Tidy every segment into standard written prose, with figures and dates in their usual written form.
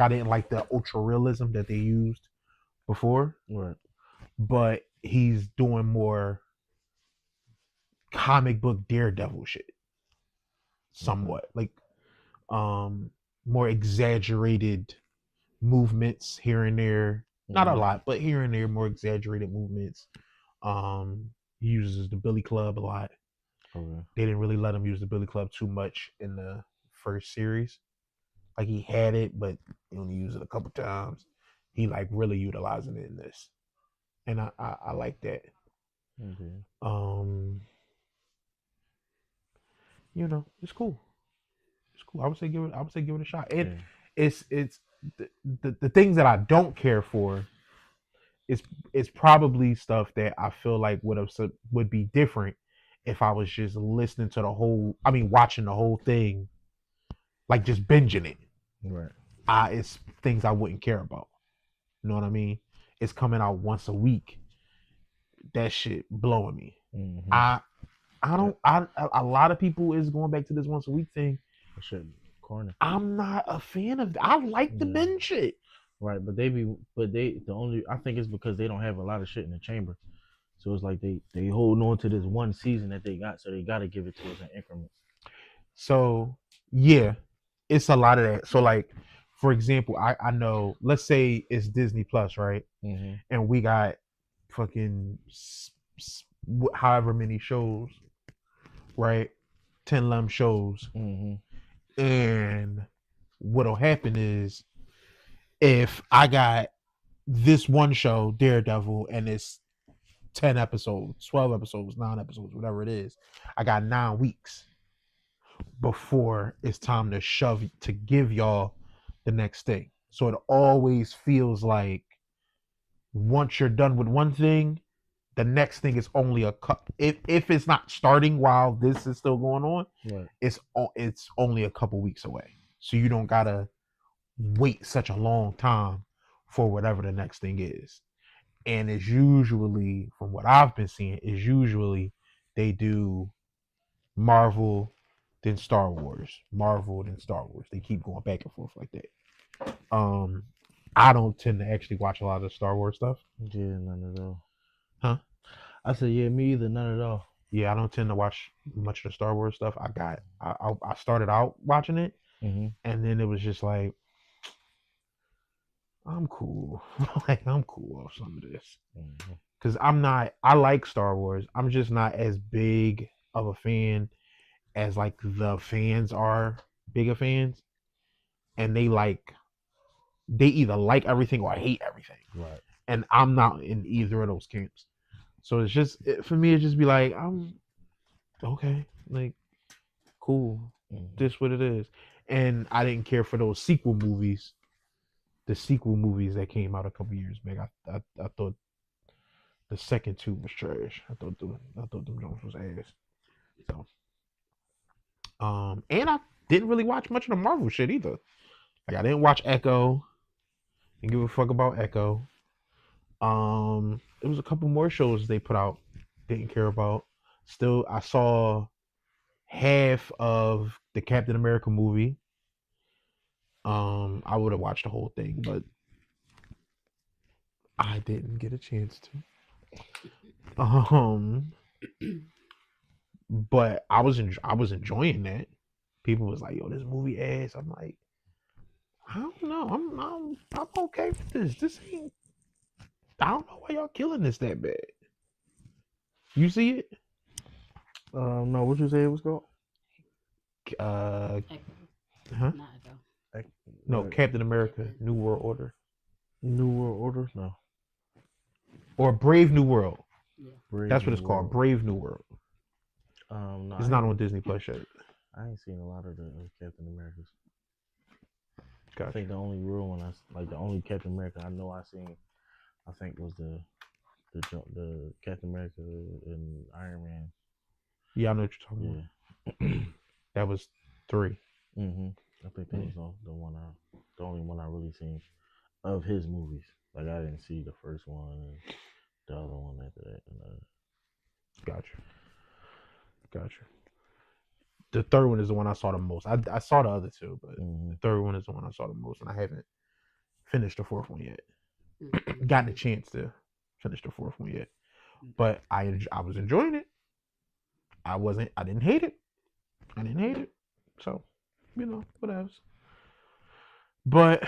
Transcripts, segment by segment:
I didn't like the ultra realism that they used before, Right. but he's doing more comic book Daredevil shit, Okay. somewhat like um more exaggerated movements here and there. Not a Mm-hmm. lot, but here and there, more exaggerated movements. He uses the Billy Club a lot. Okay. They didn't really let him use the Billy Club too much in the first series. Like he had it, but he only used it a couple times. He like really utilizing it in this, and I like that. Okay. Um, it's cool. It's cool. I would say give it a shot. And Yeah. it's the things that I don't care for is probably stuff that I feel like would be different if I was just listening to the whole. I mean, watching the whole thing, like just binging it. Right. It's things I wouldn't care about. You know what I mean? It's coming out once a week. That shit blowing me. Mm-hmm. I I That don't. I A lot of people is going back to this once a week thing. shit corny. I'm not a fan of. I like the Yeah. binge shit. Right. But the only, I think it's because they don't have a lot of shit in the chamber. So it's like they holding on to this one season that they got, so they got to give it to us in increments. So yeah, it's a lot of that. So like, for example, I know. Let's say it's Disney Plus, right? Mm-hmm. And we got fucking however many shows, right? 10 shows, Mm-hmm. and what'll happen is if I got this one show, Daredevil, and it's 10 episodes, 12 episodes, 9 episodes, whatever it is, I got 9 weeks before it's time to give y'all the next thing. So it always feels like once you're done with one thing, the next thing is only a cut. If it's not starting while this is still going on, Right. it's only a couple weeks away. So you don't gotta wait such a long time for whatever the next thing is. And it's usually, from what I've been seeing, is usually they do Marvel, then Star Wars, Marvel, then Star Wars. They keep going back and forth like that. Um, I don't tend to actually watch a lot of Star Wars stuff, Yeah, none at all. huh? I said, yeah, me either, none at all. Yeah, I don't tend to watch much of the Star Wars stuff. I started out watching it, Mm-hmm. and then it was just like I'm cool, like I'm cool off some of this Mm-hmm. because I'm not. I like Star Wars. I'm just not as big of a fan as like the fans are bigger fans, and they either like everything or hate everything, Right. and I'm not in either of those camps. So it's just for me, it just be like I'm okay, like cool, Mm-hmm. this what it is. And I didn't care for those sequel movies. The sequel movies that came out a couple years back, I thought the second two was trash. I thought them Jones was ass. So and I didn't really watch much of the Marvel shit either. Like I didn't watch Echo. Didn't give a fuck about Echo. There was a couple more shows they put out. Didn't care about. Still, I saw half of the Captain America movie. I would have watched the whole thing, but I didn't get a chance to. But I was enjoying that. People was like, "Yo, this movie ass." I'm like, I don't know. I'm okay with this. This ain't. I don't know why y'all killing this that bad. You see it? No, what you say it was called? Uh, Echo, huh? not Echo. Like, No, what? Captain America, Captain. New World Order, New World Order? No. or Brave New World. Yeah. Brave That's what New it's called. World. Brave New World. No, It's not on Disney Plus yet. I ain't seen a lot of the Captain Americas. I Gotcha. think the only real one the only Captain America I know I seen, I think was the Captain America and Iron Man. Yeah, I know what you're talking Yeah. about. That was 3. Mm-hmm. I think that Yeah. was the only one I really seen of his movies. Like I didn't see the first one and the other one after that. Gotcha. Gotcha. The third one is the one I saw the most. I saw the other two, but Mm-hmm. the third one is the one I saw the most, and I haven't. finished the fourth one yet. Mm-mm. Gotten a chance to finish the fourth one yet, but I was enjoying it. I didn't hate it. I didn't hate it. So, whatever. But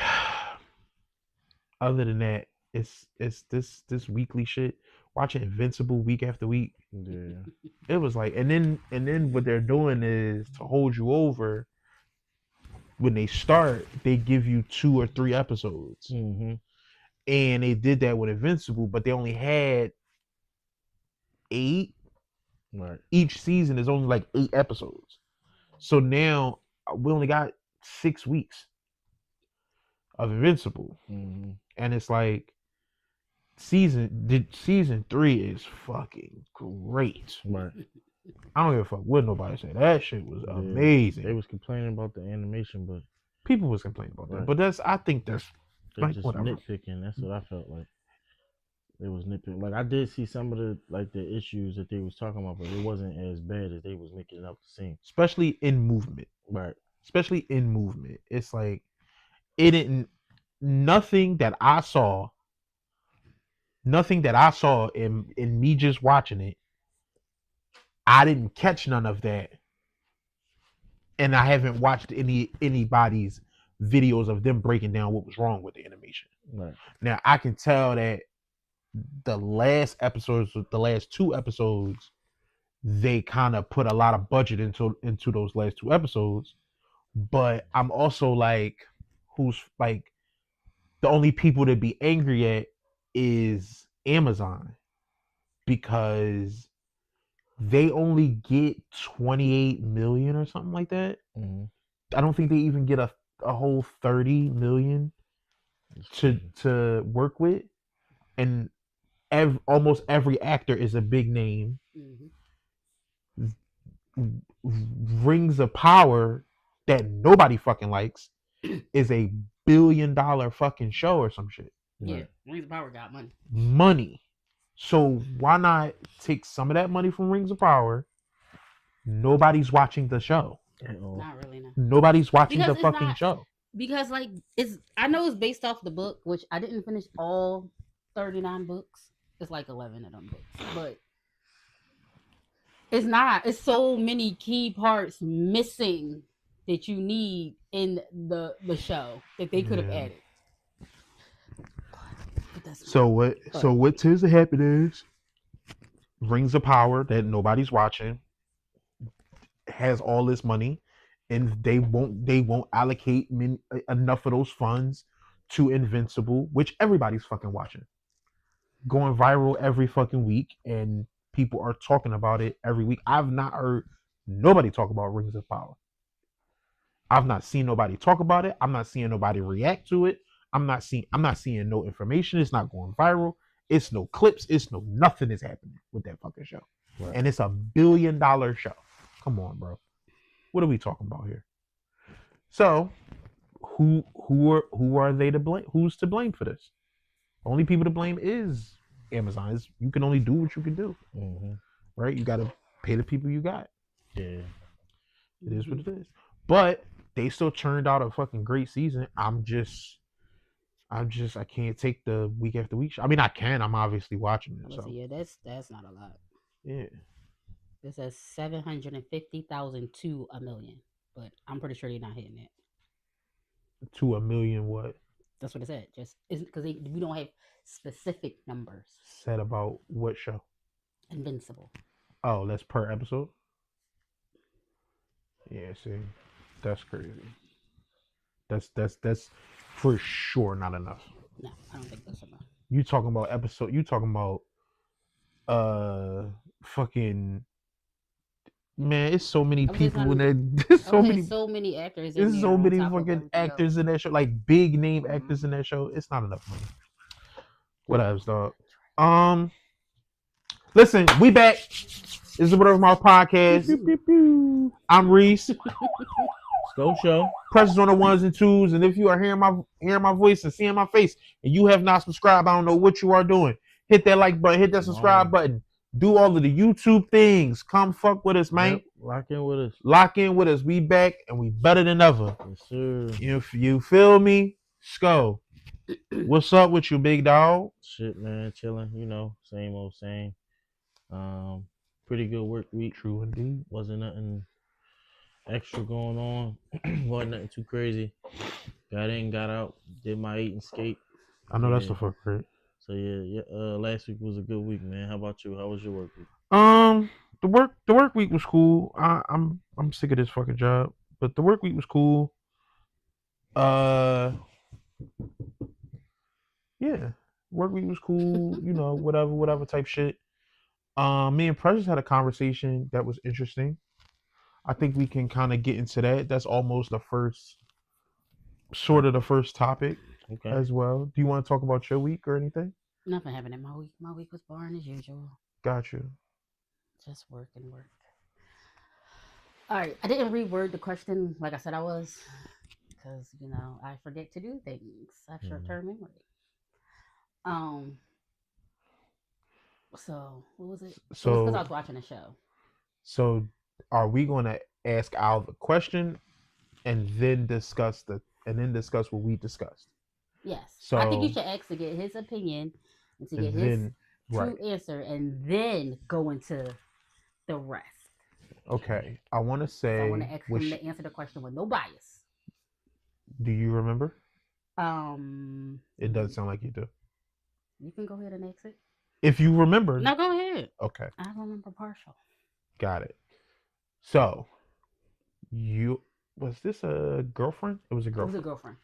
other than that, it's this weekly shit. Watching Invincible week after week. Yeah. It was like, and then what they're doing is to hold you over. When they start, they give you 2 or 3 episodes, Mm-hmm. and they did that with Invincible, but they only had 8. Right. Each season is only like 8 episodes. So now we only got 6 weeks of Invincible, Mm-hmm. and it's like season 3 is fucking great. Right. I don't give a fuck what nobody said. That shit was Yeah. amazing. They was complaining about the animation, but People was complaining about that, Right. but I think that's they like just whatever. nitpicking. That's what I felt like. They was nitpicking. Like I did see some of the issues that they was talking about, but it wasn't as bad as they was making it out to seem. Especially in movement. Right. It's like it didn't. Nothing that I saw in me just watching it, I didn't catch none of that, and I haven't watched anybody's videos of them breaking down what was wrong with the animation. Right. Now I can tell that the last 2 episodes, they kind of put a lot of budget into those last 2 episodes, but I'm also like, who's like, the only people to be angry at is Amazon, because they only get 28 million or something like that. Mm-hmm. I don't think they even get a whole 30 million to work with, and almost every actor is a big name. Rings of Power, that nobody fucking likes, is a $1 billion fucking show or some shit. Yeah, Rings of Power got money. So why not take some of that money from Rings of Power? Nobody's watching the show. Not really, no. Nobody's watching Because the it's fucking not- show. Because like I know it's based off the book, which I didn't finish all 39 books. It's like 11 of them books, but it's not. It's so many key parts missing that you need in the show that they could have Yeah. added. But that's So what tends to happen is Rings of Power, that nobody's watching, has all this money, and they won't allocate enough of those funds to Invincible, which everybody's fucking watching, going viral every fucking week, and people are talking about it every week. I've not heard nobody talk about Rings of Power. I've not seen nobody talk about it. I'm not seeing nobody react to it. I'm not seeing no information. It's not going viral. It's no clips. It's no nothing is happening with that fucking show. Right. And it's a $1 billion show. Come on, bro. What are we talking about here? So, who are they to blame? Who's to blame for this? Only people to blame is Amazon. You can only do what you can do, Mm-hmm. right? You got to pay the people you got. Yeah. It is what it is. But they still turned out a fucking great season. I can't take the week after week. I mean, I can. I'm obviously watching it. So yeah, that's not a lot. yeah. It says 750,000 to $1 million, but I'm pretty sure they're not hitting that. To $1 million, what? That's what it said. Just because we don't have specific numbers. Said about what show? Invincible. Oh, that's per episode? Yeah, see. That's crazy. That's for sure not enough. No, I don't think that's enough. You talking about fucking, man, it's so many I was people in gonna- there. There's so Okay, many so many actors. There's in so there on many top of fucking everything actors else. in that show, like big name Mhm. actors in that show. It's not enough money. What else, dog? Listen, we back. This is the Whatever My podcast. I'm Reese. Scope Show. Presses on the ones and twos, and if you are hearing my voice and seeing my face, and you have not subscribed, I don't know what you are doing. Hit that like button. Hit that subscribe button. Do all of the YouTube things. Come fuck with us, man. Yep. Lock in with us. Lock in with us. We back, and we better than ever. Yes, sir. If you feel me, Sko. What's up with you, big dog? Shit, man, chilling. You know, same old same. Pretty good work week. True indeed. Wasn't nothing extra going on. Wasn't nothing too crazy. Got in, got out, did my eat and skate. I know that's Yeah. the fuck right. So yeah. Last week was a good week, man. How about you? How was your work week? The work week was cool. I'm sick of this fucking job, but the work week was cool. Yeah, work week was cool. You know, whatever type shit. Me and Precious had a conversation that was interesting. I think we can kind of get into that. That's almost the first topic Okay. as well. Do you want to talk about your week or anything? Nothing happened in my week. My week was boring as usual. Got you. Just work and work. All right. I didn't reword the question like I said I was, because I forget to do things. I have short-term memory. So what was it? So because I was watching a show. So are we going to ask Al the question and then discuss what we discussed? Yes. So I think you should ask to get his opinion and to get his true answer, and then go into the rest. Okay. I want to say. So I want to ask him to answer the question with no bias. Do you remember? It doesn't sound like you do. You can go ahead and ask it. If you remember. No, go ahead. Okay. I remember partial. Got it. So, was this a girlfriend? It was a girlfriend. It was a girlfriend.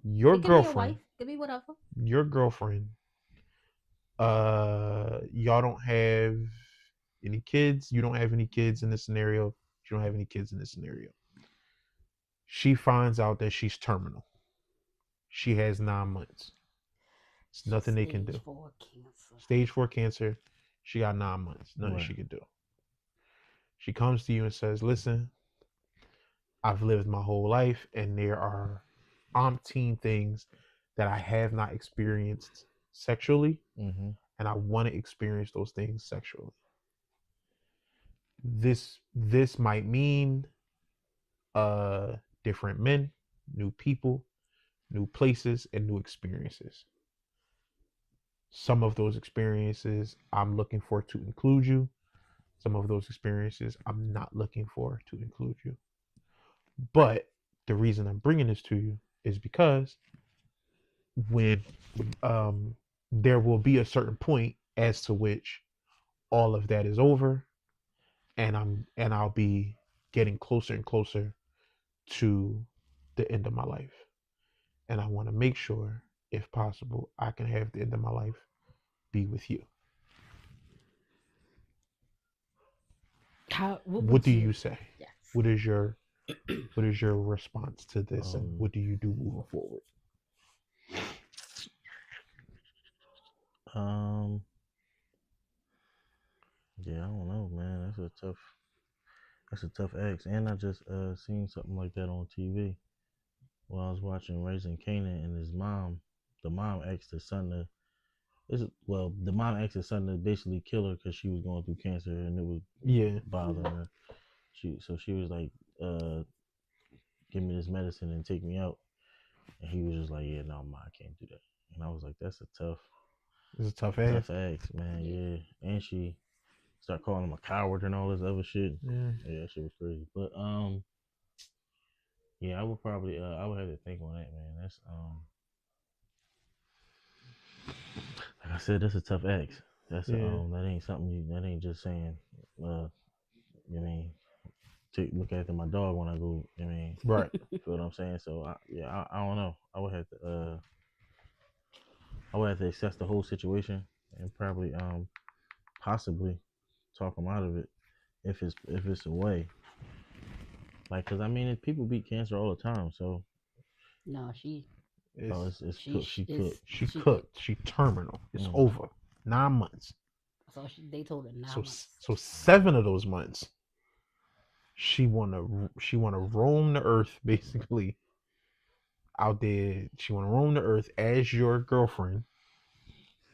Your girlfriend. Give me whatever. Your girlfriend. Y'all don't have any kids. You don't have any kids in this scenario. You don't have any kids in this scenario. She finds out that she's terminal. She has 9 months. It's nothing they can do. Stage 4 cancer. She got 9 months. Nothing she can do. She comes to you and says, listen, I've lived my whole life and there are umpteen things that I have not experienced sexually, and I want to experience those things sexually. This might mean different men, new people, new places, and new experiences. Some of those experiences I'm looking for to include you. Some of those experiences I'm not looking for to include you. But the reason I'm bringing this to you is because when there will be a certain point as to which all of that is over, and I'll be getting closer and closer to the end of my life. And I want to make sure, if possible, I can have the end of my life be with you. What do you say? Yes. What is your response to this, and what do you do moving forward? Yeah, I don't know, man. That's a tough ask. And I just seen something like that on TV while I was watching Raising Kanan, and his mom, the mom asked his son to basically kill her because she was going through cancer and it was bothering her. She was like, give me this medicine and take me out. And he was just like, yeah, no, Ma, I can't do that. And I was like, it's a tough ask, man. Yeah. And she started calling him a coward and all this other shit. Yeah, that shit was crazy. But yeah, I would probably I would have to think on that, man. That's like I said, that's a tough ask. That's that ain't something that ain't just saying to look after my dog when I go. Right. You feel what I'm saying? So I don't know. I would have to assess the whole situation and probably possibly talk him out of it if it's a way. Like, cause people beat cancer all the time. So no, she cooked. She terminal. It's over. 9 months. So they told her 9 months. So 7 of those months, she wanna roam the earth basically. Out there, she wanna roam the earth as your girlfriend,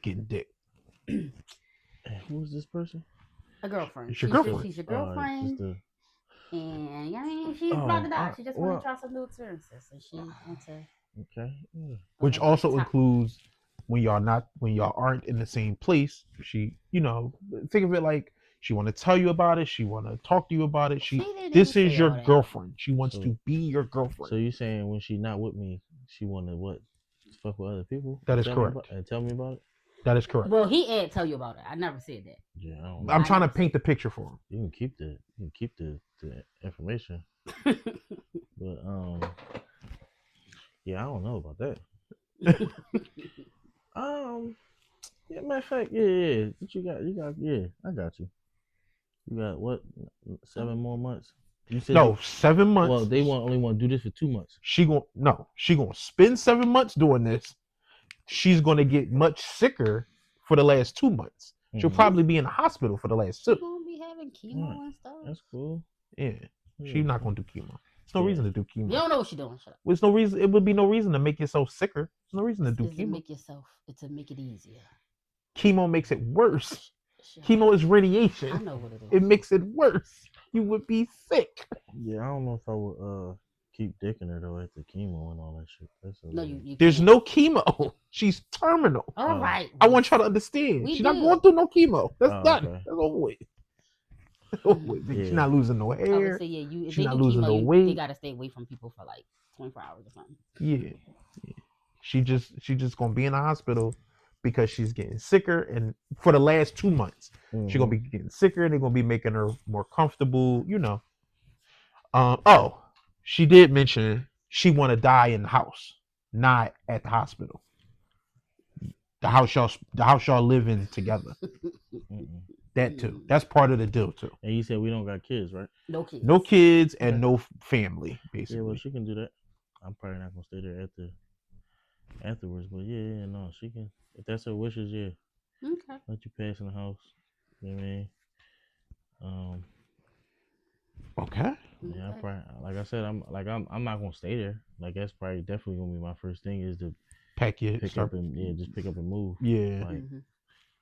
getting dick. And who is this person? A girlfriend. She's your girlfriend. She's your girlfriend. And she's about to die. She just want to try some new experiences. So she went to Okay. Yeah. which Like also top. includes when y'all aren't in the same place. She, think of it like she want to tell you about it. She want to talk to you about it. She didn't even This is say your all that. girlfriend. She wants So- to be your So girlfriend. you saying when she not with me, she wanted what? Fuck with other people? That is Tell correct. Tell me about it. That is correct. Well, he ain't tell you about it. I never said that. Yeah, I don't know. I'm I trying to never paint the picture for him. You can keep the information, but yeah, I don't know about that. Yeah, matter of fact, yeah. What you got, yeah, I got you. You got what? 7 more months? You said No, 7 months. Well, they only want to do this for 2 months. She gonna spend 7 months doing this. She's gonna get much sicker for the last 2 months. She'll probably be in the hospital for the last 2. She's gonna be having chemo and stuff. That's cool. Yeah, she's not gonna do chemo. There's no reason to do chemo. You don't know what she's doing. Shut up. There's no reason. It would be no reason to make yourself sicker. There's no reason to do It's chemo. to make it easier. Chemo makes it worse. Shut Chemo up. is radiation. I know what it is. It makes it worse. You would be sick. Yeah, I don't know if I would keep dicking her though after chemo and all that shit. No, you There's can't. no chemo. She's terminal. All right. I want y'all to understand. We She's not do. going through no chemo. That's done. Okay. That's over with. That's over with. Yeah. She's not losing no I would hair. say, yeah, if She's they not do losing chemo, no they weight. gotta stay away from people for like 24 hours or something. Yeah. She just gonna be in the hospital because she's getting sicker, and for the last 2 months, she's gonna be getting sicker, and they're gonna be making her more comfortable. Oh, she did mention she want to die in the house, not at the hospital. The house y'all live in together. That too. That's part of the deal too. And you said we don't got kids, right? No kids. No kids and no family, basically. Yeah, well, she can do that. I'm probably not gonna stay there afterwards, but yeah, no, she can. If that's her wishes, yeah. Okay. Let you pass in the house. You know what I mean? Okay. Yeah, I probably, like I said, I'm not gonna stay there. Like that's probably definitely gonna be my first thing is to Pick up and just pick up and move. Yeah. Like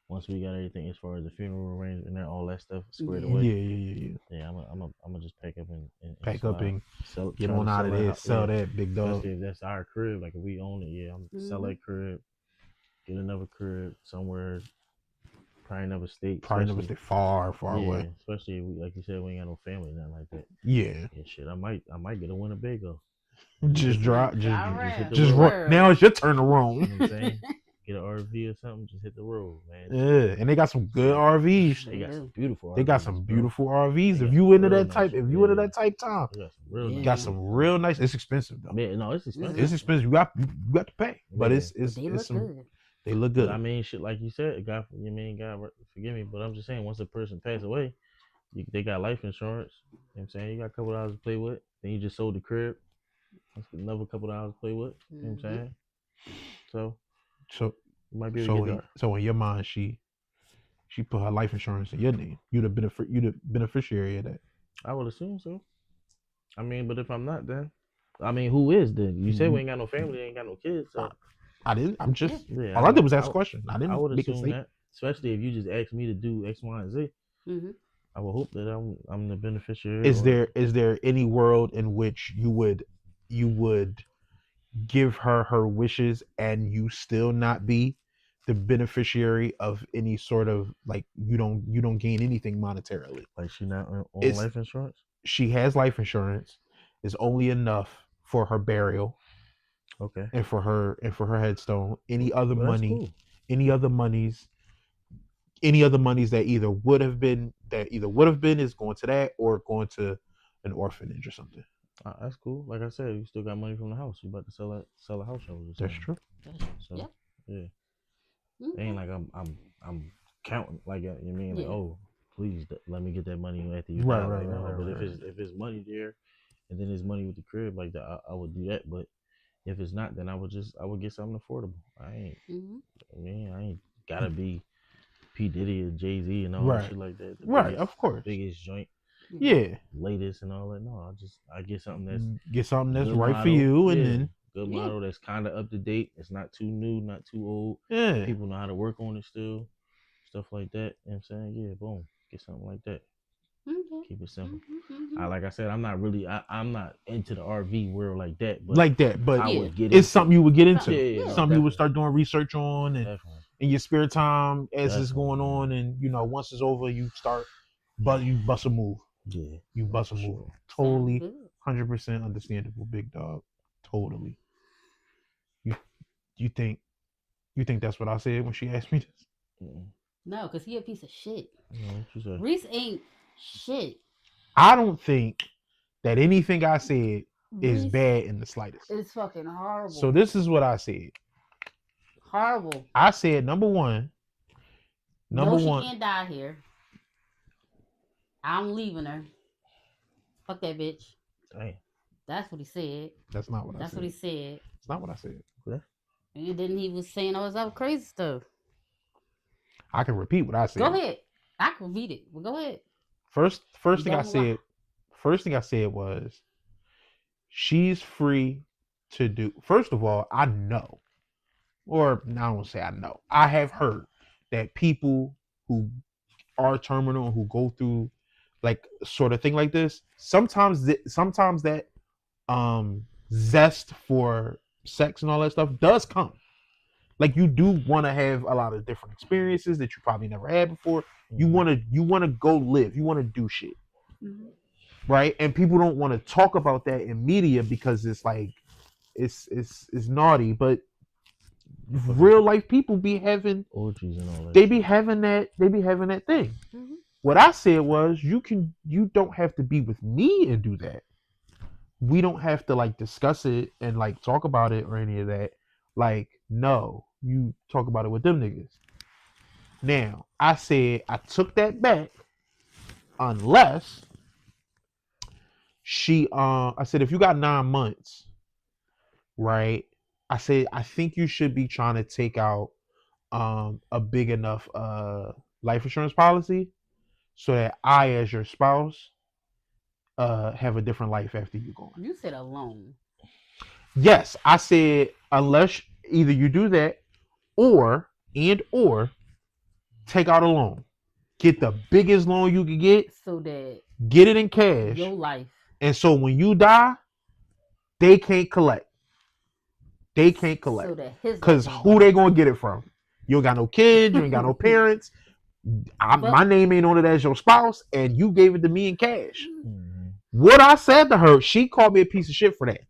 once we got everything as far as the funeral arrangement and all that stuff squared Yeah. away. Yeah. Yeah, I'm gonna just pack up and Pack up slide. and sell, get try to on out of sell there. that house. Sell Yeah. that big dog. Especially if that's our crib, like if we own it, yeah, I'm sell that crib, get another crib somewhere, probably another state. Probably never stay far away. Especially if we, like you said, we ain't got no family, nothing like that. Yeah. Yeah, shit. I might get a Winnebago. Just drop. hit the Just road. run. Now it's your turn to You roam. know what I'm saying? Get an RV or something, just hit the road, man. Yeah, and they got some good RVs. They got some beautiful. They got RVs, some bro. beautiful RVs. They If got you some into real that type, nice- if you into yeah. that type time, They got some real. Yeah. nice. got some real nice. It's expensive though. Man, no, it's expensive. It's expensive. You got to pay, but Yeah. it's They look some. good. They look But good. I mean, shit, like you said, God forgive me, but I'm just saying, once a person pass away, they got life insurance. You know what I'm saying? You got a couple of hours to play with. Then you just sold the crib. That's another couple of hours to play with. You know what I'm saying? So So you might be able to get there. so in your mind, she put her life insurance in your name. You the beneficiary of that. I would assume so. I mean, but if I'm not, then I mean, who is then? You said we ain't got no family, ain't got no kids. So I didn't. I'm just. yeah, All I did was ask a question. I didn't. I would make a assume statement. that, especially if you just asked me to do X, Y, and Z. Mm-hmm. I would hope that I'm the beneficiary. Is there any world in which you would give her wishes and you still not be the beneficiary of any sort of, like, you don't gain anything monetarily? like she not on It's- life insurance? She has life insurance. It's only enough for her burial Okay. and for her headstone. Any other Well, that's money, cool. any other monies that either would have been is going to that or going to an orphanage or something. That's cool. Like I said, you still got money from the house. You about to sell a house over. That's true. So Yep. yeah, Mm-hmm. it ain't like I'm counting like you mean like, Yeah. oh, please let me get that money after you Right, die. right, Like, no, right, but right, if it's money there, and then there's money with the crib like that, I would do that. But if it's not, then I would get something affordable. I ain't gotta be P Diddy or Jay Z and all that shit like that. Right, of course. Biggest joint, Yeah. latest and all that. No, I get something that's Get something that's good right for model, you, and yeah, then good model that's kind of up to date. It's not too new, not too old. yeah. People know how to work on it still, stuff like that. You know what I'm saying? Yeah, boom, get something like that. Keep it simple. Like I said, I'm not really. I'm not into the RV world like that. But I would get it's something you would get into. Yeah, something you would start doing research on, and definitely. in your spare time as it's going on, and once it's over, you start, but you bust a move. Yeah, you bust a move. Sure. Totally, 100% understandable, big dog. Totally. You think that's what I said when she asked me this? No, because he a piece of shit. No, Reese ain't shit. I don't think that anything I said is bad in the slightest. It's fucking horrible. So this is what I said. Horrible. I said number one. She can't die here. I'm leaving her. Fuck that bitch. Damn. That's what he said. That's not what I said. That's what he said. It's not what I said. Yeah. And then he was saying all this other crazy stuff. I can repeat what I said. Go ahead. I can repeat it. Well, go ahead. First thing I said was she's free to do. First of all, I know, or I don't say I know. I have heard that people who are terminal, who go through like sort of thing like this, sometimes that zest for sex and all that stuff does come. Like you do want to have a lot of different experiences that you probably never had before. You want to go live. You want to do shit, right? And people don't want to talk about that in media because it's like it's naughty. But real life people be having orgies and all that. They be having that thing. Mm-hmm. What I said was you don't have to be with me and do that. We don't have to like discuss it and like talk about it or any of that. Like, no, you talk about it with them niggas. Now, I said I took that back unless I said if you got 9 months, right? I said I think you should be trying to take out a big enough life insurance policy so that I, as your spouse, have a different life after you gone. You said alone. Yes, I said unless either you do that or take out a loan. Get the biggest loan you can get. So that get it in cash. Your life. And so when you die, they can't collect. They can't collect. Because who they gonna get it from? You don't got no kids, you ain't got no parents. My name ain't on it as your spouse, and you gave it to me in cash. Mm-hmm. What I said to her, she called me a piece of shit for that.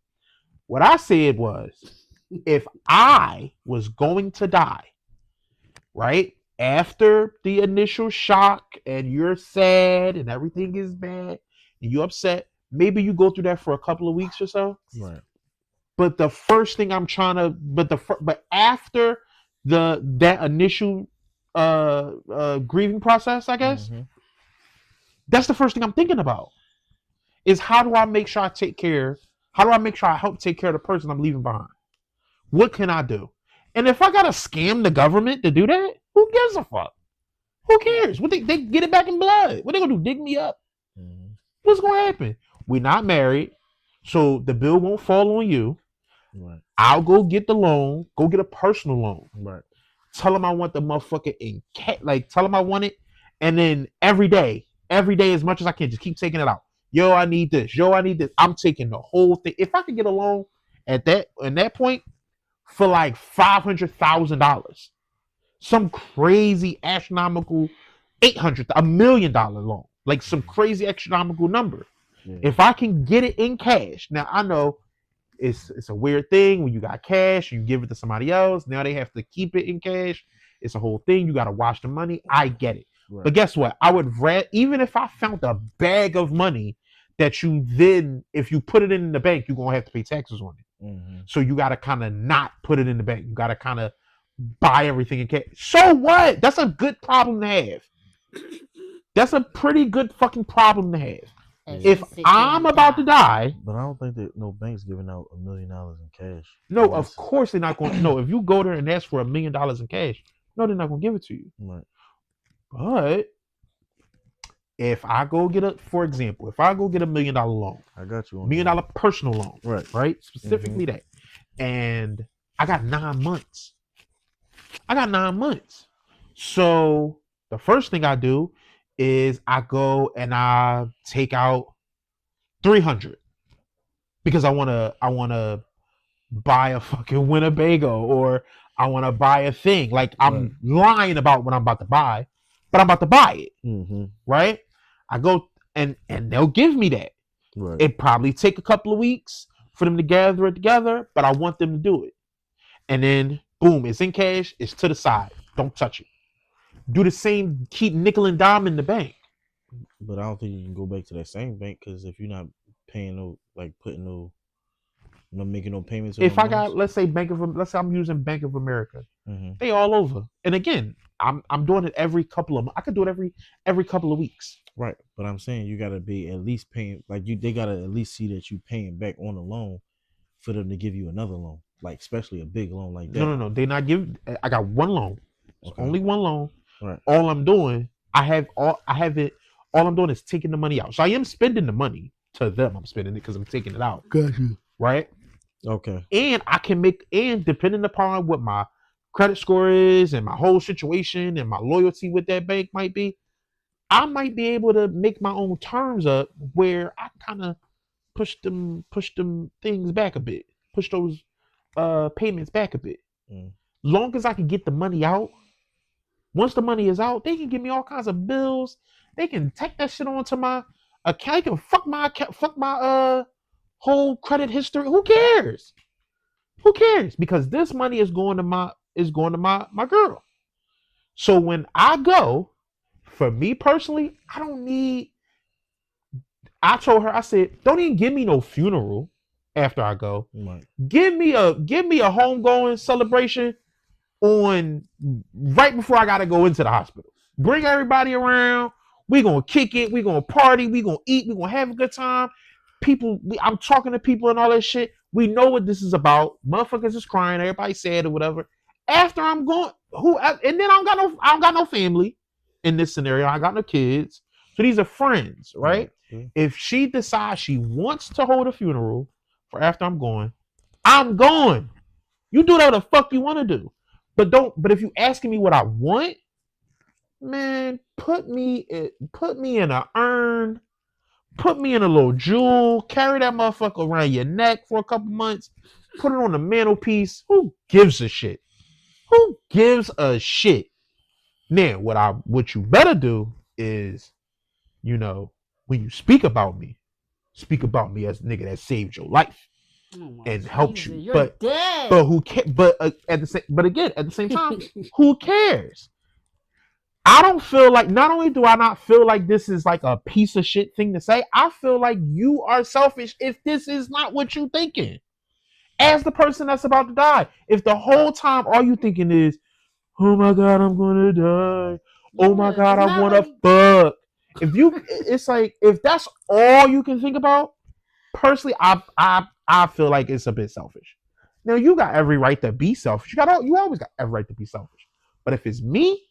What I said was, if I was going to die, right, after the initial shock and you're sad and everything is bad and you're upset, maybe you go through that for a couple of weeks or so. Right. But the first thing I'm trying to, but after that initial grieving process, I guess, that's the first thing I'm thinking about. Is how do I make sure I take care? How do I make sure I help take care of the person I'm leaving behind? What can I do? And if I gotta scam the government to do that, who gives a fuck? Who cares? What they get it back in blood? What they gonna do? Dig me up? Mm-hmm. What's gonna happen? We're not married, so the bill won't fall on you. Right. I'll go get the loan. Go get a personal loan. Right. Tell them I want the motherfucker in tell them I want it, and then every day, as much as I can, just keep taking it out. Yo, I need this. Yo, I need this. I'm taking the whole thing. If I could get a loan in that point for like $500,000, some crazy astronomical $1 million loan, like some crazy astronomical number. Yeah. If I can get it in cash, now I know it's a weird thing when you got cash, you give it to somebody else. Now they have to keep it in cash. It's a whole thing. You got to wash the money. I get it. Right. But guess what? I would even if I found a bag of money that you then, if you put it in the bank, you're going to have to pay taxes on it. Mm-hmm. So you got to kind of not put it in the bank. You got to kind of buy everything in cash. So what? That's a good problem to have. That's a pretty good fucking problem to have. If I'm about to die. But I don't think that no bank's giving out $1 million in cash. No, of course they're not going to. No, if you go there and ask for $1 million in cash, no, they're not going to give it to you. Right. But if I go get for example, if I go get $1 million loan, I got you. $1 million personal loan, right? Specifically that, and I got 9 months. So the first thing I do is I go and I take out $300 because I wanna buy a fucking Winnebago or I wanna buy a thing. Like I'm lying about what I'm about to buy, but I'm about to buy it. Right? I go and they'll give me that. Right. It probably take a couple of weeks for them to gather it together, but I want them to do it. And then boom, it's in cash, it's to the side. Don't touch it. Do the same, keep nickel and dime in the bank. But I don't think you can go back to that same bank because if you're not paying making no payments. If I got, let's say I'm using Bank of America, they all over. And again, I'm doing it every couple of. I could do it every couple of weeks. Right, but I'm saying you gotta be at least paying. Like they gotta at least see that you paying back on the loan for them to give you another loan. Like especially a big loan like that. No. They not give. I got one loan. Okay. Only one loan. Right. All I'm doing, I have it. All I'm doing is taking the money out. So I am spending the money to them. I'm spending it because I'm taking it out. Gotcha. Right. Okay. And I can depending upon what my credit score is and my whole situation and my loyalty with that bank might be, I might be able to make my own terms up where I kind of push them things back a bit, push those payments back a bit. Long as I can get the money out. Once the money is out, they can give me all kinds of bills. They can take that shit onto my account. They can fuck my whole credit history. Who cares? Because this money is going to my girl. So when I go, for me personally, I told her, I said, don't even give me no funeral after I go. Right. Give me a homegoing celebration on right before I gotta go into the hospital. Bring everybody around. We're gonna kick it, we're gonna party, we're gonna eat, we're gonna have a good time. I'm talking to people and all that shit. We know what this is about. Motherfuckers is crying, everybody sad or whatever. After I'm going, and then I don't got no family in this scenario. I got no kids. So these are friends, right? Mm-hmm. If she decides she wants to hold a funeral for after I'm going, I'm going. You do whatever the fuck you want to do. But if you asking me what I want, man, put me in an urn, put me in a little jewel, carry that motherfucker around your neck for a couple months, put it on the mantelpiece. Who gives a shit? Who gives a shit? Now, what you better do is, when you speak about me as a nigga that saved your life. And helped you, you're dead. But who cares? But at the same time, who cares? I don't feel like. Not only do I not feel like this is like a piece of shit thing to say, I feel like you are selfish if this is not what you thinking. As the person that's about to die, if the whole time all you thinking is, "Oh my god, I'm gonna die. Oh my god, I wanna fuck." It's like if that's all you can think about. Personally, I feel like it's a bit selfish. Now you got every right to be selfish. You always got every right to be selfish. But if it's me,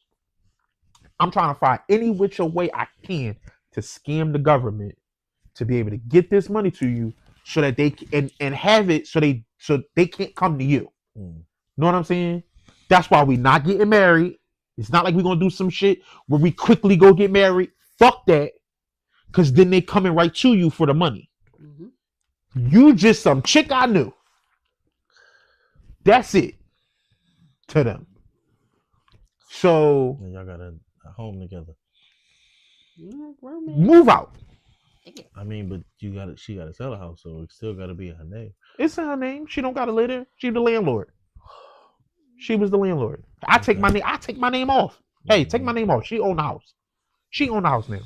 I'm trying to find any which way I can to scam the government to be able to get this money to you so that they and have it so they can't come to you. Know what I'm saying? That's why we not getting married. It's not like we're gonna do some shit where we quickly go get married. Fuck that. Cause then they coming right to you for the money. You just some chick I knew. That's it. To them. So and y'all got a home together. Move out. I mean, but she gotta sell a house, so it still gotta be in her name. It's in her name. She don't gotta live there. She's the landlord. She was the landlord. I take my name off. Hey, take my name off. She own the house. She own the house now.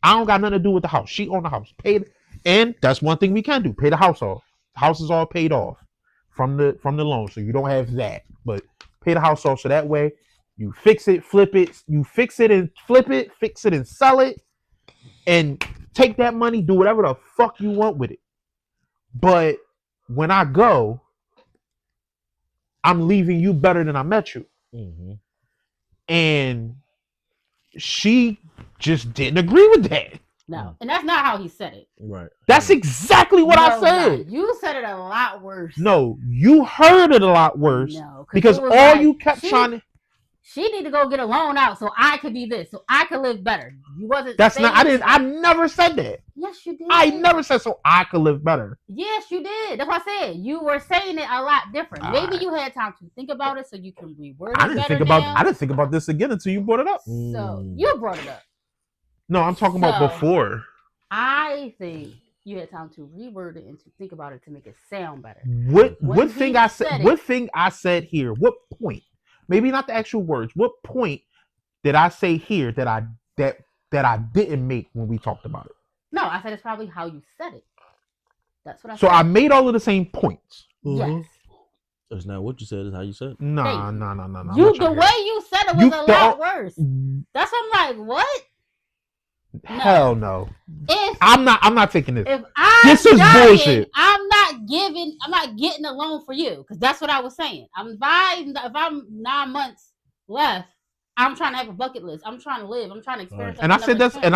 I don't got nothing to do with the house. She own the house. Paid. And that's one thing we can do. Pay the house off. The house is all paid off from the loan. So you don't have that. But pay the house off so that way you fix it, flip it, you fix it and flip it, fix it and sell it, and take that money, do whatever the fuck you want with it. But when I go, I'm leaving you better than I met you. Mm-hmm. And she just didn't agree with that. No, and that's not how he said it. Right. That's exactly what I said. No. You said it a lot worse. No, you heard it a lot worse. No, because all you kept trying to. she need to go get a loan out so I could be this, so I could live better. You wasn't. That's not. I never said that. Yes, you did. I never said so I could live better. Yes, you did. That's what I said. You were saying it a lot different. Maybe you had time to think about it so you can reword it I didn't think about this again until you brought it up. So you brought it up. No, I'm talking about before. I think you had time to reword it and to think about it to make it sound better. What thing I said? What thing I said here? What point? Maybe not the actual words. What point did I say here that I didn't make when we talked about it? No, I said it's probably how you said it. That's what I said. So I made all of the same points. Yes. That's not what you said. It's how you said it. No. The way you said it was a lot worse. That's what I'm like, what? Hell no. I'm not taking this. This is bullshit. I'm not getting a loan for you because that's what I was saying. If I'm 9 months left, I'm trying to have a bucket list. I'm trying to live. I'm trying to experience. And I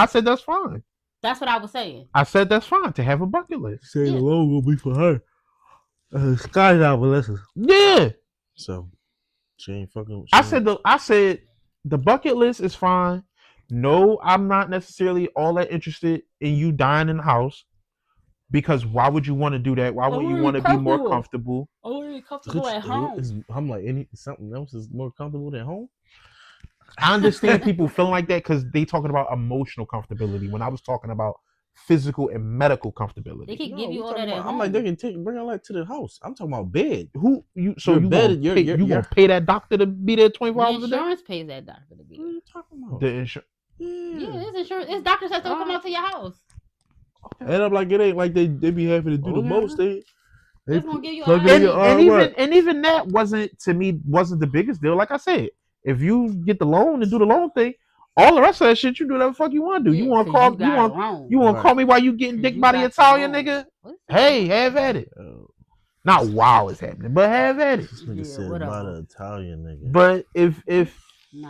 said that's fine. That's what I was saying. I said that's fine to have a bucket list. Say the loan will be for her. Skydiving lessons. Yeah. So she ain't fucking. I said the bucket list is fine. No, I'm not necessarily all that interested in you dying in the house. Because why would you want to do that? Why would you want to be more comfortable? Already comfortable at home. I'm like, something else is more comfortable than home. I understand people feeling like that because they talking about emotional comfortability. When I was talking about physical and medical comfortability, they can give you all that at home. I'm like, they can bring all that to the house. I'm talking about bed. You gonna pay that doctor to be there 24 hours a day? The insurance pays that doctor to be there. What are you talking about? The insurance. Yeah, it's insurance. It's doctors that don't come out to your house. And I'm like, it ain't like they be happy to do the most. They gonna give you and even that wasn't the biggest deal. Like I said, if you get the loan and do the loan thing, all the rest of that shit you do whatever the fuck you want to do. You want to call me while you getting dick by the Italian nigga? Hey, have at it. Not while it's happening, but have at it. This nigga said by the Italian nigga.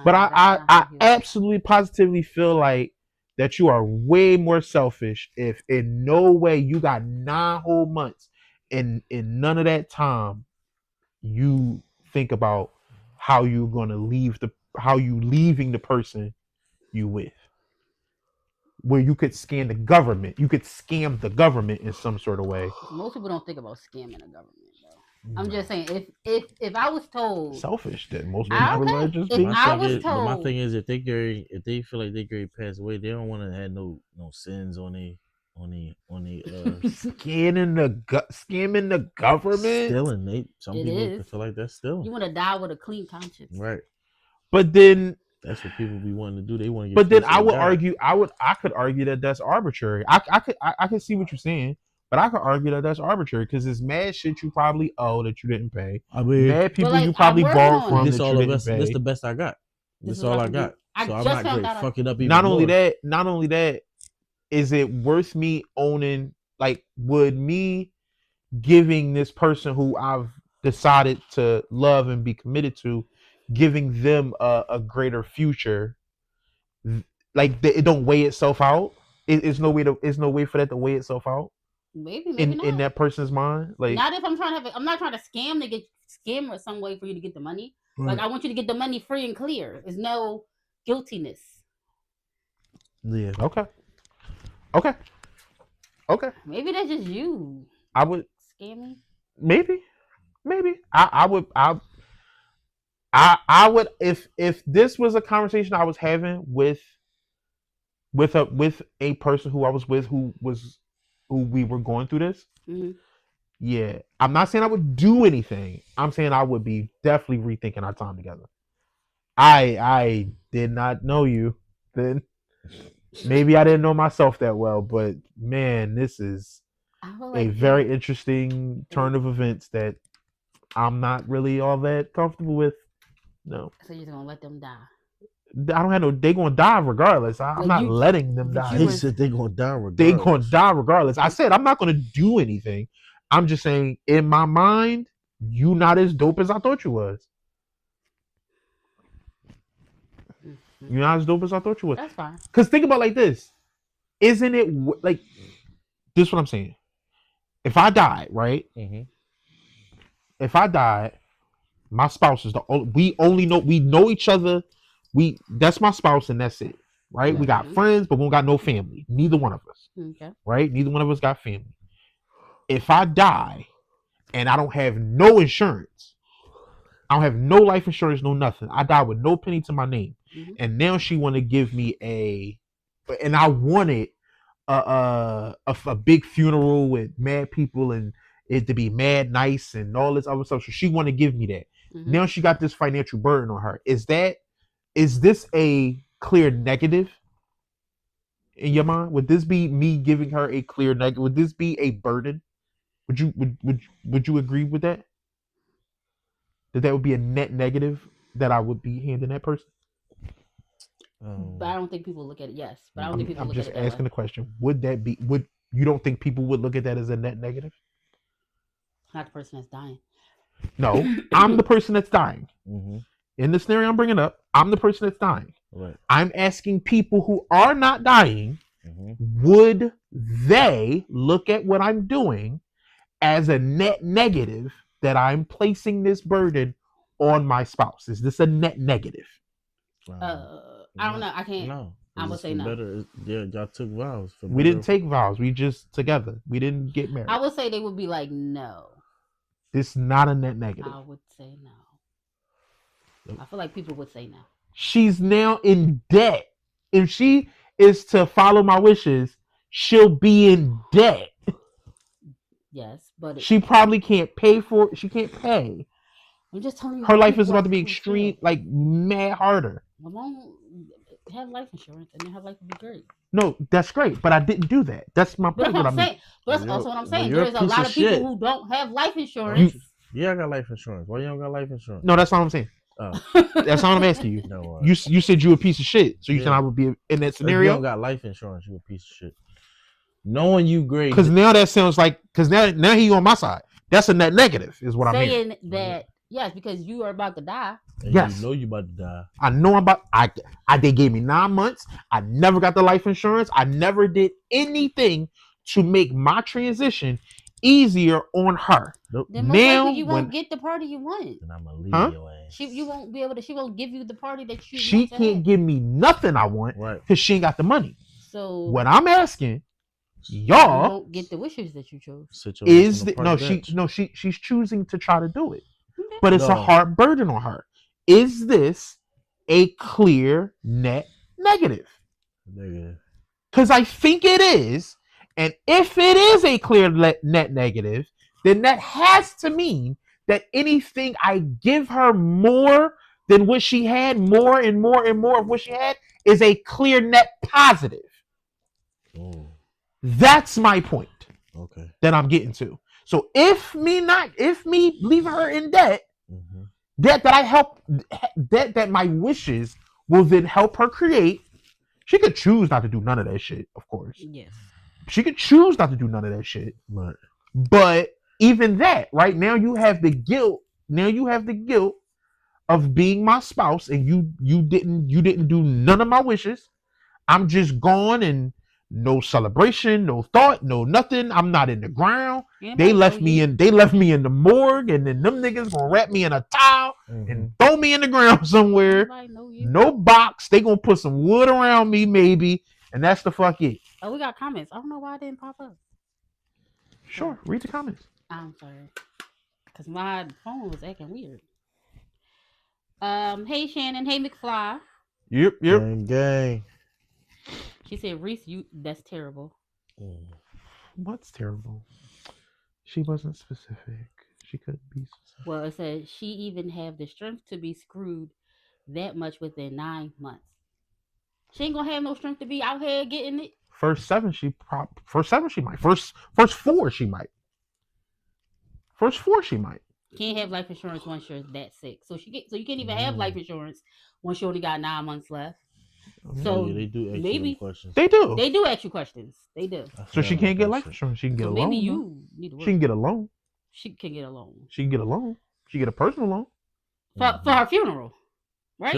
But I absolutely positively feel like that you are way more selfish if in no way you got 9 whole months and in none of that time you think about how you're gonna leaving the person you with. Where you could scam the government. You could scam the government in some sort of way. Most people don't think about scamming the government. I'm just saying, if I was told selfish, then most people just be. My thing is, if they feel like they Gary passed away, they don't want to have no sins on the scamming the government. Stealing, some people feel like that's stealing. You want to die with a clean conscience, right? But then that's what people be wanting to do. They want to. But then I could argue that that's arbitrary. I could see what you're saying. But I could argue that that's arbitrary because it's mad shit you probably owe that you didn't pay. I mean, mad people you probably borrowed from that you didn't pay. This the best I got. This is all I got. So I'm not going to fuck it up even more. Not only that, is it worth me owning? Like, would me giving this person who I've decided to love and be committed to, giving them a greater future, like it don't weigh itself out? It's no way for that to weigh itself out. Maybe in that person's mind, like not if I'm not trying to scam or some way for you to get the money. Right. Like I want you to get the money free and clear. There's no guiltiness. Yeah. Okay. Maybe that's just you. I would scamming. Maybe. I would if this was a conversation I was having with a person who I was with who we were going through this. Mm-hmm. Yeah, I'm not saying I would do anything. I'm saying I would be definitely rethinking our time together. I did not know you then. Maybe I didn't know myself that well, but man, this is a very interesting turn of events that I'm not really all that comfortable with. No. So you're just gonna let them die? I don't have no. They gonna die regardless. I'm not letting them die. He said they gonna die regardless. They gonna die regardless. I said I'm not gonna do anything. I'm just saying, in my mind, you not as dope as I thought you was. You're not as dope as I thought you was. That's fine. Cause think about it like this. Isn't it like this? Is what I'm saying. If I died, right? Mm-hmm. If I died, My spouse is we know each other. That's my spouse and that's it. Right? We got friends, but we don't got no family. Neither one of us. Okay. Right? Neither one of us got family. If I die and I don't have no insurance, I don't have no life insurance, no nothing. I die with no penny to my name. Mm-hmm. And now she want to give me and I wanted a big funeral with mad people and it to be mad nice and all this other stuff. So she want to give me that. Mm-hmm. Now she got this financial burden on her. Is this a clear negative in your mind? Would this be me giving her a clear negative? Would this be a burden? Would you agree with that? That would be a net negative that I would be handing that person? But I don't think people look at it. Yes, but I don't think people I'm look just at it. Asking the question. Would you don't think people would look at that as a net negative? Not the person that's dying. No, I'm the person that's dying. Mm-hmm. In the scenario I'm bringing up, I'm the person that's dying. Right. I'm asking people who are not dying, would they look at what I'm doing as a net negative that I'm placing this burden on my spouse? Is this a net negative? I don't know. I can't. No. I'm gonna say no. Y'all took vows. We didn't take vows. We just together. We didn't get married. I would say they would be like, no. This is not a net negative. I would say no. I feel like people would say no. She's now in debt. If she is to follow my wishes, she'll be in debt. Yes, but she probably can't pay for it. She can't pay. I'm just telling you. Her life is about to be extreme, like mad harder. I won't have life insurance, and then her life would be great. No, that's great, but I didn't do that. That's my point. That's also what I'm saying. There's a lot of people who don't have life insurance. Yeah, I got life insurance. Why you don't got life insurance? No, that's not what I'm saying. Oh. That's not what I'm asking you. No, you said you a piece of shit, so you said I would be in that scenario. If you don't got life insurance, you a piece of shit. Knowing you great, because now that sounds like now he on my side. That's a net negative, is what I'm saying. Saying that yes, because you are about to die. And yes, you know you about to die. I know I'm about. They gave me 9 months. I never got the life insurance. I never did anything to make my transition easier on her. Then now you won't get the party you want. And I'm gonna leave your ass. You won't be able to. She won't give you the party that you. She can't give me nothing I want, right? Because she ain't got the money. So what I'm asking y'all, you won't get the wishes that you chose. She's choosing to try to do it, but it's a hard burden on her. Is this a clear net negative? Negative. Because I think it is. And if it is a clear net negative, then that has to mean that anything I give her more than what she had, more and more and more of what she had, is a clear net positive. Oh. That's my point. Okay. That I'm getting to. So if me leaving her in debt, that my wishes will then help her create. She could choose not to do none of that shit, of course. Yes. She could choose not to do none of that shit. Right. But even that, right now you have the guilt. Now you have the guilt of being my spouse, and you didn't do none of my wishes. I'm just gone, and no celebration, no thought, no nothing. I'm not in the ground. They left me in the morgue, and then them niggas gonna wrap me in a towel and throw me in the ground somewhere. No box. They gonna put some wood around me, maybe, and that's the fuck it. Oh, we got comments. I don't know why it didn't pop up. Sure, read the comments. I'm sorry, because my phone was acting weird. Hey Shannon. Hey McFly. Yep. Gang. She said, Reese, that's terrible. What's terrible? She wasn't specific. She couldn't be specific. Well, it said she even have the strength to be screwed that much within 9 months. She ain't gonna have no strength to be out here getting it. First 7 she might. First 4 she might. First 4 she might. Can't have life insurance once you're that sick. So you can't even have life insurance once you only got 9 months left. So they do ask maybe you questions. They do ask you questions. They do. So she can't get life insurance. She can get a loan. Maybe you need to work. She can get a loan. She can get a loan. She can get a loan. She get a personal loan for her funeral, right?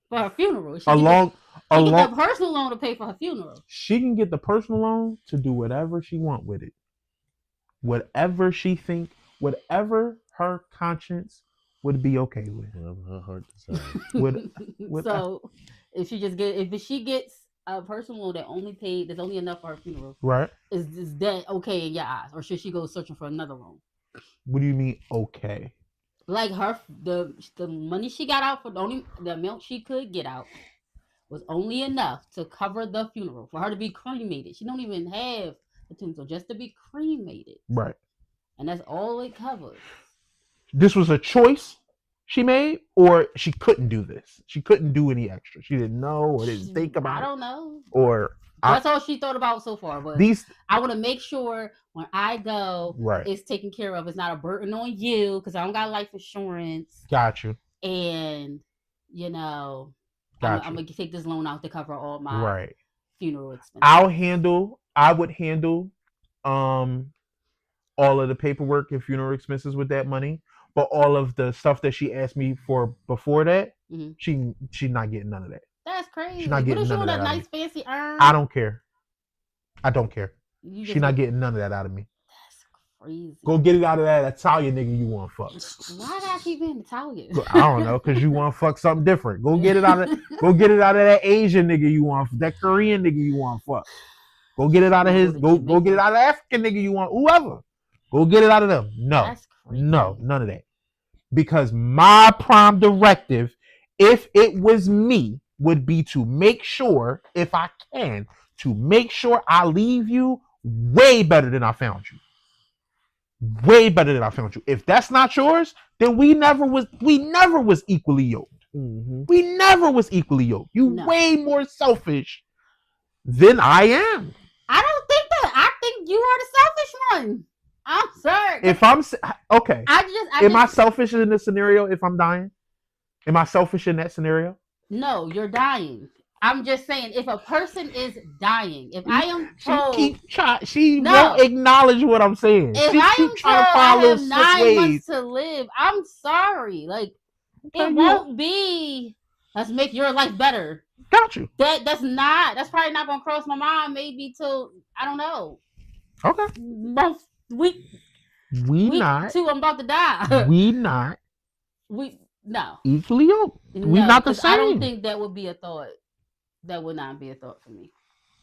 For her funeral. She get the personal loan to pay for her funeral. She can get the personal loan to do whatever she want with it. Whatever she think, whatever her conscience would be okay with. Whatever her heart decides. So if she gets a personal loan that's only enough for her funeral, right? Is that okay in your eyes, or should she go searching for another loan? What do you mean okay? Like the money she got out the amount she could get out was only enough to cover the funeral for her to be cremated. She don't even have a tombstone, just to be cremated. Right. And that's all it covers. This was a choice she made, or she couldn't do this. She couldn't do any extra. She didn't know or didn't think about it. I don't know. Or that's all she thought about so far. But I want to make sure when I go, it's taken care of. It's not a burden on you because I don't got life insurance. Got you. And I'm gonna take this loan out to cover all my funeral expenses. I would handle all of the paperwork and funeral expenses with that money, but all of the stuff that she asked me for before that, she's not getting none of that. That's crazy. She's not getting none of that. Nice fancy urn? I don't care. She's not getting none of that out of me. That's crazy. Go get it out of that Italian nigga you want to fuck. Why did I keep being Italian? I don't know, because you want to fuck something different. Go get it out of that Asian nigga you want, that Korean nigga you want to fuck. Go get it out of his. Go get it out of African nigga you want. Whoever. Go get it out of them. No, none of that. Because my prime directive, if it was me, would be to make sure, if I can, to make sure I leave you way better than I found you. Way better than I found you. If that's not yours, then we never was equally yoked. Mm-hmm. We never was equally yoked. You way more selfish than I am. I don't think that. I think you are the selfish one. I'm sorry. If I'm okay, am I selfish in this scenario? If I'm dying, am I selfish in that scenario? No, you're dying. I'm just saying, if a person is dying, if I am told, she won't acknowledge what I'm saying. If I am told I have 9 months to live, I'm sorry. Like it won't be. Let's make your life better. Got you. That's probably not gonna cross my mind. Maybe till I don't know. Okay. Week not. 2, I'm about to die. No. Equally yoked. We not the same. I don't think that would be a thought. That would not be a thought for me.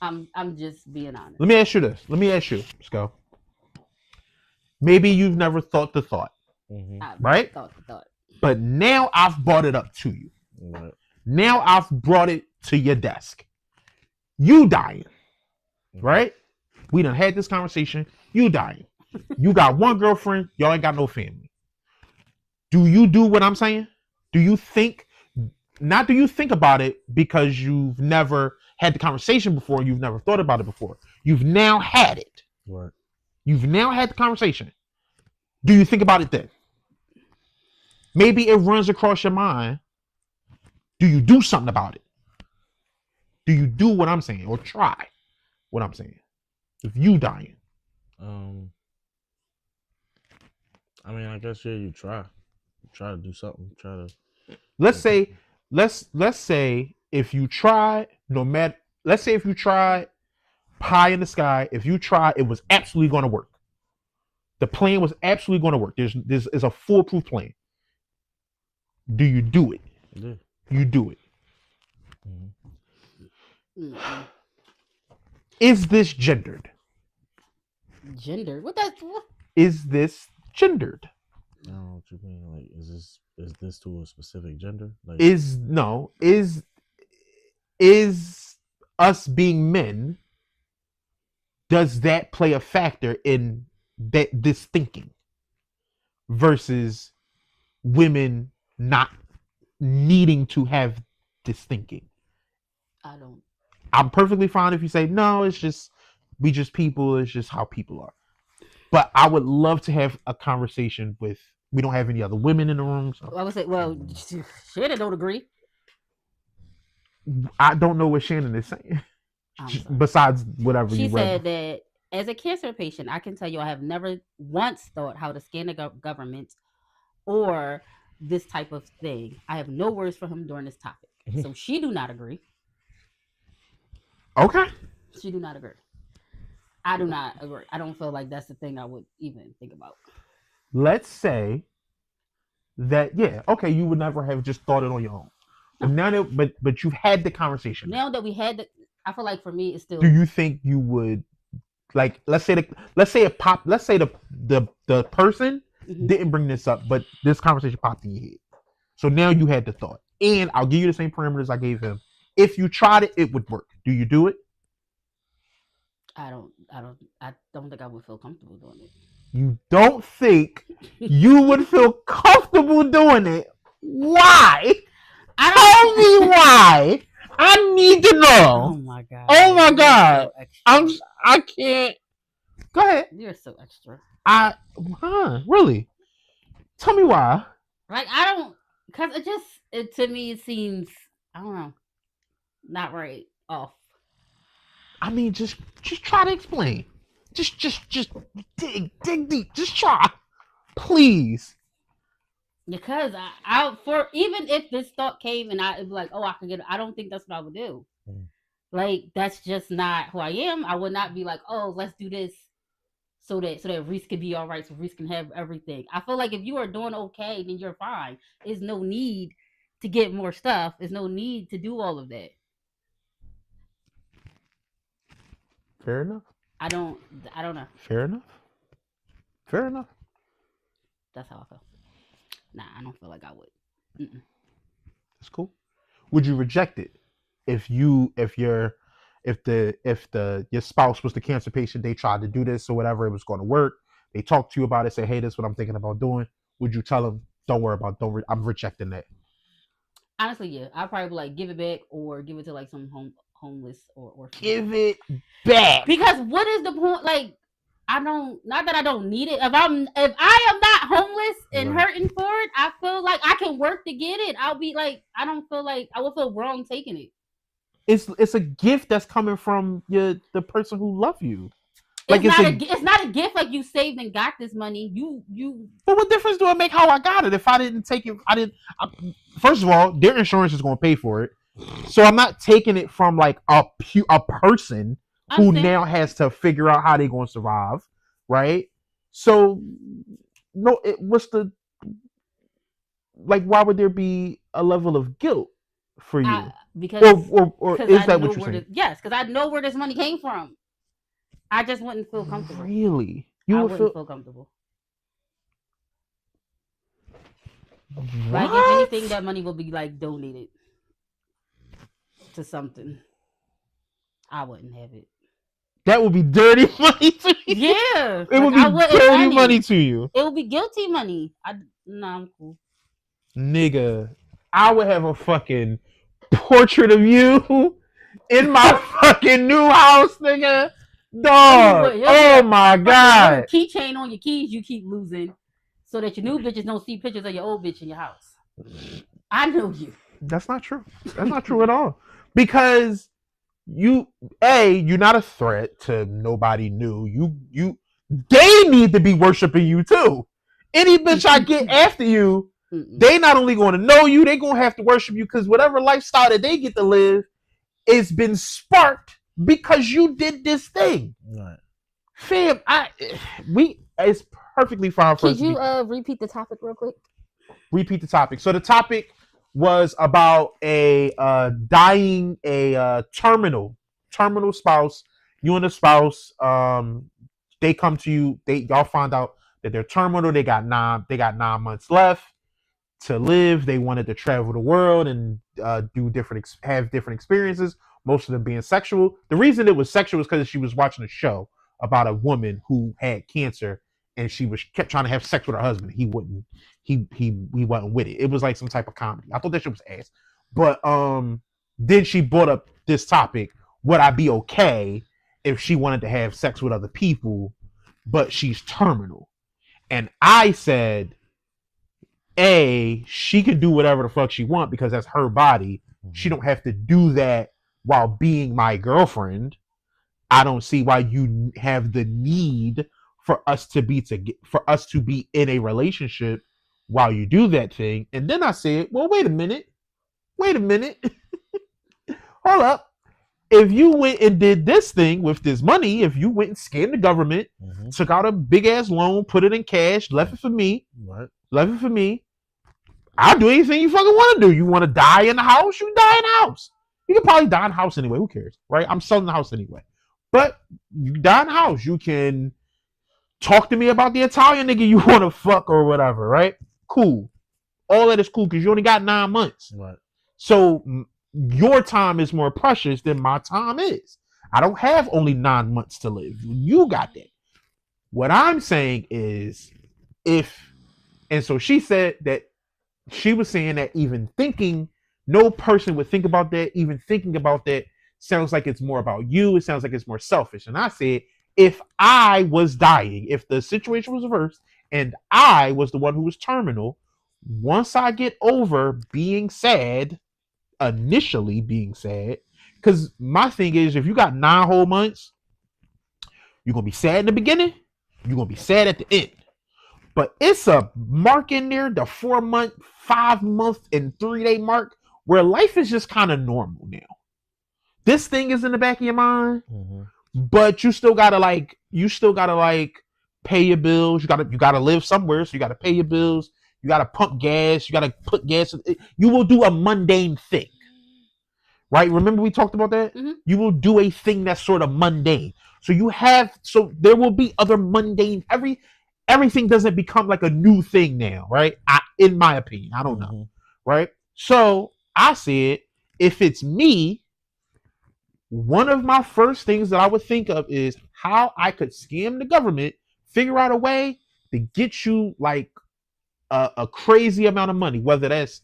I'm just being honest. Let me ask you this. Let's go. Maybe you've never thought the thought. Mm-hmm. Right? Thought the thought. But now I've brought it up to you. Right. Now I've brought it to your desk. You dying. Mm-hmm. Right? We done had this conversation. You dying. You got one girlfriend. Y'all ain't got no family. Do you do what I'm saying? Do you think about it because you've never had the conversation before, you've never thought about it before. You've now had it. Right. You've now had the conversation. Do you think about it then? Maybe it runs across your mind. Do you do something about it? Do you do what I'm saying or try what I'm saying? If you dying. I mean, I guess you try to do something. Let's say if you try, let's say if you try pie in the sky, if you try, it was absolutely going to work. The plan was absolutely going to work. There's a foolproof plan. Do you do it? Yeah. You do it. Mm-hmm. Is this gendered? Gendered? What? Is this gendered? I don't know what you mean. Like, is this to a specific gender? Like, is us being men? Does that play a factor in this thinking versus women not needing to have this thinking? I'm perfectly fine if you say no. It's just we just people. It's just how people are. But I would love to have a conversation with. We don't have any other women in the room. So. I would say, well, Shannon don't agree. I don't know what Shannon is saying. Besides whatever she said that as a cancer patient, I can tell you I have never once thought how to scan the government or this type of thing. I have no words for him during this topic. So she do not agree. Okay. She do not agree. I do not agree. I don't feel like that's the thing I would even think about. Let's say that you would never have just thought it on your own. But now that but you've had the conversation. Now that we had the, I feel like for me it's still. Do you think you would, like, let's say the person didn't bring this up, but this conversation popped in your head. So now you had the thought. And I'll give you the same parameters I gave him. If you tried it, it would work. Do you do it? I don't think I would feel comfortable doing it. You don't think you would feel comfortable doing it? Why? Tell me why. I need to know. Oh my god. Oh my god. So I can't. Go ahead. You're so extra. Really? Tell me why. Like, because it to me it seems, I don't know, not right, off. I mean, just try to explain. Just dig deep. Just try, please. Because I for even if this thought came and I'd be like, oh, I could get it, I don't think that's what I would do. Like, that's just not who I am. I would not be like, oh, let's do this so that Reese can be all right, so Reese can have everything. I feel like if you are doing okay, then you're fine. There's no need to get more stuff. There's no need to do all of that. Fair enough. I don't know. Fair enough. That's how I feel. Nah, I don't feel like I would. That's cool. Would you reject it if your spouse was the cancer patient, they tried to do this or whatever, it was going to work, they talked to you about it, say, hey, this is what I'm thinking about doing, would you tell them, don't worry about it, I'm rejecting that? Honestly, yeah. I'd probably be like, give it back or give it to like some homeless or give it back. Because what is the point? Like, not that I don't need it. If I am not homeless and hurting for it, I feel like I can work to get it. I'll be like, I don't feel like I would feel wrong taking it. It's a gift that's coming from the person who loves you. Like, it's not a gift like you saved and got this money. You. But what difference do it make how I got it? If I didn't take it, first of all, their insurance is going to pay for it. So I'm not taking it from like a person who now has to figure out how they're going to survive, right? So no, why would there be a level of guilt for you? Because or is that what you're saying? Yes, because I know where this money came from. I just wouldn't feel comfortable. Really? I wouldn't feel comfortable. What? Like, if anything, that money will be like donated to something. I wouldn't have it. That would be dirty money to you. Yeah, it would be dirty money to you. It would be guilty money. I'm cool. Nigga, I would have a fucking portrait of you in my fucking new house, nigga. Dog. Oh my god. Keychain on your keys you keep losing, so that your new bitches don't see pictures of your old bitch in your house. I know you. That's not true. That's not true at all. Because you're not a threat to nobody new. They need to be worshiping you too. Any bitch I get after you, they not only going to know you, they going to have to worship you, because whatever lifestyle that they get to live has been sparked because you did this thing. Right. Fam, it's perfectly fine for us. Could you repeat the topic real quick? Repeat the topic. So the topic was about a terminal spouse. You and the spouse, they come to you. Y'all find out that they're terminal. They got 9 months left to live. They wanted to travel the world and have different experiences. Most of them being sexual. The reason it was sexual is because she was watching a show about a woman who had cancer, and she kept trying to have sex with her husband. He wouldn't. He wasn't with it. It was like some type of comedy. I thought that shit was ass. But then she brought up this topic: would I be okay if she wanted to have sex with other people, but she's terminal? And I said, she can do whatever the fuck she want because that's her body. She don't have to do that while being my girlfriend. I don't see why you have the need for us to be in a relationship while you do that thing. And then I said, well, wait a minute. Hold up. If you went and did this thing with this money, if you went and scammed the government, took out a big ass loan, put it in cash, left it for me, I'll do anything you fucking want to do. You want to die in the house? You die in the house. You can probably die in the house anyway. Who cares, right? I'm selling the house anyway. But you die in the house. You can talk to me about the Italian nigga you want to fuck or whatever, right? Cool. All that is cool because you only got 9 months. Right. So your time is more precious than my time is. I don't have only 9 months to live. You got that. What I'm saying is so she said that she was saying that even thinking, no person would think about that. Even thinking about that sounds like it's more about you. It sounds like it's more selfish. And I said, if I was dying, if the situation was reversed and I was the one who was terminal, once I get over being sad, initially being sad, because my thing is, if you got 9 whole months, you're going to be sad in the beginning, you're going to be sad at the end. But it's a mark in there, the 4 month, 5 month, and 3 day mark, where life is just kind of normal now. This thing is in the back of your mind, but you still gotta pay your bills. You gotta live somewhere, so you gotta pay your bills. You gotta pump gas. You gotta put gas. You will do a mundane thing, right? Remember we talked about that. Mm-hmm. You will do a thing that's sort of mundane. So there will be other mundane. Everything doesn't become like a new thing now, right? In my opinion, I don't know, right? So I said, if it's me, one of my first things that I would think of is how I could scam the government, figure out a way to get you like a crazy amount of money, whether that's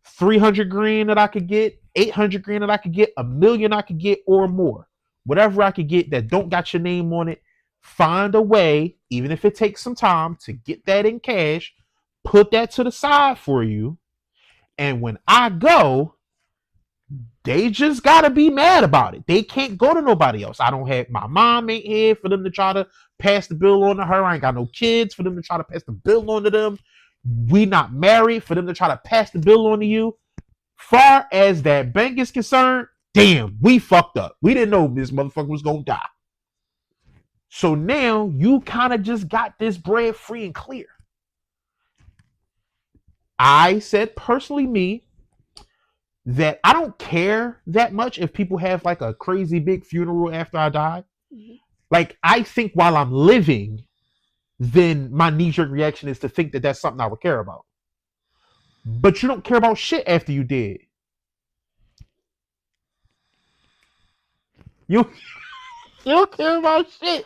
300 grand that I could get, 800 grand that I could get, $1 million I could get, or more. Whatever I could get that don't got your name on it, find a way, even if it takes some time, to get that in cash, put that to the side for you. And when I go, they just gotta be mad about it. They can't go to nobody else. I don't have, my mom ain't here for them to try to pass the bill on to her. I ain't got no kids for them to try to pass the bill on to them. We not married for them to try to pass the bill on to you. Far as that bank is concerned, damn, we fucked up. We didn't know this motherfucker was gonna die. So now you kind of just got this bread free and clear. I said personally, me, that I don't care that much if people have like a crazy big funeral after I die. Mm-hmm. Like, I think while I'm living, then my knee-jerk reaction is to think that that's something I would care about. But you don't care about shit after you dead. You don't care about shit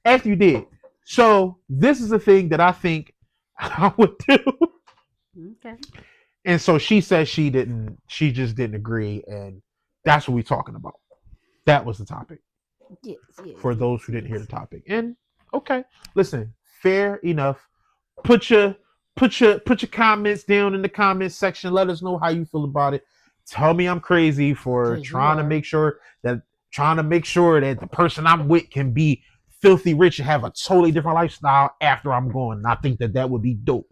after you did. So this is a thing that I think I would do. Okay. And so she said she just didn't agree, and that's what we're talking about. That was the topic. Yes. For those who didn't hear the topic. And okay, listen, fair enough. Put your comments down in the comments section. Let us know how you feel about it. Tell me I'm crazy for trying to make sure that the person I'm with can be filthy rich and have a totally different lifestyle after I'm gone. And I think that would be dope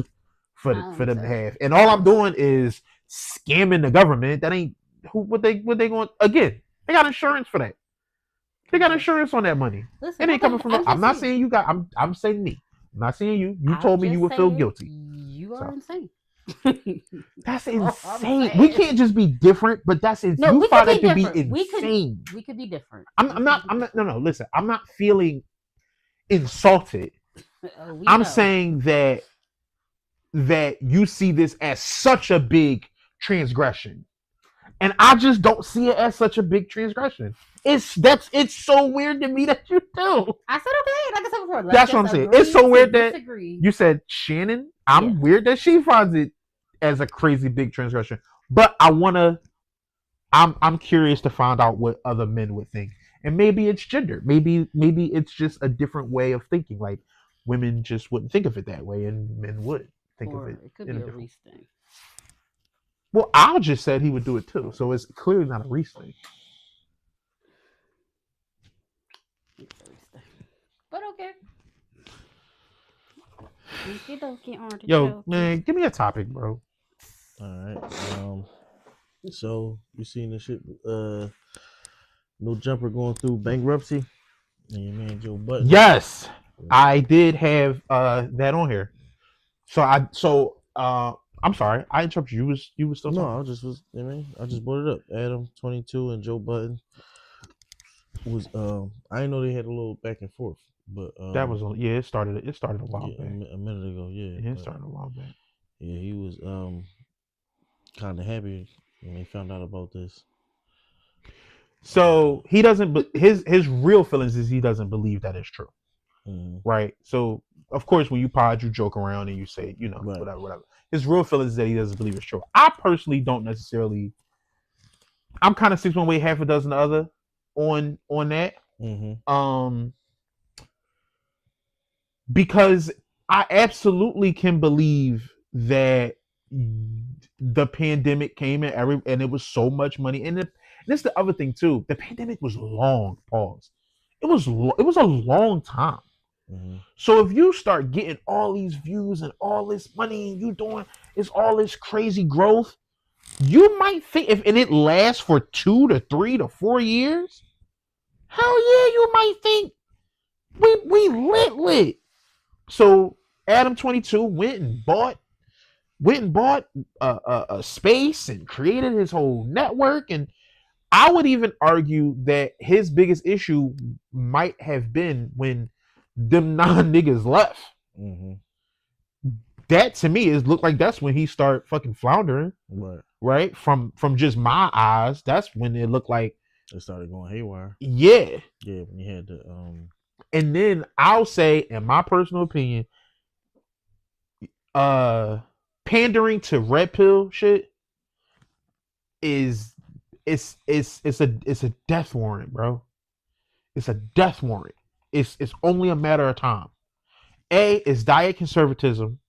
for them to have. And all I'm doing is scamming the government. That ain't what they going again. They got insurance for that. They got insurance on that money. Listen, it ain't coming from. I'm not saying you got. I'm saying me. I'm not saying you. You told me you would feel guilty. You are insane. That's insane. We can't just be different, but that's insane. No, you find that to be insane. We could be different. I'm not. No. Listen, I'm not feeling insulted. I'm saying that you see this as such a big transgression, and I just don't see it as such a big transgression. It's so weird to me that you do. I said okay, like I said before. That's what I'm saying. It's so weird that you said Shannon. I'm weird that she finds it as a crazy big transgression, but I'm curious to find out what other men would think, and maybe it's gender. Maybe it's just a different way of thinking. Like women just wouldn't think of it that way, and men would think of it. It could be a Reese thing. Well, Al just said he would do it too, so it's clearly not a Reese thing. But okay. Yo, man, give me a topic, bro. All right. So you seen the shit? No Jumper going through bankruptcy, and your man Joe Budden. Yes, I did have that on here. So I'm sorry, I interrupted you. You was still talking. I just brought it up. Adam 22 and Joe Budden was I didn't know they had a little back and forth, but that was it started a while back. A minute ago, it started a while back. Yeah, he was kind of happy when they found out about this. So he doesn't, but his real feelings is he doesn't believe that it's true, right? So of course, when you pod, you joke around and you say, whatever. His real feelings is that he doesn't believe it's true. I personally don't necessarily. I'm kind of 6 one way, half a dozen the other on that. Because I absolutely can believe that the pandemic came and it was so much money, and that's the other thing too. The pandemic was long. Pause. It was a long time. So if you start getting all these views and all this money, and you doing all this crazy growth, you might think and it lasts for 2 to 3 to 4 years. Hell yeah, you might think we lit. So Adam 22 went and bought a space and created his whole network. And I would even argue that his biggest issue might have been when them non-niggas left. That to me looked like that's when he started fucking floundering. Right? From just my eyes, that's when it looked like it started going haywire. Yeah. Yeah, when you had the And then I'll say, in my personal opinion, pandering to red pill shit it's a death warrant, bro. It's a death warrant. It's only a matter of time. It's diet conservatism,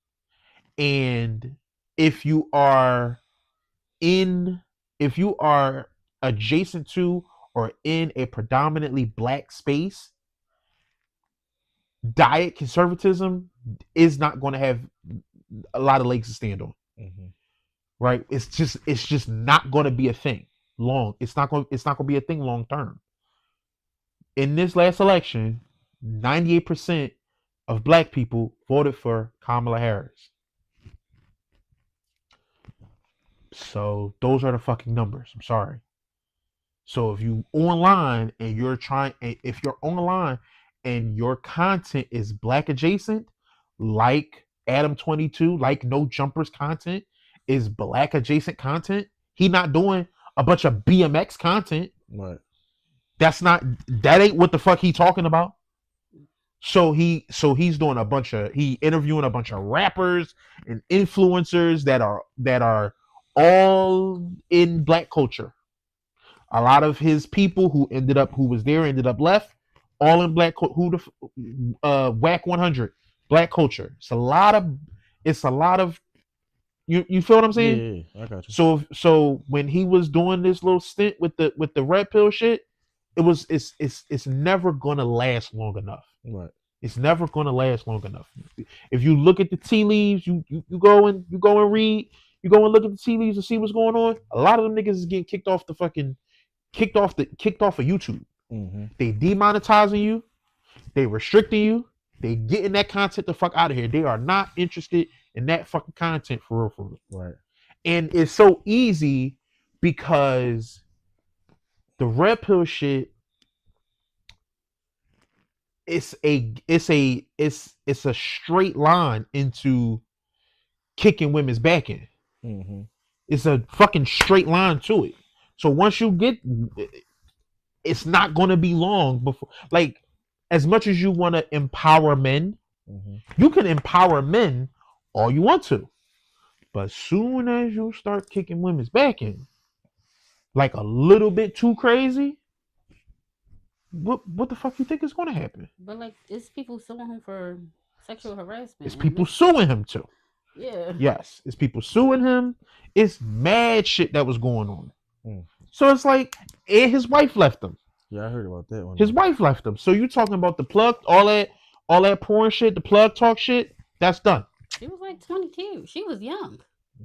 and if you are adjacent to or in a predominantly black space, diet conservatism is not going to have a lot of legs to stand on. Right? It's just not going to be a thing long. It's not going to be a thing long term. In this last election, 98% of black people voted for Kamala Harris. So those are the fucking numbers. I'm sorry. So if you online and if you're online and your content is black adjacent, like Adam 22, like No Jumpers content is black adjacent content. He not doing a bunch of BMX content. Right. That ain't what the fuck he talking about. So he's doing he interviewing a bunch of rappers and influencers that are all in black culture. A lot of his people who ended up left, all in black. Whack 100 black culture. It's a lot of. You feel what I'm saying? Yeah, I got you. So when he was doing this little stint with the red pill shit, it's never gonna last long enough. Right. It's never gonna last long enough. If you look at the tea leaves, you go and read, you go and look at the tea leaves and see what's going on. A lot of them niggas is getting kicked off of YouTube. They demonetizing you, they restricting you, they getting that content the fuck out of here. They are not interested in that fucking content for real. Right. And it's so easy because the red pill shit, it's a straight line into kicking women's back in. It's a fucking straight line to it. So once you get, it's not going to be long before, like, as much as you want to empower men, you can empower men all you want to, but soon as you start kicking women's back in, like a little bit too crazy, what the fuck you think is going to happen? But like, it's people suing him for sexual harassment. It's people suing him too. Yeah. Yes, it's people suing him. It's mad shit that was going on. So it's like, and his wife left him. Yeah, I heard about that one. His wife left him. So you talking about the plug, all that porn shit, the plug talk shit, that's done. She was like 22. She was young.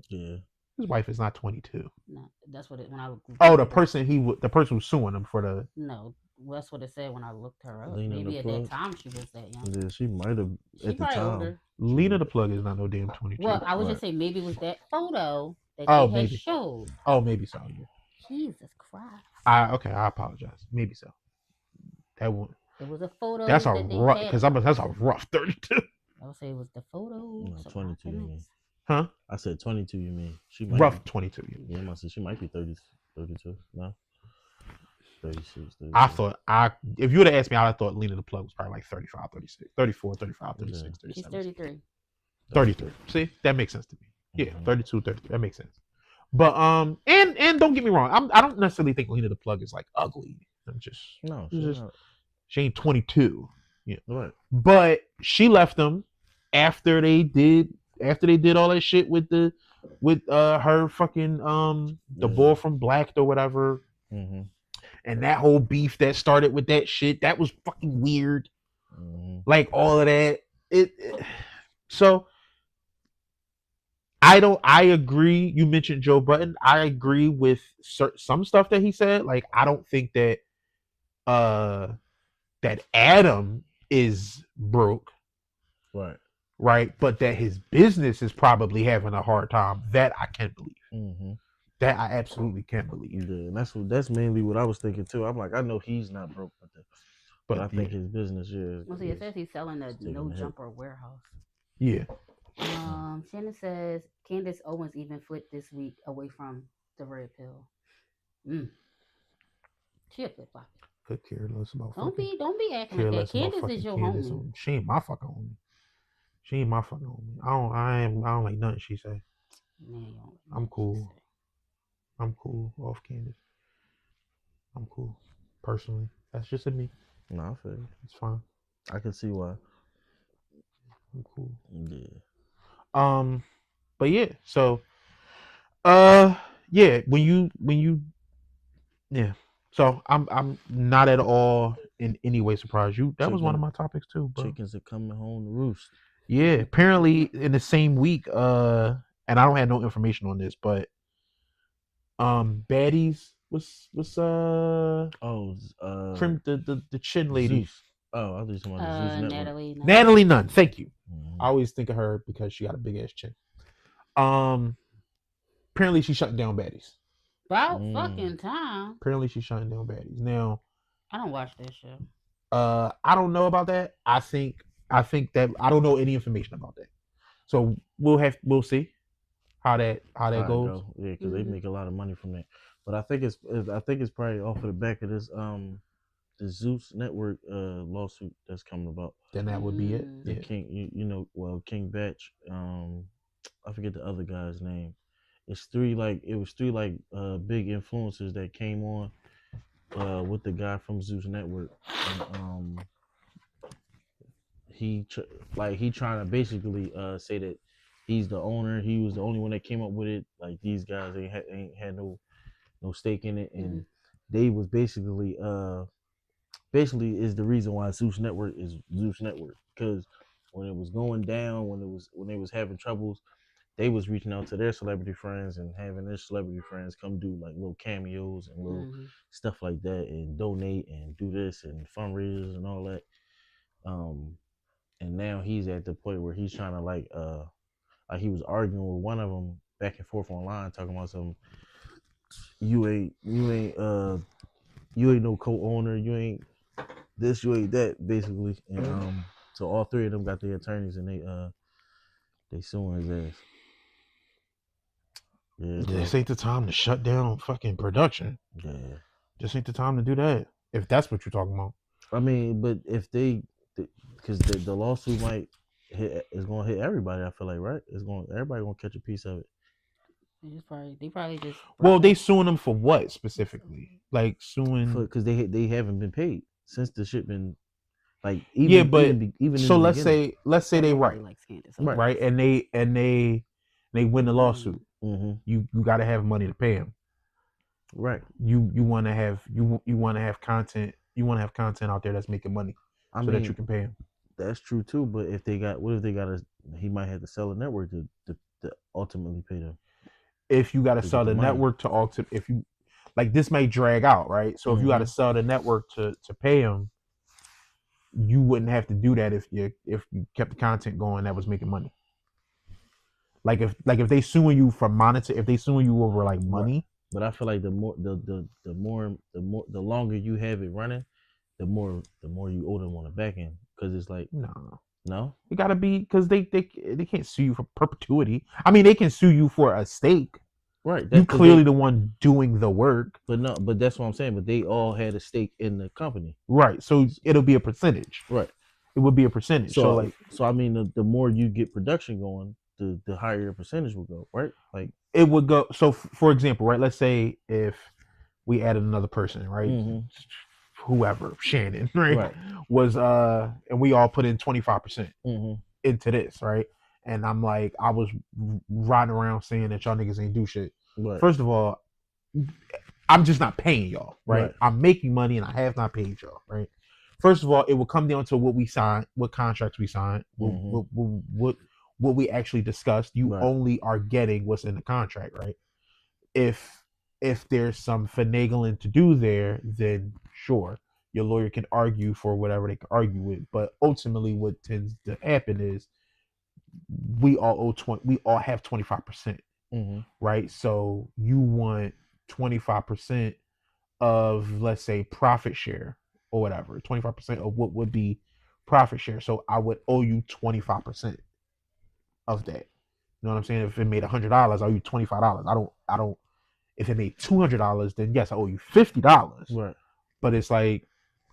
Yeah. His wife is not 22. No, that's what it. When I. Oh, the person who's suing him for the. No, Well, that's what it said when I looked her up. Maybe at that time she was that young. Yeah, she might have at the time. Older. Lena the Plug is not no damn 22. Well, I was just saying maybe it was that photo that they had showed. Oh, maybe so. Yeah. Jesus Christ. Okay, I apologize. Maybe so. That one. It was a photo. That's a rough. Because that's a rough 32. I would say it was the photo. No, 22. You mean? Huh? I said 22. You mean? She might rough 22. Yeah, I said she might be 30, 32. No. 36, 36. I thought if you would have asked me, I thought Lena the Plug was probably like 35, 36, 34, 35, 36, 37. She's 33. 33. See, that makes sense to me. Yeah, 32, 33. That makes sense. But and don't get me wrong, I don't necessarily think Lena the Plug is like ugly. I'm just she ain't 22. Yeah, right. But she left them after they did all that shit with her fucking the boy from Blacked or whatever. Mm-hmm. And that whole beef that started with that shit, that was fucking weird. Like all of that. So I agree. You mentioned Joe Budden. I agree with some stuff that he said. Like, I don't think that that Adam is broke. Right. Right. But that his business is probably having a hard time. That I can't believe. Mm-hmm. That I absolutely can't believe. Yeah, and that's mainly what I was thinking too. I'm like, I know he's not broke, but I think his business is. Well, see, it says he's selling a no jumper warehouse. Yeah. Shannon says Candace Owens even flipped this week away from the red pill. She a flip flop. Could care less about. Don't be acting like that. Candace is your homie. She ain't my fucking homie. She ain't my fucking homie. I don't like nothing she say. I'm cool. I'm cool off Candace. I'm cool. Personally. That's just in me. No, I feel it. It's fine. I can see why. I'm cool. Yeah. But yeah, so yeah, when you yeah. So I'm not at all in any way surprised. That was one of my topics too, bro. Chickens are coming home to roost. Yeah, apparently in the same week, and I don't have no information on this, but baddies was the chin lady. Zeus. Oh, I was talking about Zeus Natalie Nunn. Thank you. I always think of her because she got a big ass chin. Apparently she's shutting down baddies. About fucking time. Apparently she's shutting down baddies. Now, I don't watch that show. I don't know about that. I think that I don't know any information about that. So we'll see how that goes. Yeah, because they make a lot of money from that. But I think it's probably off of the back of this the Zeus Network lawsuit that's coming about. Then that would be it. The King, King Batch. I forget the other guy's name. It was three big influencers that came on with the guy from Zeus Network. And, he trying to basically say that he's the owner. He was the only one that came up with it. Like, these guys ain't had no stake in it, and they was basically is the reason why Zeus Network is Zeus Network, because when it was going down, when they was having troubles, they was reaching out to their celebrity friends and having their celebrity friends come do like little cameos and little stuff like that, and donate and do this and fundraisers and all that. And now he's at the point where he's trying to like he was arguing with one of them back and forth online, talking about some you ain't no co-owner, you ain't this, you ain't that, basically. And so all three of them got their attorneys, and they suing his ass. Yeah, this ain't the time to shut down fucking production. Yeah, this ain't the time to do that. If that's what you're talking about. I mean, but if because the lawsuit is going to hit everybody. I feel like, right? Everybody gonna catch a piece of it. They probably just. Well, they suing them for what specifically? Like suing because they haven't been paid since the shit been like so let's say they right, and they win the lawsuit. You got to have money to pay them. Right. You want to have content. You want to have content out there that's making money, that you can pay them. That's true too. But he might have to sell a network to ultimately pay them. If you got to sell the network to if you like this may drag out, right? So if you got to sell the network to pay them, you wouldn't have to do that if you kept the content going that was making money. Like if they suing you for if they suing you over like money. But I feel like the longer you have it running, the more you owe them on the back end, because it's like no, it gotta be because they can't sue you for perpetuity. I mean, they can sue you for a stake. Right, you clearly the one doing the work. But that's what I'm saying. But they all had a stake in the company. Right, so it'll be a percentage. Right, it would be a percentage. So I mean, the more you get production going, the higher your percentage will go. Right, like it would go. So for example, right, let's say if we added another person, right, whoever, Shannon, right, was and we all put in 25% into this, right. And I'm like, I was riding around saying that y'all niggas ain't do shit. Right. First of all, I'm just not paying y'all, right? I'm making money and I have not paid y'all, right? First of all, it will come down to what we signed, what contracts we signed, what we actually discussed. You only are getting what's in the contract, right? If there's some finagling to do there, then sure, your lawyer can argue for whatever they can argue with. But ultimately, what tends to happen is we all have 25%, right? So you want 25% of, let's say, profit share or whatever, 25% of what would be profit share. So I would owe you 25% of that. You know what I'm saying? If it made $100, I owe you $25. I don't. If it made $200, then yes, I owe you $50. Right. But it's like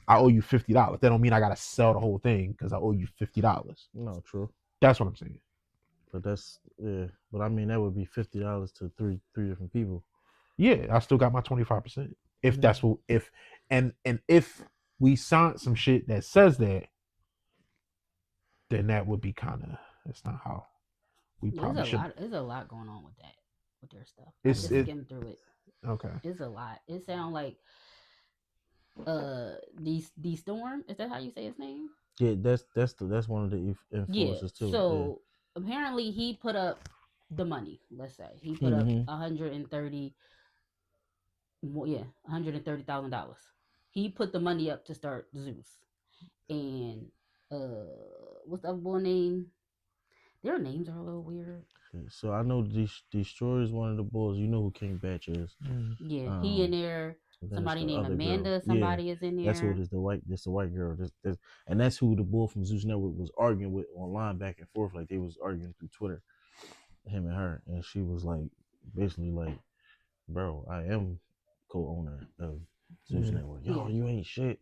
I owe you $50. That don't mean I gotta sell the whole thing because I owe you $50. No, true. That's what I'm saying. But but I mean that would be $50 to three different people. Yeah, I still got my 25%. If that's what if we signed some shit that says that, then that would be that's not how we probably should. There's a lot going on with that, with their stuff. It's just skim through it. Okay. It's a lot. It sounds like the Storm. Is that how you say his name? Yeah, that's one of the influences too. So apparently he put up the money. Let's say he put up $130,000. He put the money up to start Zeus, and what's the other boy name? Their names are a little weird. So I know Destroyer is one of the boys. You know who King Batch is? Yeah, he in there. Somebody named Amanda. Girl. Somebody is in there. That's who it is. That's the white girl. And that's who the bull from Zeus Network was arguing with online back and forth. Like they was arguing through Twitter, him and her. And she was like, basically like, bro, I am co-owner of Zeus Network. Yo, you ain't shit.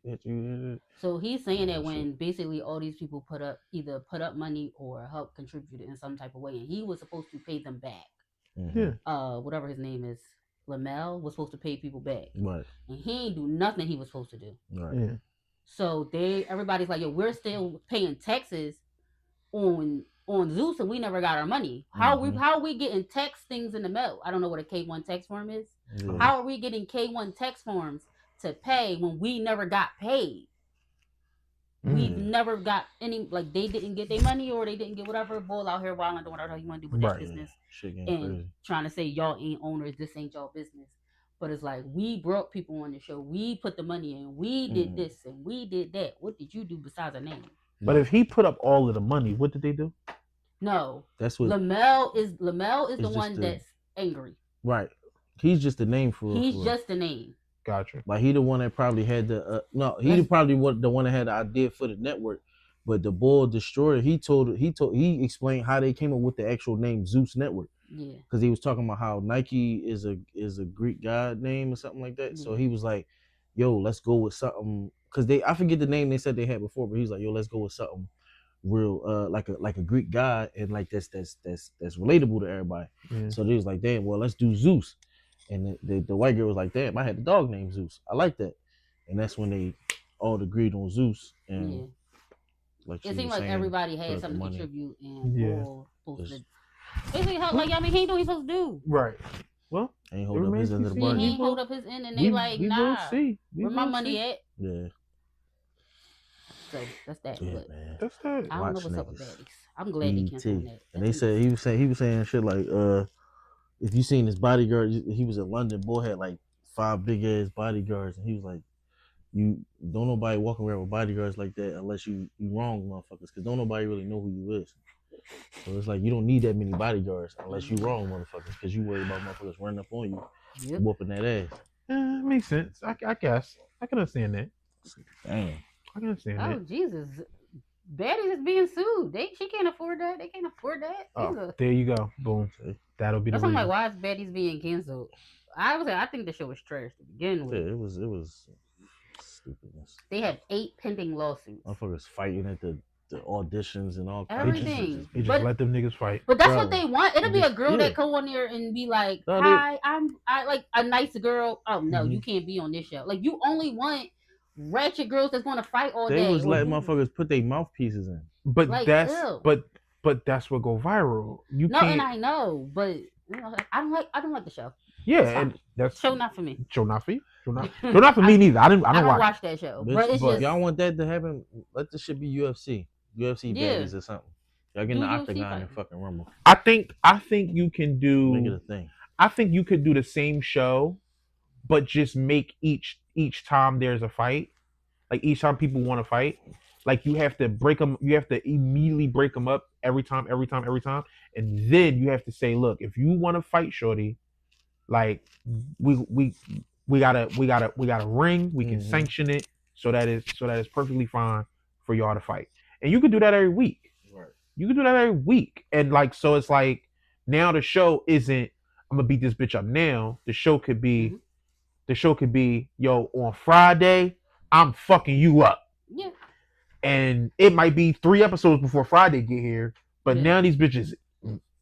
So he's saying that when basically all these people either put up money or help contribute in some type of way, and he was supposed to pay them back. Whatever his name is. Lamel was supposed to pay people back, right? And he ain't do nothing he was supposed to do, right? Yeah. So everybody's like, yo, we're still paying taxes on Zeus, and we never got our money. How are we getting tax things in the mail? I don't know what a K1 tax form is. Yeah. How are we getting K1 tax forms to pay when we never got paid? We've never got any, like they didn't get their money or they didn't get whatever. Bull out here wilding, doing whatever you want to do with that business. And crazy. Trying to say y'all ain't owners, this ain't y'all business. But it's like, we brought people on the show. We put the money in. We did this and we did that. What did you do besides a name? But if he put up all of the money, what did they do? No. That's what Lamel is the one that's angry. Right. He's just the name for He's just the name. Gotcha. Like he the one that probably had the probably the one that had the idea for the network, but the Bull Destroyer he explained how they came up with the actual name Zeus Network. Yeah. Because he was talking about how Nike is a Greek god name or something like that. Yeah. So he was like, "Yo, let's go with something." Because I forget the name they said they had before, but he's like, "Yo, let's go with something real, like a Greek god and like that's relatable to everybody." Yeah. So they was like, "Damn, well, let's do Zeus." And the white girl was like, "Damn, I had the dog named Zeus. I like that." And that's when they all agreed on Zeus. And like it seemed like everybody had something to contribute and posted. Basically, like he ain't doing what he's supposed to do. Right. Well, ain't hold up his end of the bargain. He ain't hold up his end, and they nah. Where my money at? Yeah. So that's that. Yeah, but man. That's that. I don't know what's up with baddies. I'm glad they canceled that. And they said he was saying shit like, if you seen his bodyguard, he was in London. Boy had like 5 big ass bodyguards, and he was like, "You don't nobody walk around with bodyguards like that unless you wrong, motherfuckers, because don't nobody really know who you is. So it's like you don't need that many bodyguards unless you wrong, motherfuckers, because you worry about motherfuckers running up on you, whooping that ass." Makes sense. I guess I can understand that. Damn, I can understand that. Oh Jesus. Baddies is being sued. She can't afford that. They can't afford that. Oh, there you go. Boom. That'll be the reason. I'm like, why is Baddies being canceled? I think the show was trash to begin with. Yeah, it was stupidness. They have 8 pending lawsuits. Motherfuckers fighting at the auditions and all. Everything. They just let them niggas fight. But that's what they want. It'll be a girl that come on there and be like, "Hi, I like a nice girl." Oh no, you can't be on this show. Like you only want ratchet girls that's going to fight all day. They was letting motherfuckers put their mouthpieces in. But like, but that's what go viral. You can't. And I know, but you know, I don't like the show. Yeah, and that's show not for me. Show not for you. Show not for me neither. I don't watch that show. But y'all want that to happen? Let this shit be UFC baddies or something. Y'all get in the octagon and fucking rumble. I think you can do. Make it a thing. I think you could do the same show, but just make each time there's a fight, like each time people want to fight, like you have to break them. You have to immediately break them up every time, and then you have to say, look, if you want to fight, shorty, like we got a ring. We can sanction it so that it's perfectly fine for y'all to fight, and you could do that every week. Right. You could do that every week, and like so it's like now the show isn't I'm gonna beat this bitch up now. The show could be. The show could be, yo, on Friday, I'm fucking you up. Yeah. And it might be 3 episodes before Friday get here, but now these bitches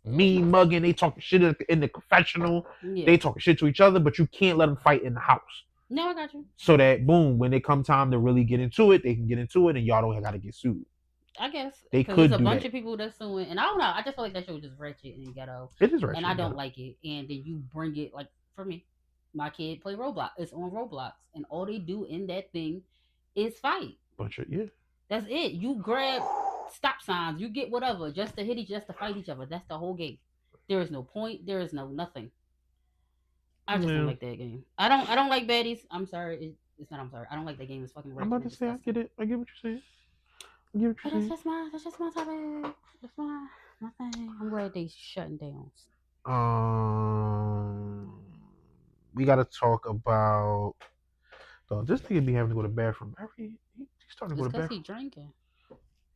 mean mugging, they talking shit in the confessional, they talking shit to each other, but you can't let them fight in the house. No, I got you. So that, boom, when it come time to really get into it, they can get into it and y'all don't gotta get sued. I guess. They could there's a bunch of people that's suing, and I don't know, I just feel like that show was just ratchet and ghetto. It is ratchet. And I don't like it. And then you bring it, like, for me. My kid play Roblox. It's on Roblox, and all they do in that thing is fight. That's it. You grab stop signs. You get whatever just to just to fight each other. That's the whole game. There is no point. There is no nothing. I just don't like that game. I don't like baddies. I'm sorry. It's not. I'm sorry. I don't like that game. It's fucking. I'm about to say I get it. I get what you're saying. That's just my topic. That's my thing. I'm glad they shutting down. We gotta talk about. This nigga be having to go to the bathroom he's starting to go to the bathroom. He drinking.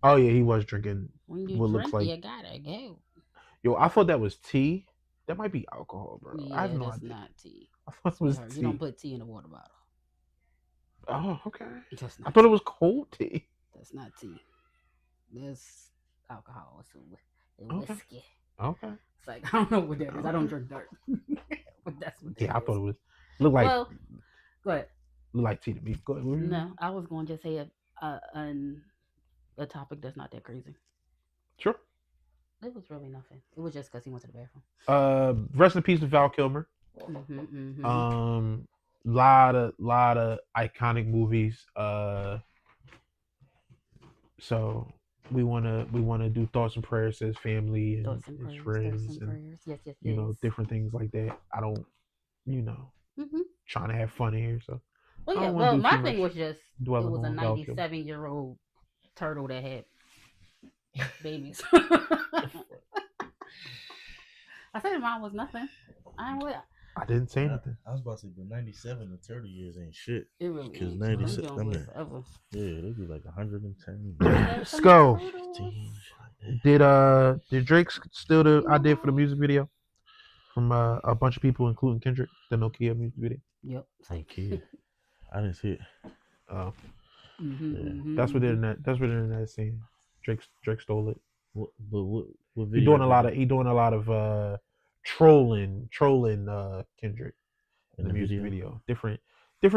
Oh yeah, he was drinking. When you drink, you gotta go. Yo, I thought that was tea. That might be alcohol, bro. Yeah, I have no that's idea. not tea. I thought it was tea. You don't put tea in a water bottle. Oh, okay. I thought it was cold tea. That's not tea. That's alcohol. It's whiskey. Okay. It's like I don't know what that is. I don't drink dark. But that's what I thought it was. Look like. Well, go ahead. Look like tea to me. Go ahead. No, I was going to just say a topic that's not that crazy. Sure. It was really nothing. It was just because he went to the bathroom. Rest in peace to Val Kilmer. Lot of iconic movies. So we wanna do thoughts and prayers to his family and his friends and yes. you know, different things like that. I don't, trying to have fun here. So. Well, yeah. Well, my thing was just it was a 97-year-old turtle that had babies. I said mine was nothing. I didn't say anything. I was about to say, but 97 to 30 years ain't shit. It really because 97. Yeah, they be like 110. Let's go. 15, did Drake still the idea for the music video from a bunch of people, including Kendrick, the Nokia music video? Yep. Okay. I didn't see it. Oh. That's what the internet is saying. Drake stole it. What video? He doing a lot of trolling Kendrick in the music video. Different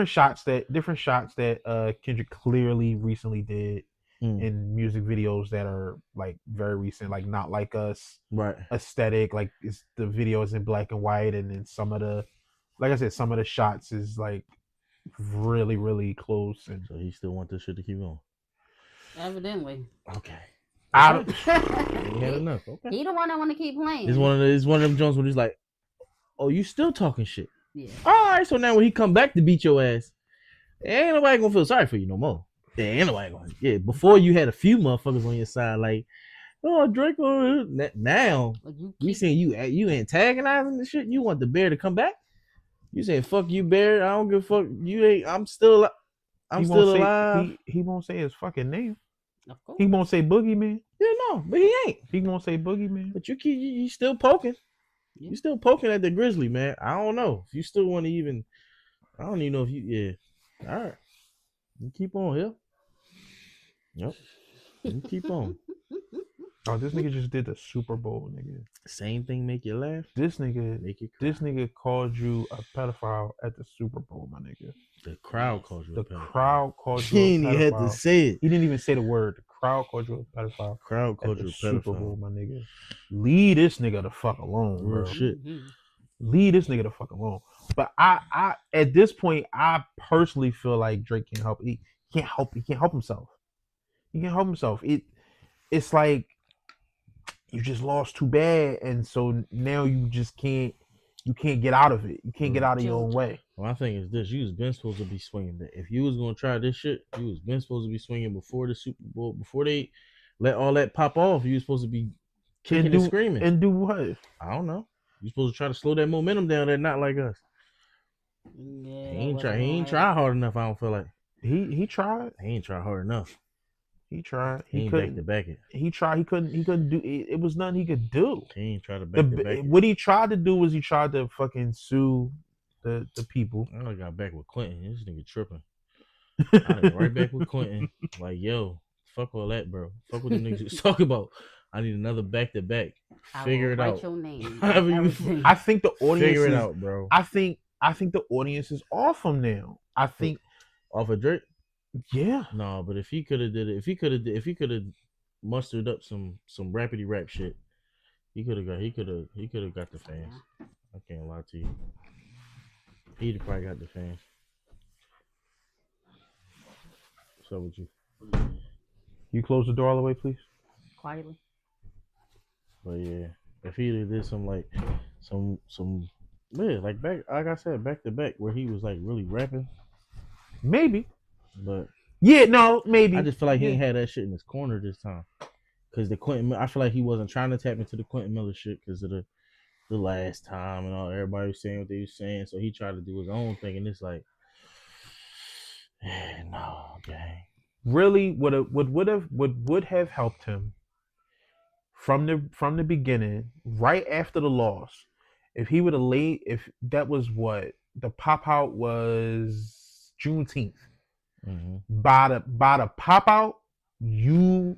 shots that Kendrick clearly recently did in music videos that are like very recent, like Not Like Us, right? Aesthetic, like the video is in black and white, and then some of the shots is like really, really close. And so he still want this shit to keep going. Evidently. Okay. He had enough. Okay. He the one I want to keep playing. It's one of them Jones when he's like, "Oh, you still talking shit? Yeah. All right, so now when he come back to beat your ass, ain't nobody gonna feel sorry for you no more. Yeah, ain't nobody gonna. Yeah, before you had a few motherfuckers on your side, like, oh, Drake. Now we saying you antagonizing the shit. You want the bear to come back? You saying fuck you, bear? I don't give a fuck. You ain't. I'm still alive. He won't say his fucking name. Of course. He won't say Boogeyman. Yeah, no, but he ain't. He won't say Boogeyman. But you still poking. Yeah. You still poking at the Grizzly, man. I don't know if you still want to even. I don't even know if you. Yeah. All right. You keep on here. Yep. You keep on. Oh, this nigga just did the Super Bowl, nigga. Same thing make you laugh. This nigga make you cry. This nigga called you a pedophile at the Super Bowl, my nigga. The crowd called you a pedophile. The crowd called you a pedophile. He had to say it. He didn't even say the word. The crowd called you a pedophile. The crowd called you a pedophile. Super Bowl, my nigga. Leave this nigga the fuck alone, real bro. Shit. Leave this nigga the fuck alone. But I at this point, I personally feel like Drake can't help. He can't help himself. He can't help himself. It's like you just lost too bad, and so now you just can't get out of it. You can't get out of your own way. Well, I think it's this. You was been supposed to be swinging that. If you was gonna try this shit, you was been supposed to be swinging before the Super Bowl, before they let all that pop off. You was supposed to be kicking and screaming. And do what? I don't know. You supposed to try to slow that momentum down. They're not like us. Yeah, he ain't try hard enough. I don't feel like he tried. He ain't try hard enough. He tried. He couldn't back it. He tried. He couldn't do it. It was nothing he could do. He ain't try to back it. What he tried to do was he tried to fucking sue the people. I got back with Clinton. This nigga tripping. I got right back with Clinton. Like, yo, fuck all that, bro. Fuck what the niggas was talking about. I need another back to back. Figure it out. Your name. I think the audience figure it out, bro. I think the audience is off him now. I think off of Drake. Yeah. No, but if he could have did it, if he could have mustered up some rapidy rap shit, he could have got the fans. I can't lie to you. He'd probably got the fans. What's up with you? You close the door all the way, please. Quietly. But yeah, if he did some like like back, like I said, back to back where he was like really rapping, maybe. But yeah, no, maybe. I just feel like he ain't had that shit in his corner this time. Cause the Quentin, I feel like he wasn't trying to tap into the Quentin Miller shit because of the last time and all. Everybody was saying what they was saying, so he tried to do his own thing, and it's like, no, gang. Really, would have helped him from the beginning, right after the loss. If he would have laid, if that was what the pop out was Juneteenth. Mm-hmm. By the pop out, you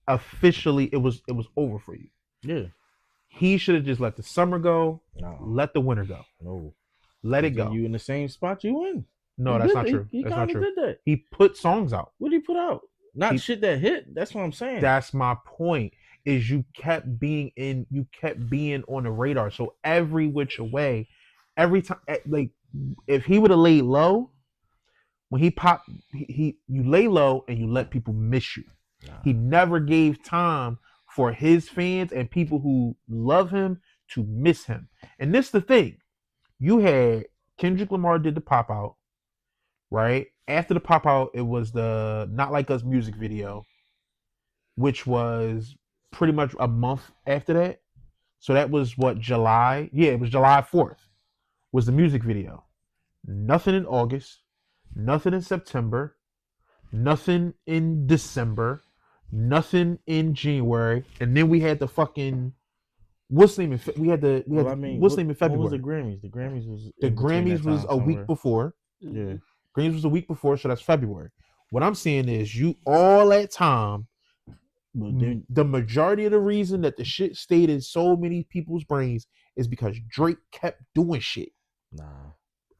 officially it was over for you. Yeah. He should have just let the summer go. No. Let the winter go. No. Let it go. You in the same spot you in. No, that's not true. That's not true. Did that. He put songs out. What did he put out? Not shit that hit. That's what I'm saying. That's my point. Is you kept being on the radar. So every which way, every time, like if he would have laid low, when he popped, you lay low and you let people miss you. Nah. He never gave time for his fans and people who love him to miss him. And this is the thing. You had Kendrick Lamar did the pop out, right? After the pop out, it was the Not Like Us music video, which was pretty much a month after that. So that was what, July? Yeah, it was July 4th was the music video. Nothing in August. Nothing in September, nothing in December, nothing in January, and then we had the fucking what's the name? What's the name in February? What was the Grammys? The Grammys was a week before. Yeah, Grammys was a week before, so that's February. What I'm saying is, you all that time, the majority of the reason that the shit stayed in so many people's brains is because Drake kept doing shit. Nah.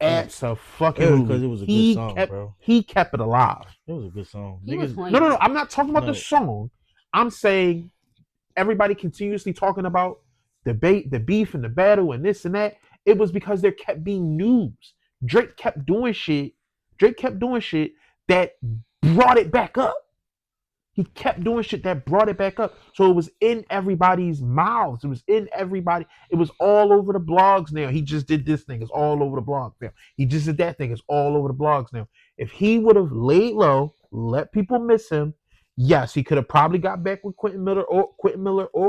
Absolutely. Because it was a good song, bro. He kept it alive. It was a good song. No. I'm not talking about the song. I'm saying everybody continuously talking about the beef and the battle and this and that. It was because there kept being news. Drake kept doing shit that brought it back up. He kept doing shit that brought it back up. So it was in everybody's mouths. It was in everybody. It was all over the blogs now. He just did this thing. It's all over the blogs now. He just did that thing. It's all over the blogs now. If he would have laid low, let people miss him, yes, he could have probably got back with Quentin Miller or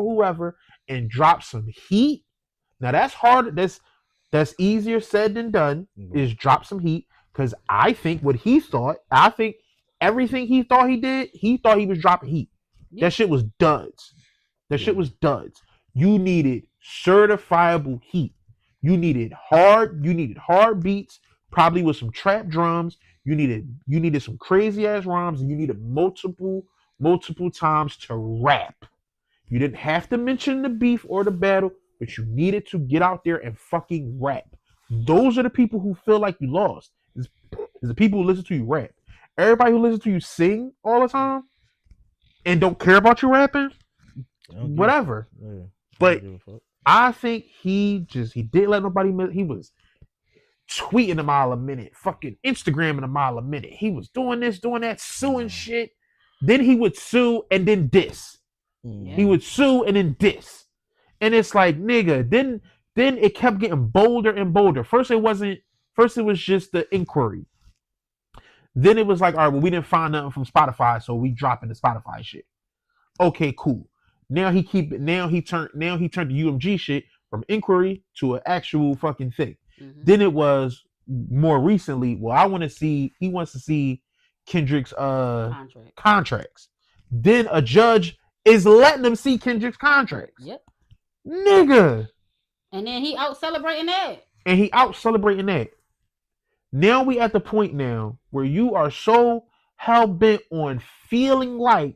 whoever and dropped some heat. Now that's hard. That's easier said than done. Is drop some heat, because I think what he thought. I think everything he thought he did. He thought he was dropping heat. Yeah. That shit was duds. Shit was duds. You needed certifiable heat. You needed hard beats, probably with some trap drums. You needed some crazy ass rhymes, and you needed multiple times to rap. You didn't have to mention the beef or the battle, but you needed to get out there and fucking rap. Those are the people who feel like you lost. Is the people who listen to you rap. Everybody who listens to you sing all the time and don't care about you rapping, whatever. But I think he didn't let nobody miss. He was tweeting a mile a minute, fucking Instagramming a mile a minute. He was doing this, doing that, suing shit. Then he would sue and then diss. Yeah. He would sue and then diss. And it's like, nigga, then it kept getting bolder and bolder. First it was just the inquiry. Then it was like, all right, well, we didn't find nothing from Spotify, so we dropping the Spotify shit. Okay, cool. Now he turned the UMG shit from inquiry to an actual fucking thing. Mm-hmm. Then it was more recently, well, he wants to see Kendrick's contracts. Then a judge is letting them see Kendrick's contracts. Yep. Nigga. And then he out celebrating that. Now we at the point now where you are so hell-bent on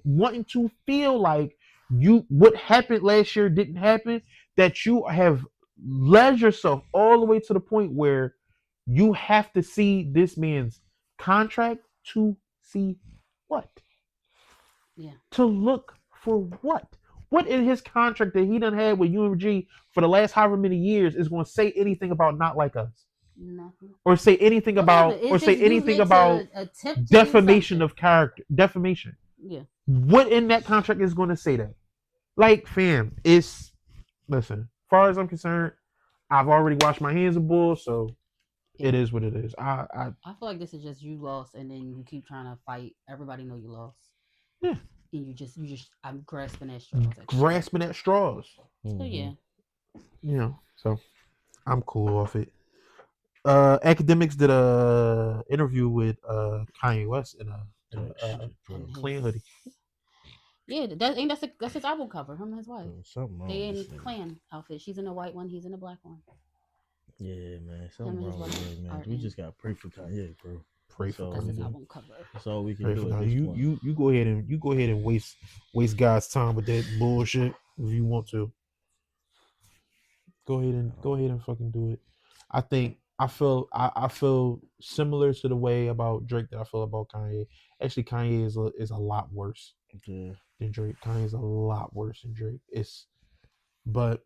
wanting to feel like what happened last year didn't happen, that you have led yourself all the way to the point where you have to see this man's contract to see what? Yeah. To look for what? What in his contract that he done had with UMG for the last however many years is going to say anything about Not Like Us? Nothing. Or say anything about defamation of character. Defamation. Yeah. What in that contract is going to say that? Like, fam, listen, as far as I'm concerned, I've already washed my hands of bull, so it is what it is. I feel like this is just you lost, and then you keep trying to fight. Everybody know you lost. Yeah. And you just I'm grasping at straws. Grasping at straws. So yeah. Yeah. So I'm cool off it. Academics did a interview with Kanye West in a Klan hoodie. Yeah, that's his album cover. Him and his wife. They in Klan outfit. She's in a white one. He's in a black one. Yeah, man. Something wrong with it, man. We just got to pray for Kanye, bro. Pray for Kanye. His album cover. That's all we can do. You go ahead and waste God's time with that bullshit if you want to. Go ahead and fucking do it. I feel similar to the way about Drake that I feel about Kanye. Actually, Kanye is a lot worse than Drake. Kanye is a lot worse than Drake. But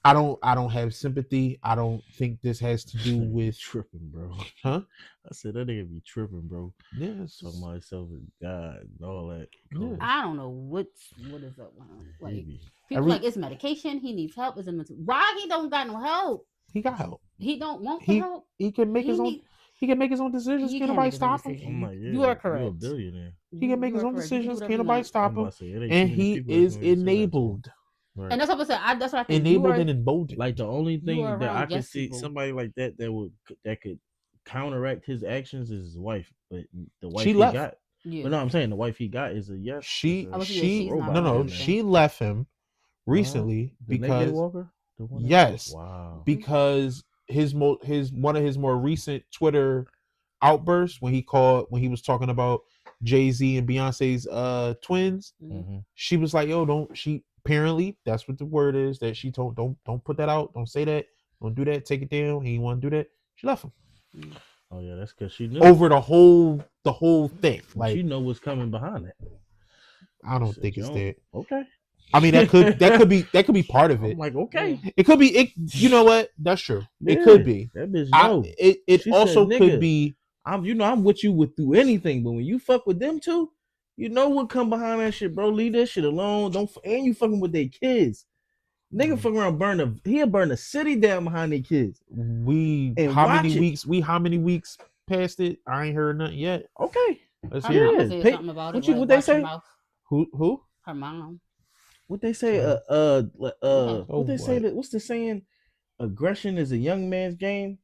I don't have sympathy. I don't think this has to do with tripping, bro. Huh? I said that nigga be tripping, bro. Yeah, talking about himself and God and all that. Yeah. I don't know what is up with him. Like people like it's medication. He needs help. Why he don't got no help? He got help. He don't want the help. He can make his own. He can make his own decisions. Can't nobody stop him? Oh my, yeah, you are correct. You're a billionaire. He can make his own decisions. Can't nobody stop him? And he is enabled. Right. And that's what I said. That's what I think. Enabled and emboldened. Like the only thing that I can see somebody like that could counteract his actions is his wife. But the wife he got. Yeah. But no, I'm saying the wife he got is a yes. She left him recently because yes. Wow. Because one of his more recent Twitter outbursts when he was talking about Jay-Z and Beyonce's twins, she was like, yo, apparently that's what the word is that she told, don't put that out, don't say that, don't do that, take it down. He didn't want to do that. She left him. Oh yeah, that's because she knew over the whole thing. Like she know what's coming behind it. I don't think it's that. Okay. I mean that could be part of it. I'm like, okay. It could be. You know what? That's true. Yeah, it could be. That bitch know. It also said, could be. I'm with you through anything, but when you fuck with them two, You know what come behind that shit, bro? Leave that shit alone. And you fucking with their kids. Nigga fucking around he'll burn the city down behind their kids. How many weeks past it? I ain't heard nothing yet. Okay. Let's hear it. Something about it. What they say? Who? Her mom. What they say? What they say? What's the saying? Aggression is a young man's game.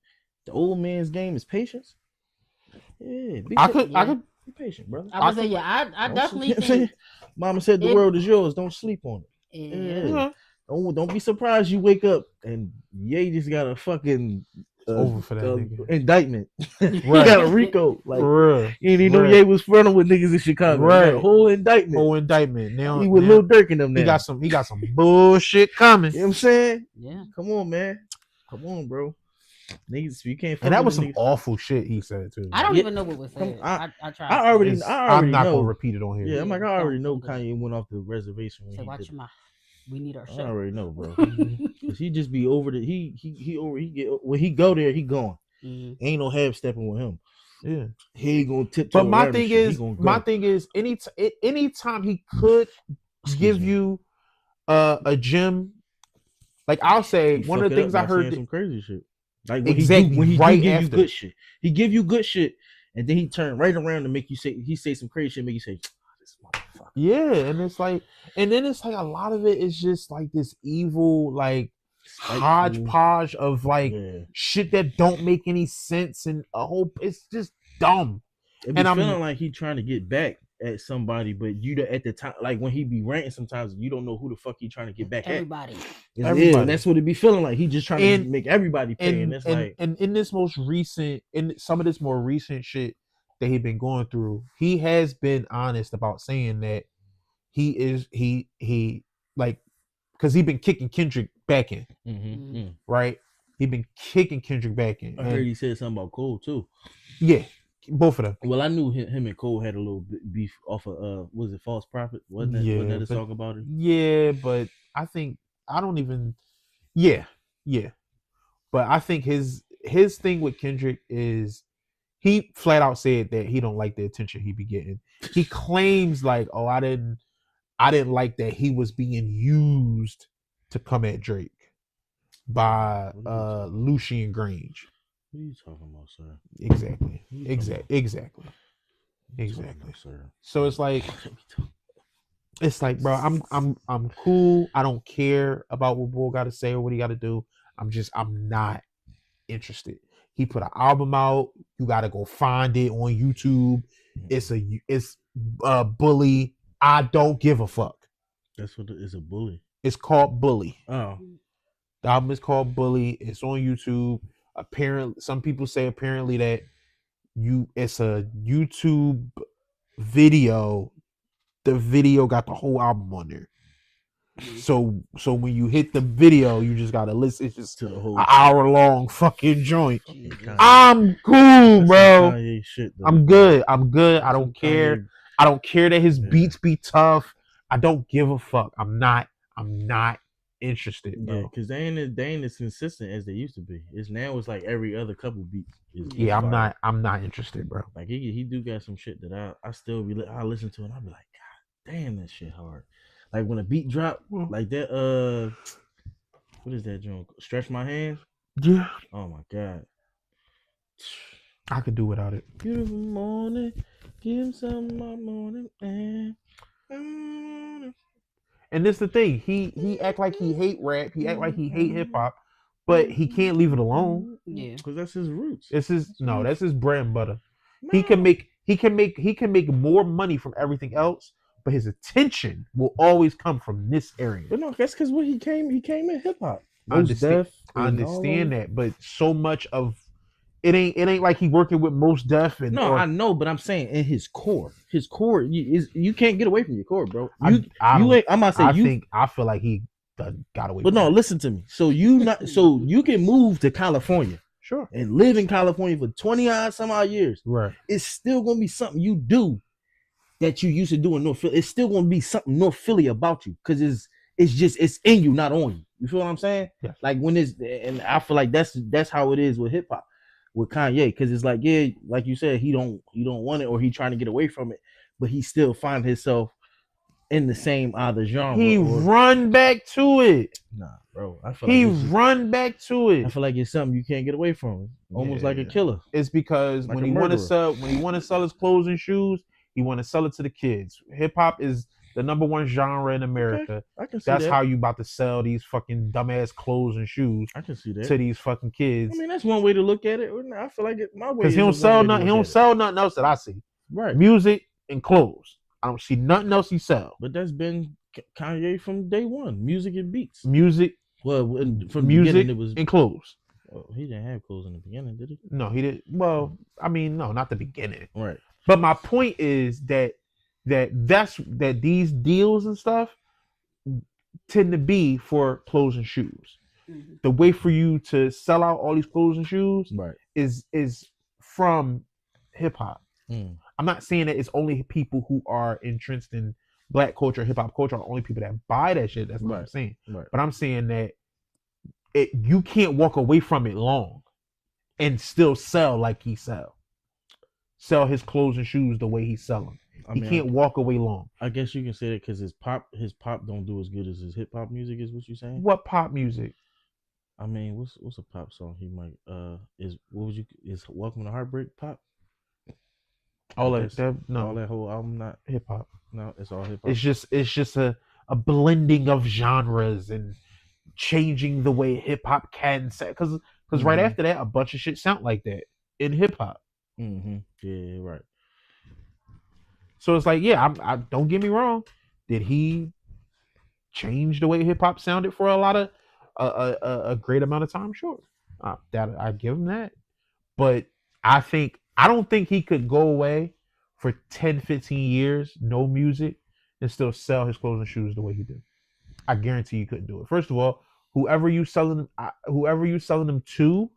The old man's game is patience. Yeah, I could be patient, brother. I would say, I definitely think. Mama said the world is yours. Don't sleep on it. Yeah. Don't be surprised you wake up and Ye just got a fucking over for that nigga. Indictment. He got a RICO. Like, you didn't even know Ye was fronting with niggas in Chicago. Right. A whole indictment. Now he with Lil Durk in them now. He got some bullshit coming. You know what I'm saying? Yeah. Come on, man. Come on, bro. Niggas, you can't. And that was some awful shit he said too. I don't even know what was said. I tried. I already I'm not know. gonna repeat it on here. Yeah, I'm like, I already know Kanye went off the reservation. Say, watch your mouth. We need our show. I already know, bro. Cause he just be over the when he go there, he going. Mm-hmm. Ain't no half stepping with him. Yeah, he ain't gonna tiptoe. But my thing is, anytime he could give you a gem, like I'll say, one of the things I heard some crazy shit. Like when he right give after. You good shit, he give you good shit, and then he turn right around to make you say some crazy shit, make you say, this motherfucker. Yeah, and it's like, and then it's like a lot of it is just like this evil, like hodgepodge of like shit that don't make any sense, and it's just dumb. And I'm feeling like he trying to get back at somebody, but you at the time, like when he be ranting, sometimes you don't know who the fuck he trying to get back everybody. At. Everybody. And that's what it be feeling like. He just trying to make everybody pay. And in some of this more recent shit that he been going through, he has been honest about saying that he like, because he been kicking Kendrick back in, right? He been kicking Kendrick back in. I heard he said something about Cole too. Yeah. Both of them. Well, I knew him and Cole had a little beef off of was it False Prophet? Wasn't that a song about it? Yeah, but I think but I think his thing with Kendrick is he flat out said that he don't like the attention he be getting. He claims like, oh, I didn't like that he was being used to come at Drake by Lucian Grange. What are you talking about, sir? Exactly. So it's like, bro, I'm cool. I don't care about what Bull got to say or what he got to do. I'm not interested. He put an album out. You got to go find it on YouTube. It's a Bully. I don't give a fuck. That's what it is, a Bully. It's called Bully. Oh. The album is called Bully. It's on YouTube. Apparently, some people say that it's a YouTube video. The video got the whole album on there. So when you hit the video, you just gotta listen. It's just an hour-long fucking joint. I'm cool, bro. I'm good. I don't care. I don't care that his beats be tough. I don't give a fuck. I'm not interested, bro. Yeah, because they ain't as consistent as they used to be. It's like every other couple beats. I'm not interested, bro. Like he do got some shit that I still I listen to and I'll be like, God damn, that shit hard. Like when a beat drop, like that what is that joint? Stretch My Hand? Yeah. Oh my God. I could do without it. Beautiful morning, give him some of my morning. And this the thing. He act like he hate rap. He act like he hate hip hop, but he can't leave it alone. Yeah, because that's his roots. That's his bread and butter. No. He can make more money from everything else, but his attention will always come from this area. But no, that's because when he came in hip hop. I understand that, but so much of it ain't like he working with Mos Def and I know, but I'm saying in his core, you can't get away from your core, bro. I feel like he got away. But no, listen to me. So you can move to California, sure, and live in California for 20 some odd years. Right, it's still gonna be something you do that you used to do in North Philly. It's still gonna be something North Philly about you because it's in you, not on you. You feel what I'm saying? Yeah. Like and I feel like that's how it is with hip hop. With Kanye, because it's like, yeah, like you said, he don't want it or he trying to get away from it, but he still find himself in the same either genre. He run back to it. Nah, bro. I feel he like run back to it. I feel like it's something you can't get away from. Almost like a killer. It's because like when he want to sell his clothes and shoes, he want to sell it to the kids. Hip hop is the #1 genre in America. Okay. I can see that's that. how you about to sell these fucking dumbass clothes and shoes. I can see that to these fucking kids. I mean, that's one way to look at it. I feel like my way. Because he don't sell nothing. He don't sell nothing else that I see. Right. Music and clothes. I don't see nothing else he sell. But that's been Kanye from day one. Music and beats. Music. Well, from music the beginning, it was and clothes. Well, he didn't have clothes in the beginning, did he? No, he didn't. Well, I mean, no, not the beginning. Right. But my point is that these deals and stuff tend to be for clothes and shoes. Mm-hmm. The way for you to sell out all these clothes and shoes is from hip hop. Mm. I'm not saying that it's only people who are entrenched in black culture, hip hop culture, are the only people that buy that shit. That's what I'm saying. Right. But I'm saying that you can't walk away from it long and still sell like he sell his clothes and shoes the way he's selling. He can't walk away long. I guess you can say that because his pop don't do as good as his hip hop music is. What you saying? What pop music? I mean, what's a pop song he might is Welcome to Heartbreak pop? All that whole album not hip hop. No, it's all hip hop. It's just a blending of genres and changing the way hip hop can sound. Because right after that, a bunch of shit sound like that in hip hop. Mm-hmm. Yeah, right. So it's like, I don't get me wrong. Did he change the way hip hop sounded for a lot of a great amount of time? Sure, that I give him that. But I don't think he could go away for 10, 15 years, no music, and still sell his clothes and shoes the way he did. I guarantee you couldn't do it. First of all, whoever you selling them to,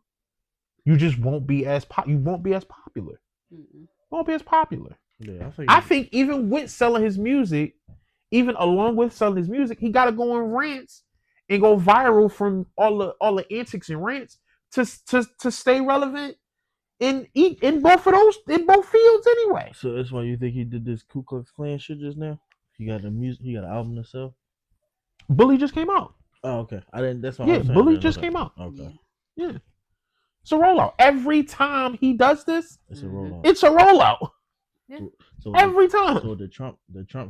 you just won't be as you won't be as popular. Mm-mm. Won't be as popular. Yeah, I think even with selling his music, even along with selling his music, he got to go on rants and go viral from all the antics and rants to stay relevant in both fields anyway. So that's why you think he did this Ku Klux Klan shit just now? He got an album to sell. Bully just came out. Oh, okay. I didn't. That's why. Yeah, Bully just came out. Okay. Yeah. It's a rollout. Every time he does this, it's a rollout. It's a rollout. Yeah. So every time. So the Trump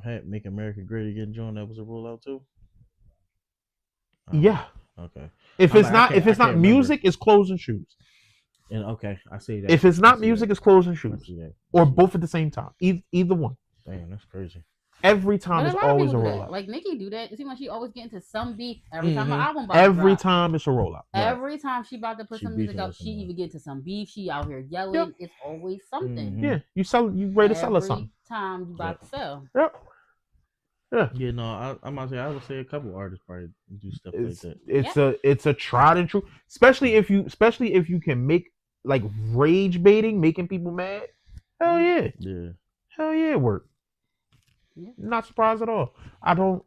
hat "Make America Great Again" joint, that was a rollout too. Yeah. Okay. If it's not music, it's clothes and shoes. And okay, I see that. If it's not music, it's clothes and shoes, or both at the same time. Either one. Damn, that's crazy. Every time it's always a rollout. Like Nicki do that. It seems like she always get into some beef every time her album. Every time it's a rollout. Every time she about to put some music out, she even get to some beef. She out here yelling. Yep. It's always something. Yeah, you ready to sell her something. Every time you about to sell. Yep. Yeah. Yeah, no, I would say a couple artists probably do stuff like that. It's a tried and true, especially if you can make like rage baiting, making people mad. Hell yeah. Yeah. Hell yeah, it worked. Yeah. Not surprised at all. I don't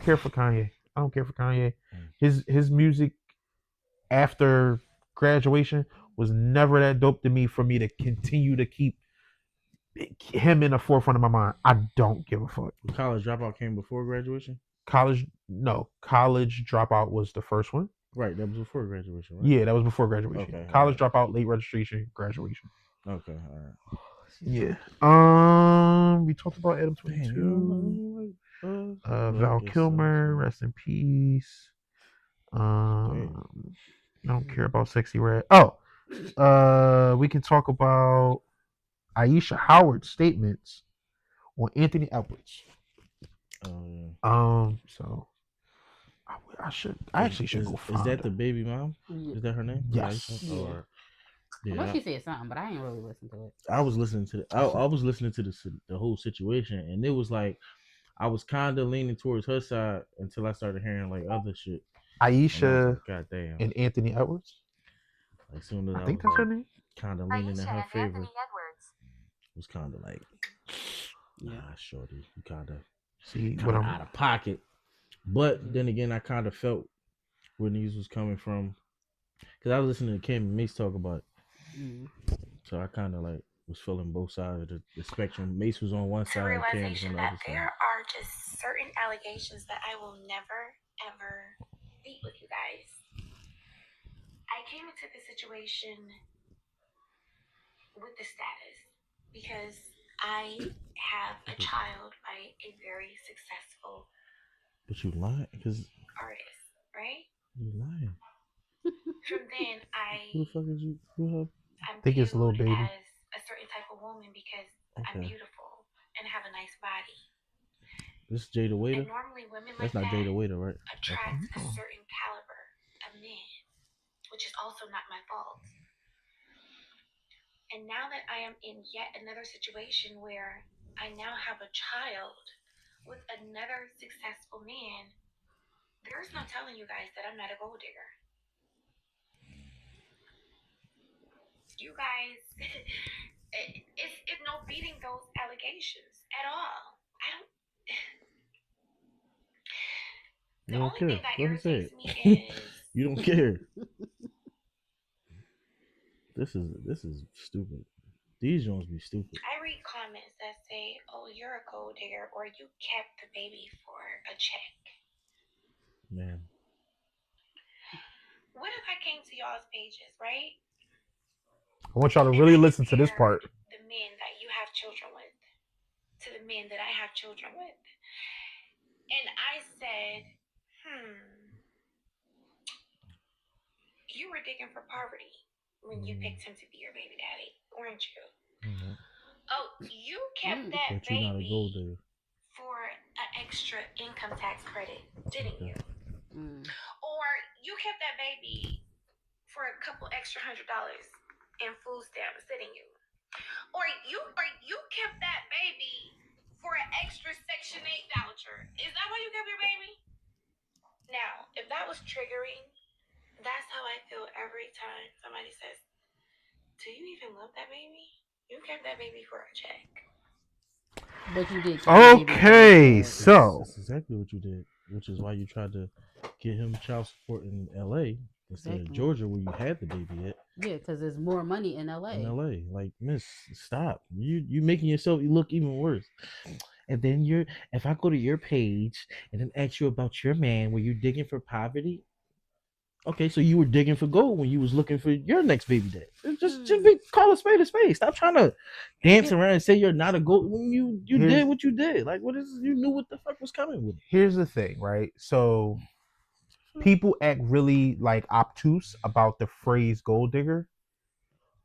care for Kanye. I don't care for Kanye. His music after graduation was never that dope to me for me to continue to keep him in the forefront of my mind. I don't give a fuck. College Dropout came before graduation? College Dropout was the first one. Right, that was before graduation, right? Yeah, that was before graduation. Okay, College Dropout, late registration, graduation. Okay, all right. Yeah. We talked about Adam 22. Val Kilmer, rest in peace. I don't care about Sexy Red. We can talk about Aisha Howard's statements on Anthony Edwards. So I actually should go find Is that her. the baby mom? Is that her name? Yes. Or well, she said something, but I ain't really listened to it. I was listening to I was listening to the whole situation, and it was like I was kind of leaning towards her side until I started hearing like other shit. Aisha like, God damn. And Anthony Edwards. Like soon as I think that's her name. Kind of leaning in her favor. It was kind of like, nah, shorty, you kind of see what I'm out of pocket. But then again, I kind of felt where news was coming from because I was listening to Kim and Mace talk about it. So I kind of like was feeling both sides of the spectrum. Mace was on one side, and Cam was on the other side. There are just certain allegations that I will never ever beat with you guys. I came into the situation with the status because I have a child by a very successful. But you lying because artist, right? You lying. From then Who the fuck is you? Who I think it's Lil Baby. As a certain type of woman because I'm beautiful and have a nice body. This is Jada Waiter. And normally women That's like not Jada Waiter, right? Attract a certain caliber of men, which is also not my fault. And now that I am in yet another situation where I now have a child with another successful man, there's no telling you guys that I'm not a gold digger. You guys, it's no beating those allegations at all. The only thing that irritates me is you don't care. This is stupid. These Jones be stupid. I read comments that say, "Oh, you're a gold digger," or "You kept the baby for a check." Man. What if I came to y'all's pages, right? I want y'all to really listen to this part. The men that you have children with to the men that I have children with. And I said, you were digging for poverty when you picked him to be your baby daddy, weren't you? Mm-hmm. Oh, you kept that baby not a gold digger. For an extra income tax credit, didn't you? Or you kept that baby for a couple extra $100 in food stamps, didn't you? Or you kept that baby for an extra Section 8 voucher. Is that why you kept your baby? Now, if that was triggering, that's how I feel every time somebody says, "Do you even love that baby? You kept that baby for a check." But you did. Okay, so that's exactly what you did, which is why you tried to get him child support in L.A. instead of Georgia, where you had the baby at. Yeah, because there's more money in L.A. Like, miss, stop. You making yourself look even worse. And then if I go to your page and then ask you about your man, were you digging for poverty? Okay, so you were digging for gold when you was looking for your next baby dad. Just call a spade a spade. Stop trying to dance around and say you're not a gold when you did what you did. Like, you knew what the fuck was coming with it. Here's the thing, right? So people act really like obtuse about the phrase gold digger,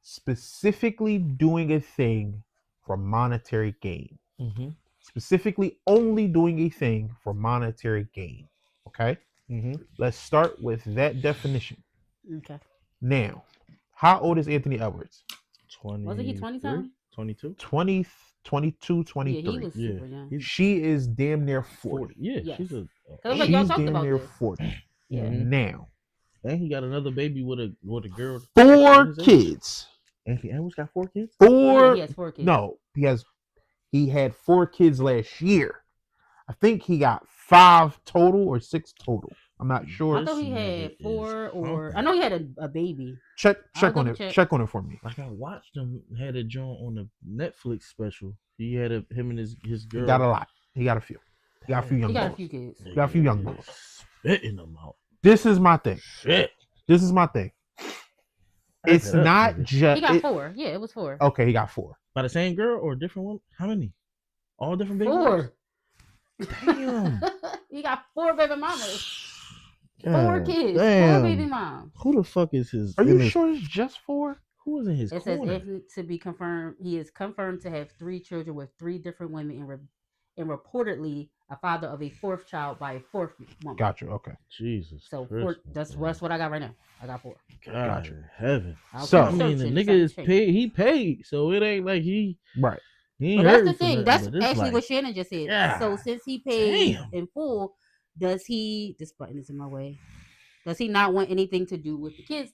specifically doing a thing for monetary gain. Mm-hmm. Specifically only doing a thing for monetary gain. Okay? Mm-hmm. Let's start with that definition. Okay. Now, how old is Anthony Edwards? 20. Wasn't he 20-something? 22? 22, 23. Yeah, he was super young. She is damn near 40. Yeah, yes. she's damn near 40. Yeah. Now. And he got another baby with a girl. 4 kids. Anthony Edwards got 4 kids? Yeah, he has 4 kids. No, he had 4 kids last year. I think he got 5 total or 6 total. I'm not sure. I thought he had 4 or I know he had a baby. Check on it. Check on it for me. Like I watched him had a joint on the Netflix special. He had him and his girl. He got a lot. He got a few. He got a few young boys. He got a few kids. He got a few young boys. Spitting them out. This is my thing. Shit. This is my thing. It's not just. He got 4. Yeah, it was 4. Okay, he got 4. By the same girl or a different one? How many? All different baby 4. moms? Damn. He got 4 baby mamas. God, 4 kids. damn. 4 baby moms. Who the fuck is his? Are you sure it's just 4? Who was in his It corner? says to be confirmed. He is confirmed to have 3 children with 3 different women and reportedly a father of a 4th child by a 4th woman. Gotcha. Okay. Jesus. So Christmas, that's what I got right now. I got 4. God in heaven. So I mean, the nigga is paid. He paid, so it ain't like he. Right. He But that's the thing. That's actually like, what Shannon just said. yeah, So since he paid in full, does he? This button is in my way. Does he not want anything to do with the kids?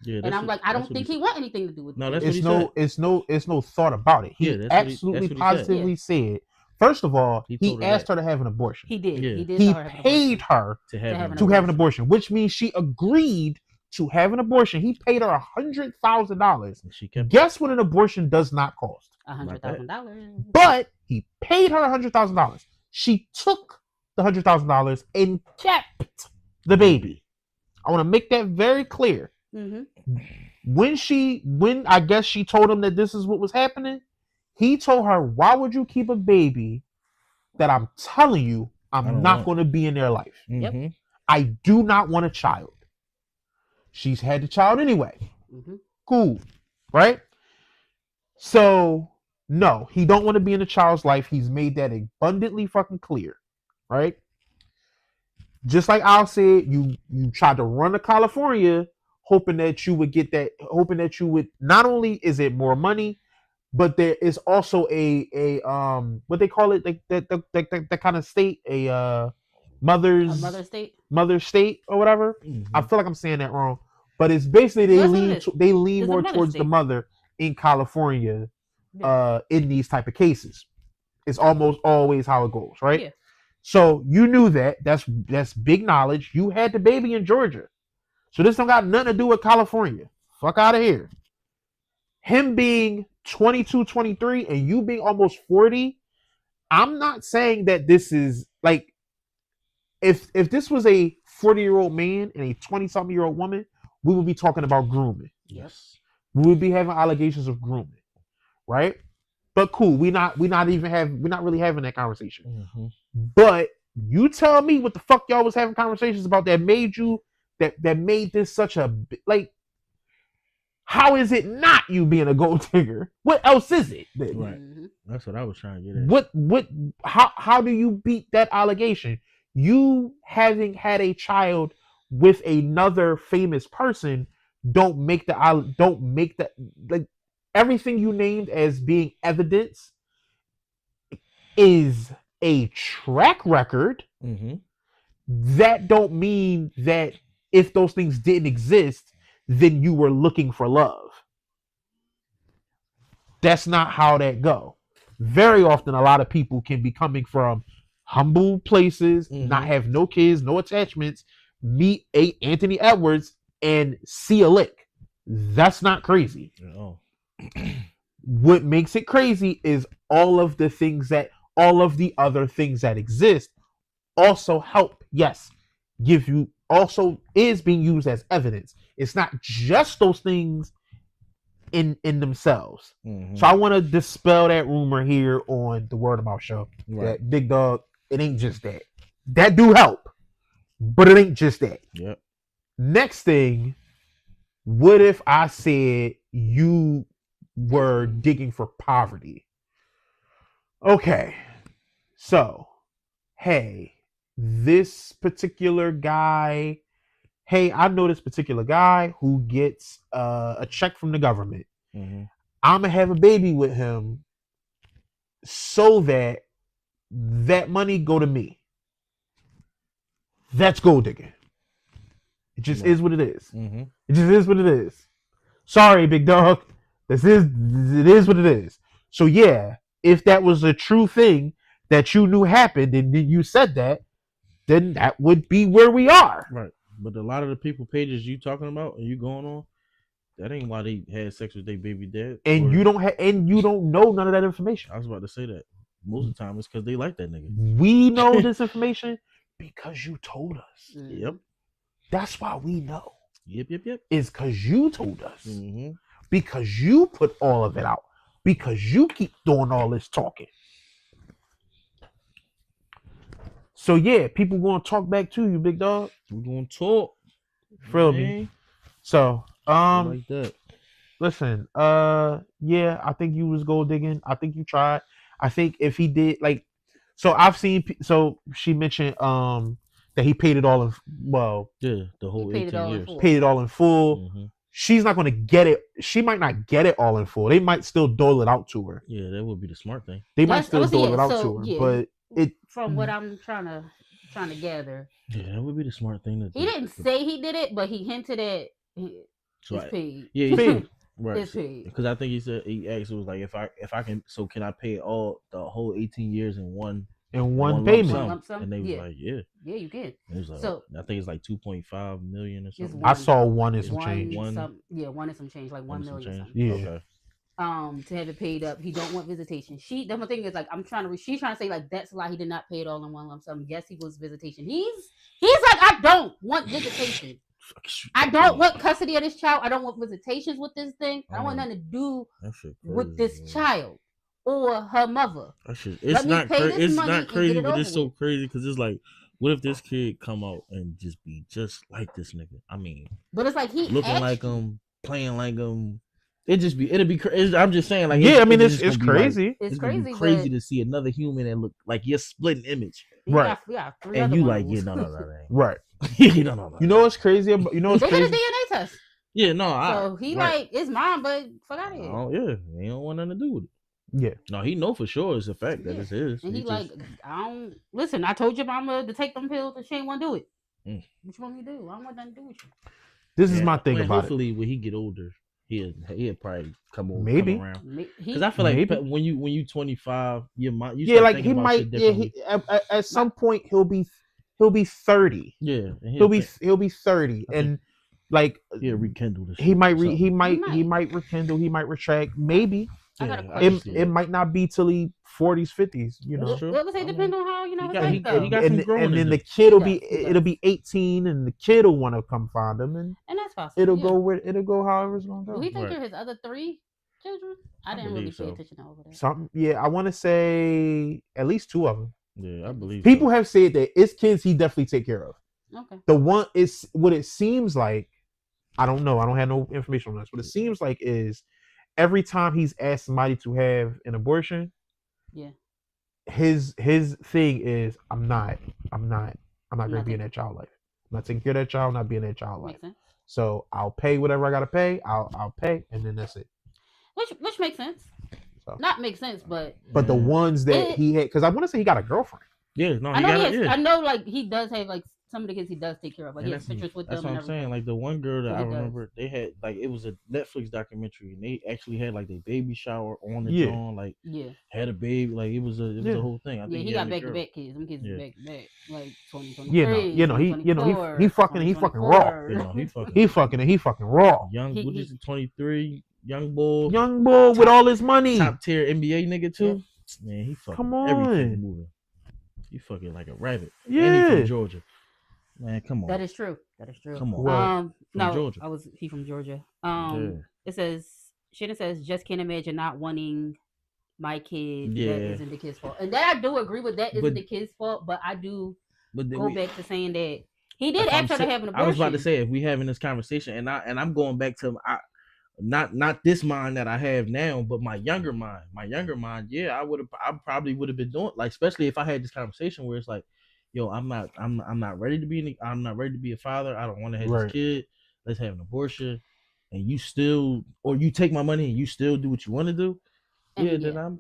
Yeah. And I'm like, I don't think he want anything to do with. No, the that's kids. what he said. It's no thought about it. He absolutely positively said. First of all, he asked her to have an abortion. He did. Yeah. He did. He paid her to have an abortion, which means she agreed to have an abortion. He paid her $100,000. She kept. Guess what an abortion does not cost? $100,000. But he paid her $100,000. She took the $100,000 and kept the baby. I want to make that very clear. Mm-hmm. When I guess she told him that this is what was happening, he told her, "Why would you keep a baby that I'm telling you I'm not going to be in their life? Mm-hmm. I do not want a child." She's had the child anyway. Mm-hmm. Cool, right? So no, he don't want to be in the child's life. He's made that abundantly fucking clear, right? Just like Al said, you tried to run to California, hoping that you would get that, hoping that you would, not only is it more money, but there is also a what they call it, like that kind of state, a mother state or whatever. Mm-hmm. I feel like I'm saying that wrong, but it's basically they lean more towards the mother in California, in these type of cases. It's almost always how it goes, right? Yeah. So you knew that. That's big knowledge. You had the baby in Georgia. So this don't got nothing to do with California. Fuck out of here. Him being 22, 23, and you being almost 40, I'm not saying that this is like, if this was a 40-year-old man and a 20-something-year-old woman, we would be talking about grooming. Yes. We would be having allegations of grooming, right? But cool, we're not really having that conversation. Mm-hmm. But you tell me what the fuck y'all was having conversations about that made you that made this such a, like, how is it not you being a gold digger? What else is it? Right. Mm-hmm. That's what I was trying to get at. How do you beat that allegation? You having had a child with another famous person don't make the like, everything you named as being evidence is a track record. Mm-hmm. That don't mean that if those things didn't exist, then you were looking for love. That's not how that go. Very often, a lot of people can be coming from humble places, not have no kids, no attachments, meet Anthony Edwards and see a lick. That's not crazy. Oh. What makes it crazy is all of the other things that exist also help, yes, give you, also is being used as evidence. It's not just those things in themselves. Mm-hmm. So I want to dispel that rumor here on the Word of Mouth Show. Right. That Big Dog, it ain't just that. That do help, but it ain't just that. Yep. Next thing, what if I said you were digging for poverty? Okay, so, hey, this particular guy, I know this particular guy who gets a check from the government. Mm-hmm. I'm going to have a baby with him so that money go to me. That's gold digging. It just is what it is. Mm-hmm. It just is what it is. Sorry, Big Dog. It is what it is. So yeah, if that was a true thing that you knew happened and then you said that, then that would be where we are. Right. But a lot of the people pages you talking about and you going on, that ain't why they had sex with their baby dad. And you don't know none of that information. I was about to say that. Most of the time it's because they like that nigga. We know this information because you told us. Yep. That's why we know. Yep. It's because you told us. Mm-hmm. Because you put all of it out. Because you keep doing all this talking. So yeah, people gonna talk back to you, Big Dog. We're gonna talk. Feel me? So like that. Listen, yeah, I think you was gold digging. I think you tried. I think if he did, like, so I've seen, so she mentioned that he paid it all in, well, yeah, the whole 18 years. Paid it all in full. Mm-hmm. She's not going to get it. She might not get it all in full. They might still dole it out to her. Yeah, that would be the smart thing. They might still dole it out to her, yeah, but it, from what I'm trying to gather, yeah, that would be the smart thing to do. He didn't say he did it, but he hinted at it's paid. Yeah, he paid. Right. It's paid. Because I think he said, he asked, it was like, if I can, so can I pay all the whole 18 years in one in one payment. Lump sum. And they was like, yeah, you can. It was like, so I think it's like 2.5 million or something. I saw one and some change. One and some change, like 1 million. Something. Yeah. Okay. To have it paid up, he don't want visitation. The whole thing is like she's trying to say like that's why he did not pay it all in one lump sum. Yes, he was visitation. He's like, I don't want visitation. I don't want custody of this child. I don't want visitations with this thing. I don't want nothing to do with this child or her mother. It's not crazy, but it's so crazy because it's like, what if this kid come out and just be just like this nigga? I mean, but it's like he looking like him, playing like him. It'll be crazy. I'm just saying, like, it's crazy. Like, it's crazy to see another human that look like you're splitting image, right? And you like, yeah, no, right? No. You know what's crazy? They did a DNA test. Yeah, no. So he like it's mine, but fuck out of here. Oh yeah, he don't want nothing to do with it. Yeah. No, he know for sure it's a fact that it's his. And he like, I don't listen. I told your mama to take them pills, and she ain't want to do it. What you want me to do? I don't want nothing to do with you. This is my thing about hopefully, when he get older, he'll probably come over. Maybe because I feel like when you 25, you like he might. Yeah, at some point he'll be 30. Yeah, he'll be 30, and like he'll rekindle this. He might rekindle. He might retract. Maybe. It might not be till he 40s, 50s. You know. Well, it depends on how he got and then the kid it'll be 18, and the kid will want to come find him, and that's possible. It'll go however it's gonna go. Do we think they're his other 3 children? I didn't really pay attention over there. Something, yeah. I want to say at least 2 of them. Yeah, I believe. People have said that it's kids he definitely take care of. Okay. The one is what it seems like. I don't know. I don't have no information on this. What it seems like is every time he's asked somebody to have an abortion, his thing is I'm not gonna be in that child life. I'm not taking care of that child. I'm not being in that child life. So I'll pay whatever I gotta pay. I'll pay, and then that's it. Which makes sense. So. Not makes sense, but the ones that he had, because I want to say he got a girlfriend. Yeah, no, I know, like he does have like some of the kids he does take care of. Like he has pictures with them. That's what I'm saying. Like the one girl that I remember, they had like it was a Netflix documentary, and they actually had like their baby shower on the John, like had a baby, like it was a whole thing. I think he got back to back kids. Them kids back to back, like 2023. He fucking raw. He fucking raw. Young, what is it? 23. Young boy with all his money. Top tier NBA nigga too. Man, he fucking everything moving. He fucking like a rabbit. Yeah. And he from Georgia. Man, come on. That is true. Come on. Georgia. He from Georgia. It says Shannon says, just can't imagine not wanting my kid. That isn't the kid's fault. And that I do agree with. That isn't the kid's fault, but I do go back to saying that he did ask her to have an abortion. I was about to say, if we having this conversation, and I'm going back to not this mind that I have now, but my younger mind. Yeah, I probably would have been doing, like, especially if I had this conversation where it's like, yo, I'm not ready to be a father. I don't want to have this kid. Let's have an abortion, and you take my money and you still do what you want to do. Then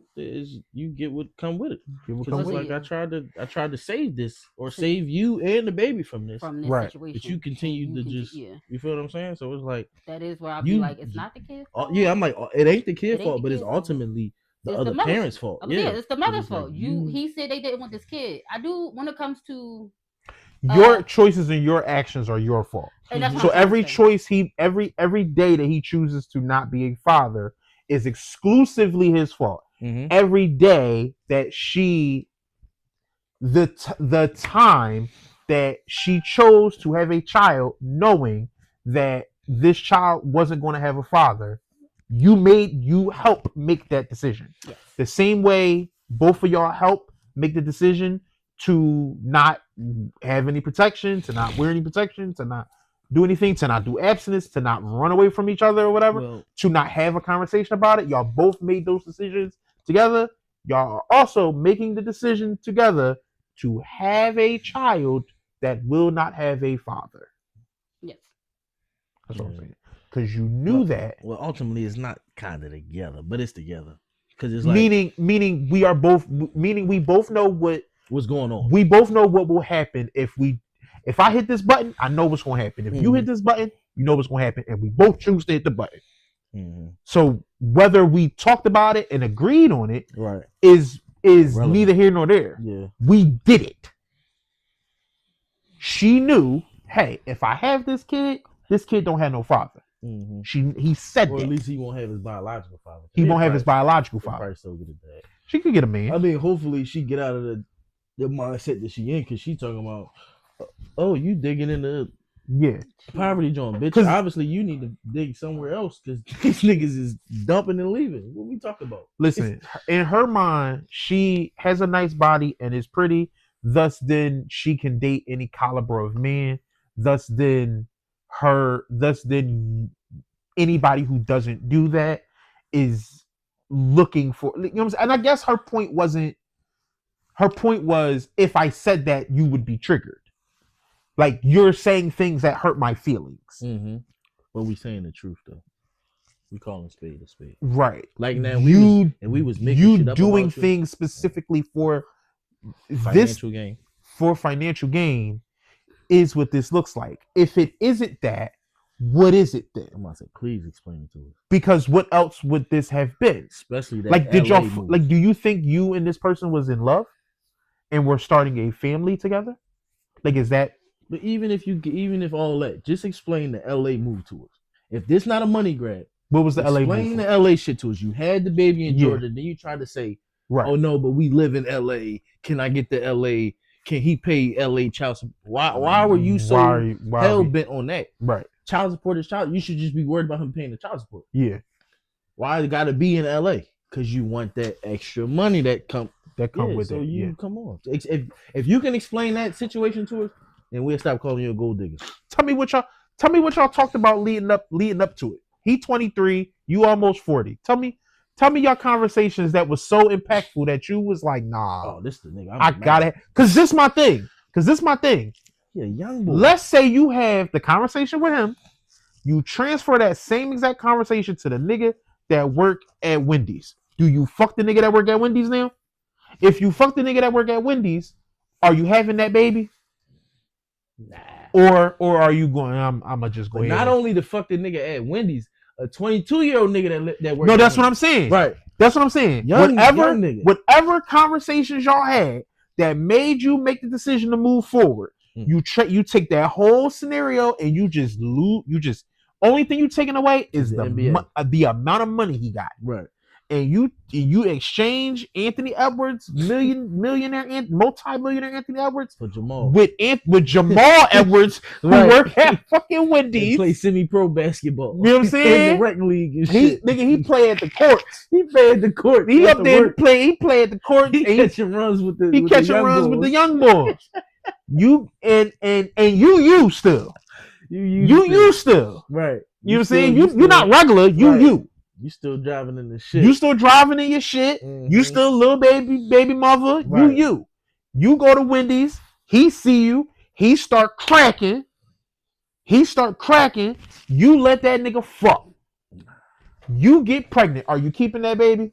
you get what come with it. Because it's like I tried to save this or save you and the baby from this situation. But you continue to you feel what I'm saying? So it's like that is where I'll be like, it's not the kid's fault. Yeah, I'm like, it ain't the kid's fault, but it's ultimately the other parents' fault. Yeah, it's the mother's fault. He said they didn't want this kid. I do when it comes to your choices and your actions are your fault. So every choice every day that he chooses to not be a father is exclusively his fault. Mm-hmm. Every day that the time that she chose to have a child, knowing that this child wasn't going to have a father, you help make that decision. Yes. The same way both of y'all help make the decision to not have any protection, to not wear any protection, to not do anything, to not do abstinence, to not run away from each other or whatever, to not have a conversation about it. Y'all both made those decisions together. Y'all are also making the decision together to have a child that will not have a father. Yes. That's what I'm saying. Because you knew that. Well, ultimately, it's not kind of together, but it's together. Because it's like meaning we both know what's going on. We both know what will happen if I hit this button. I know what's going to happen. If you hit this button, you know what's going to happen, and we both choose to hit the button. Mm-hmm. So whether we talked about it and agreed on it, right, is is neither here nor there. Yeah. We did it. She knew, hey, if I have this kid don't have no father. Mm-hmm. He said or that. At least he won't have his biological father. He won't have his biological father. Probably still get a dad. She could get a man. I mean, hopefully she get out of the mindset that she in, because she talking about, oh, you digging into poverty joint, bitch. Obviously, you need to dig somewhere else, because these niggas is dumping and leaving. What we talking about? Listen, in her mind, she has a nice body and is pretty. Thus, then she can date any caliber of man. Thus, then anybody who doesn't do that is looking for, you know what I'm saying? And I guess her point was, if I said that, you would be triggered. Like, you're saying things that hurt my feelings. Mm-hmm. But we saying the truth, though. We calling spade a spade. Right. Like, now we was making you shit up doing things specifically for financial gain. For financial gain is what this looks like. If it isn't that, what is it then? I'm gonna say, please explain it to us. Because what else would this have been? Especially that. Like, did y'all like? Do you think you and this person was in love, and we're starting a family together? Like, is that? But even if all that, just explain the LA move to us. If this not a money grab, what was the LA move? Explain the LA shit to us. You had the baby in Georgia, then you tried to say, right, oh no, but we live in LA. Can I get the LA? Can he pay LA child support? Why were you so hell bent on that? Right. Child support is child. You should just be worried about him paying the child support. Yeah. Why it got to be in LA? Because you want that extra money that come with it. So come on. If you can explain that situation to us, then we'll stop calling you a gold digger. Tell me what y'all talked about leading up to it. He 23, you almost 40. Tell me your conversations that was so impactful that you was like, nah. Oh, this the nigga. I got it. Cause this my thing. Yeah, young boy. Let's say you have the conversation with him. You transfer that same exact conversation to the nigga that work at Wendy's. Do you fuck the nigga that work at Wendy's now? If you fuck the nigga that work at Wendy's, are you having that baby? Nah. Or are you going? I'ma just go. Not only the fuck the nigga at Wendy's, a 22-year-old nigga that works. No, that's what I'm saying. Right. That's what I'm saying. Young nigga. Whatever conversations y'all had that made you make the decision to move forward, you take that whole scenario and you just lose. Only thing you taking away is the amount of money he got. Right. And you exchange Anthony Edwards, multi-millionaire Anthony Edwards for Jamal with Jamal Edwards, who work at fucking Wendy's. He play semi-pro basketball. You know what I'm saying? In the rec league and shit. He play at the courts. He play at the court. He up there play. He play at the courts. He catching runs with the. He catching runs with the young boys. You and you still. You still. Right. You know what I'm saying? You're not regular. You. You still driving in the shit. You still driving in your shit. Mm-hmm. You still little baby mother. Right. You go to Wendy's. He see you. He start cracking. You let that nigga fuck. You get pregnant. Are you keeping that baby?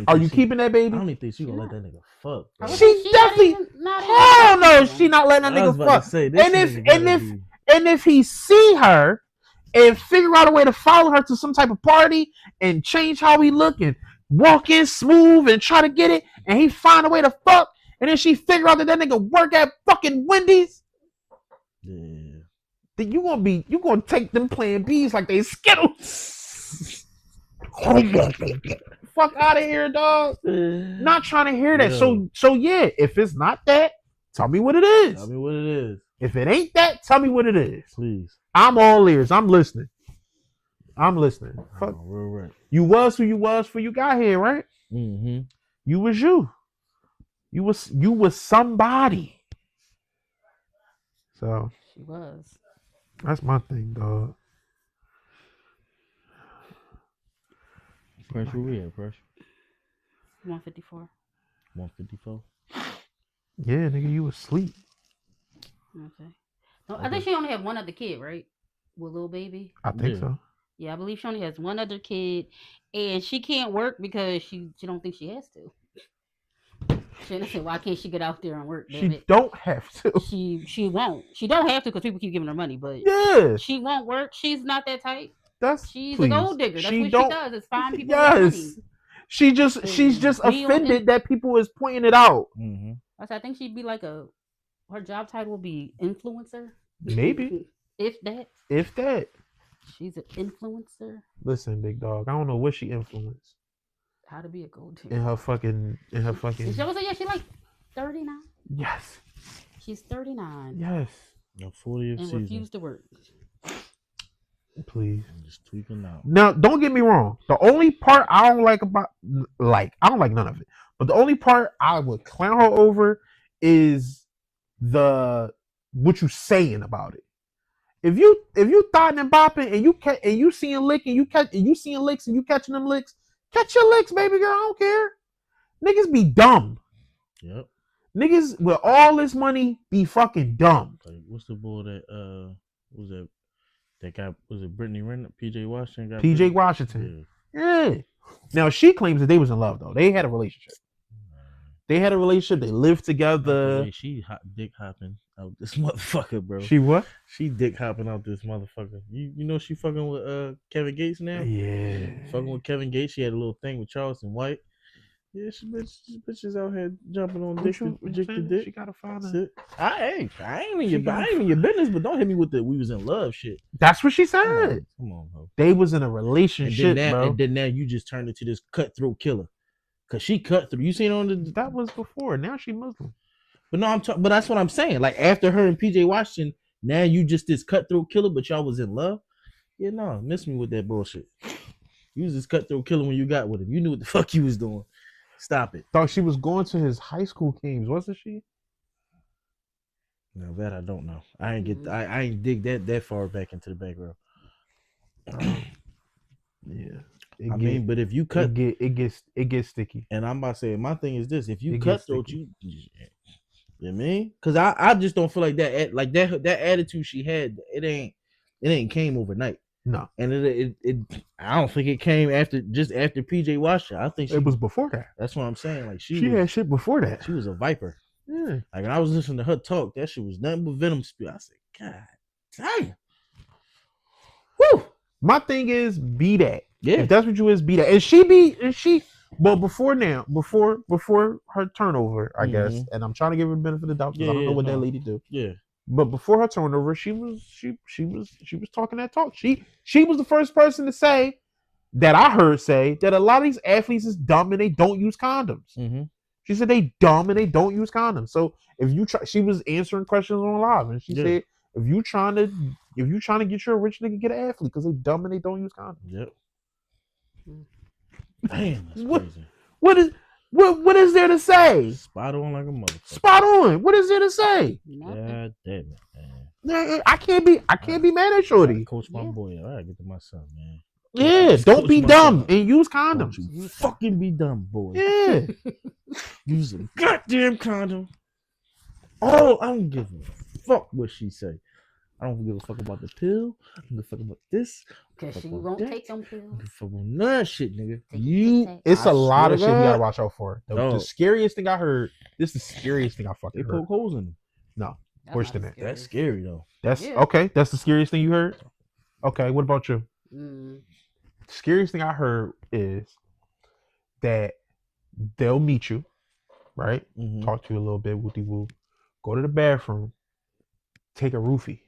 Are you keeping that baby? I don't even think she gonna let that nigga fuck. Bro. She definitely. Hell no, she not letting that nigga fuck. And if he see her and figure out a way to follow her to some type of party and change how he look and walk in smooth and try to get it, and he find a way to fuck, and then she figure out that nigga work at fucking Wendy's, then you gonna take them Plan Bs like they Skittles. Fuck out of here, dog. Not trying to hear that. Yeah. So yeah, if it's not that, tell me what it is. Tell me what it is. If it ain't that, tell me what it is. Please. I'm all ears. I'm listening. Fuck. Real right. You was who you was before you got here, right? Mm-hmm. You was you. You was somebody. So she was. That's my thing, dog. Press, where we at, Press? 154. 154? Yeah, nigga, you was asleep. Okay. No, I think she only had one other kid, right? With little baby. I think so. Yeah, I believe she only has one other kid, and she can't work because she don't think she has to. She said, "Why can't she get out there and work?" She don't have to. She won't. She don't have to because people keep giving her money, but yeah, she won't work. She's not that type. She's a gold digger. That's what she does. Is find people with money. she's just offended that people is pointing it out. Mm-hmm. I think she'd be like her job title would be influencer. Maybe. If that. She's an influencer. Listen, big dog. I don't know what she influenced. How to be a gold digger. In her fucking. She was like, yeah, she's like 39. Yes. She's 39. Yes. The 40th and season. refused to work. Please. I'm just tweaking out. Now, don't get me wrong. The only part I don't like I don't like none of it. But the only part I would clown her over is what you saying about it. If you thotting and bopping and you seeing lick and you seeing licks and you catching them licks, catch your licks, baby girl. I don't care. Niggas be dumb. Yep. Niggas with all this money be fucking dumb. Like, what's the bull that was that? That guy, was it Brittany Renner? PJ Washington. PJ Washington. Yeah. Now she claims that they was in love though. They had a relationship. They lived together. She dick hopping out this motherfucker, bro. She what? She dick hopping out this motherfucker. You know she fucking with Kevin Gates now? Yeah. Fucking with Kevin Gates. She had a little thing with Charleston White. Yeah, bitches out here jumping on dick. She gotta find it. I ain't in your business, but don't hit me with the we was in love shit. That's what she said. Come on, bro. They was in a relationship, bro. And then now you just turned into this cutthroat killer. Cause she cut through. You seen on the that was before. Now she Muslim. But no, but that's what I'm saying. Like after her and PJ Washington, now you just this cutthroat killer, but y'all was in love. Yeah, no, miss me with that bullshit. You was this cutthroat killer when you got with him. You knew what the fuck you was doing. Stop it. Thought she was going to his high school games, wasn't she? Now that I don't know. I ain't dig that far back into the background. Yeah. But if you cut, it gets sticky. And I'm about to say, my thing is this: if you cutthroat, you know what I mean? Because I just don't feel like that. Like that attitude she had, it ain't came overnight. No, and it I don't think it came after PJ Washington. I think it was before that. That's what I'm saying. Like she had shit before that. She was a viper. Yeah. Like when I was listening to her talk, that shit was nothing but venom spew. I said, God damn. Woo. My thing is, be that. Yeah. If that's what you is, be that. But before her turnover, I guess, and I'm trying to give her the benefit of the doubt because I don't know what that lady do. Yeah. But before her turnover, she was talking that talk. She was the first person to say that I heard say that a lot of these athletes is dumb and they don't use condoms. Mm-hmm. She said they dumb and they don't use condoms. So if you try, she was answering questions on live, and she said if you trying to get you a rich nigga, get an athlete because they dumb and they don't use condoms. Yep. Damn, that's crazy. What is there to say? Spot on like a motherfucker. Spot on. What is there to say? God damn it, man. I can't be mad at shorty. Coach my boy. I gotta get to my son, man. Yeah, don't be dumb and use condoms. You fucking be dumb, boy. Yeah. Use a goddamn condom. Oh, I don't give a fuck what she say. I don't give a fuck about the pill. I don't give a fuck about this. Because she won't take them pills. I don't give a fuck about none of that shit, nigga. It's a lot of shit we gotta watch out for. The scariest thing I heard, this is the scariest thing I fucking heard. They poke holes in them. No, worse than that. That's scary, though. That's okay. That's the scariest thing you heard? Okay, what about you? Scariest thing I heard is that they'll meet you, right? Mm-hmm. Talk to you a little bit, wooty woo. Go to the bathroom, take a roofie.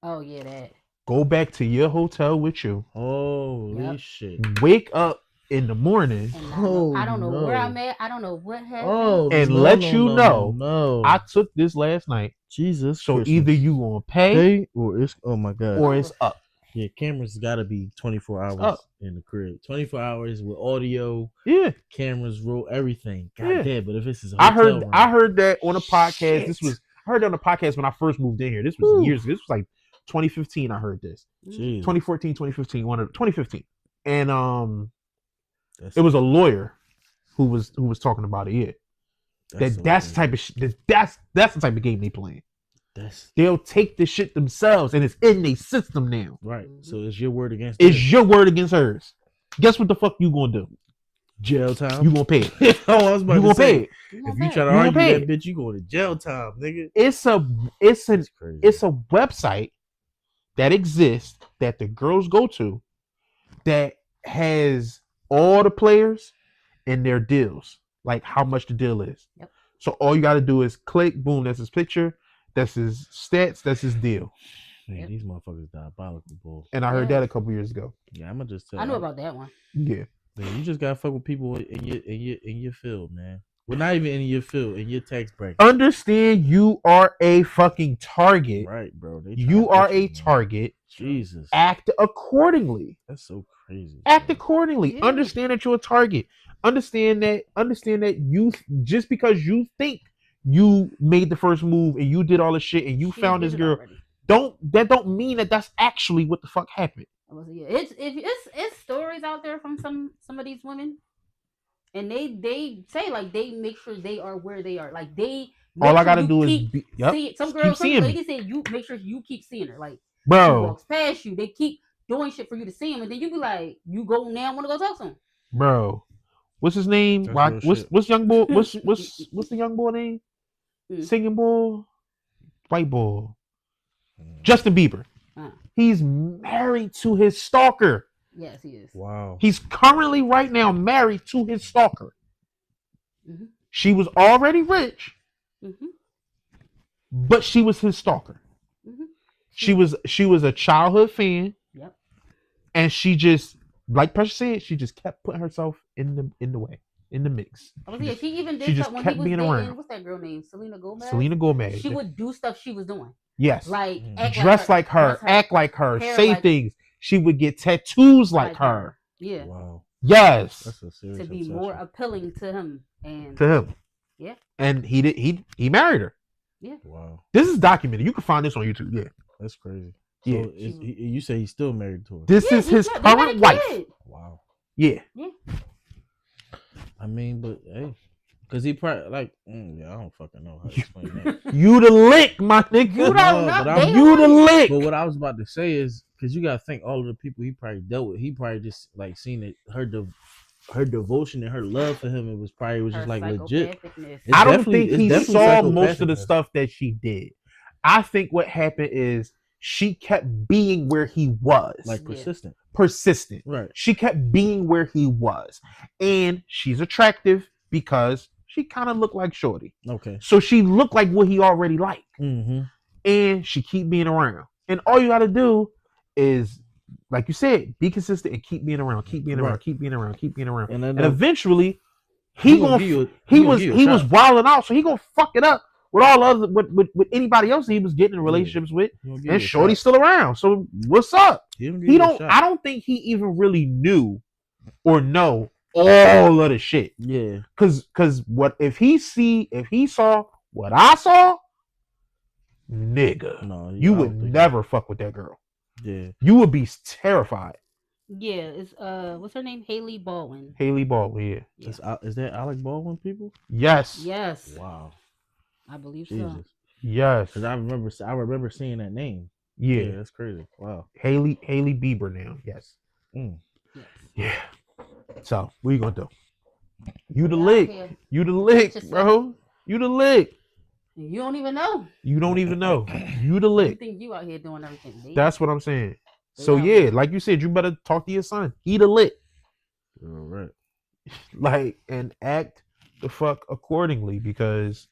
Oh yeah, that. Go back to your hotel with you. Holy shit! Wake up in the morning. I don't know where I'm at. I don't know what happened. Let you know. I took this last night. Jesus. So either you gonna pay or it's or it's up. Yeah, cameras gotta be 24 hours in the crib. 24 hours with audio. Yeah. Cameras, roll everything. God damn, but if this is I heard that on a podcast. I heard it on a podcast when I first moved in here. This was years ago. This was like 2015. I heard this. Jeez. 2014, 2015, 2015. And it was a lawyer who was talking about it. Yeah. That's the type of that's the type of game they playing. They'll take the shit themselves, and it's in their system now. Right. So it's your word against. It's your word against hers. Guess what the fuck you gonna do? Jail time. You gonna pay it? I was about you to gonna say, pay it? If you try to argue that bitch, you going to jail time, nigga. It's a website that exists that the girls go to that has all the players in their deals, like how much the deal is. Yep. So all you got to do is click, boom, that's his picture, that's his stats, that's his deal. Man, these motherfuckers diabolical bull. And I heard that a couple years ago. Yeah, I'm gonna just tell I knew about that one. Yeah. Man, you just gotta fuck with people in your field, man. Well, not even in your field, in your tax bracket. Understand you are a fucking target. Right, bro. You are a target. Jesus. Act accordingly. That's so crazy. Act accordingly. Yeah. Understand that you're a target. Understand that you just because you think you made the first move and you did all this shit and you found this girl, don't mean that that's actually what the fuck happened. It's stories out there from some of these women, and they say like they make sure they are where they are. Like they all I gotta do is see some girls, some ladies say you make sure you keep seeing her. Like bro, she walks past you, they keep doing shit for you to see him, and then you be like, you go now, want to go talk to him, bro. What's his name? What's young boy? What's the young boy name? Singing boy, white boy. Justin Bieber. He's married to his stalker. Yes, he is. Wow. He's currently right now married to his stalker. Mm-hmm. She was already rich, but she was his stalker. Mm-hmm. She was a childhood fan. Yep. And she just, like Precious said, she just kept putting herself in the way, in the mix. She even did stuff when he was dating. Around. What's that girl name? Selena Gomez. She would do stuff she was doing. Yes. Like dress like her, act like her, say things. She would get tattoos like her. Yeah. Wow. Yes. That's a serious to be obsession. more appealing to him and Yeah. And he married her. Yeah. Wow. This is documented. You can find this on YouTube. Yeah. That's crazy. Yeah. So you say he's still married to her. This is his current wife. Wow. Yeah. Yeah. I mean, but hey. Cause he probably like, I don't fucking know how to explain that. You the lick, my nigga. You don't know. You the lick. But what I was about to say is, cause you gotta think all of the people he probably dealt with. He probably just like seen it, her devotion and her love for him. It was just like legit. I don't think he saw most of the stuff that she did. I think what happened is she kept being where he was, like persistent. Right. She kept being where he was, and she's attractive because she kind of looked like Shorty. Okay. So she looked like what he already liked. Mm-hmm. And she keep being around. And all you got to do is, like you said, be consistent and keep being around, keep being around, keep being around, keep being around. And eventually, he was wilding out, so he gonna fuck it up with all other with anybody else he was getting in relationships with. And Shorty's still around. So what's up? I don't think he even really knew or know all of the shit. Yeah. Cause what if he saw what I saw, nigga, no, you would never fuck with that girl. Yeah. You would be terrified. Yeah, it's what's her name? Hailey Baldwin. Yeah. Is that Alec Baldwin, people? Yes. Wow. I believe Jesus. so. Yes. Because I remember seeing that name. Yeah, that's crazy. Wow. Hailey Bieber now. Yes. Yes. Yeah. So what are you gonna do? You the lick. You the lick, bro. You the lick. You don't even know. You don't even know. You the lick. You think you out here doing everything. That's what I'm saying. So yeah, like you said, you better talk to your son. He the lick. All right. Like, and act the fuck accordingly, because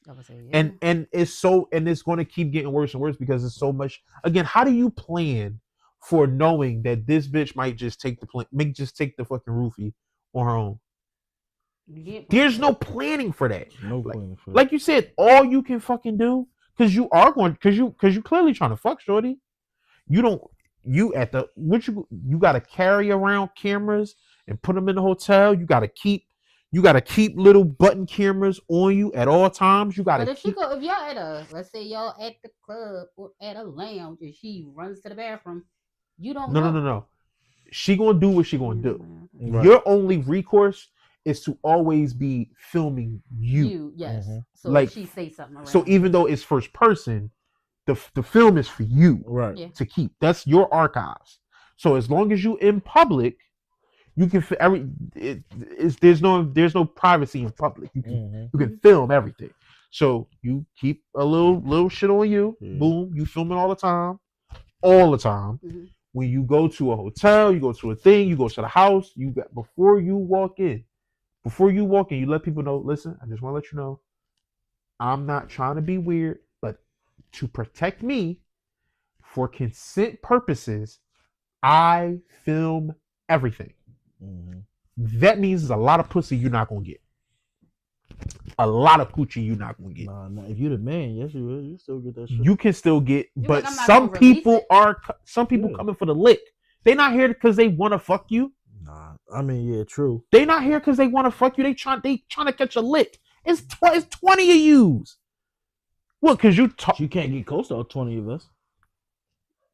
and it's going to keep getting worse and worse because it's so much. Again, how do you plan for knowing that this bitch might just take the fucking roofie on her own? There's no planning for that. No planning for that. Like you said, all you can fucking do, because you clearly trying to fuck Shorty. You gotta carry around cameras and put them in the hotel. You gotta keep little button cameras on you at all times. You gotta. But if y'all let's say y'all at the club or at a lounge and she runs to the bathroom, you don't. No. She gonna do what she gonna do. Right. Your only recourse is to always be filming you. Yes. Mm-hmm. So like, if she say something around. So even though it's first person, the film is for you, right? To keep. That's your archives. So as long as you in public, you can there's no privacy in public. You can film everything. So you keep a little shit on you. Yeah. Boom, you film it all the time. Mm-hmm. When you go to a hotel, you go to a thing, you go to the house, before you walk in, before you walk in, you let people know, listen, I just want to let you know, I'm not trying to be weird, but to protect me for consent purposes, I film everything. Mm-hmm. That means there's a lot of pussy you're not going to get. A lot of coochie you're not going to get. Nah, if you're the man, yes, you will. You still get that shit. You can still get, but some people coming for the lick. They not here because they want to fuck you. Nah, I mean, yeah, true. They not here because they want to fuck you. They trying to catch a lick. It's 20 of yous. What? Because you can't get close to all 20 of us.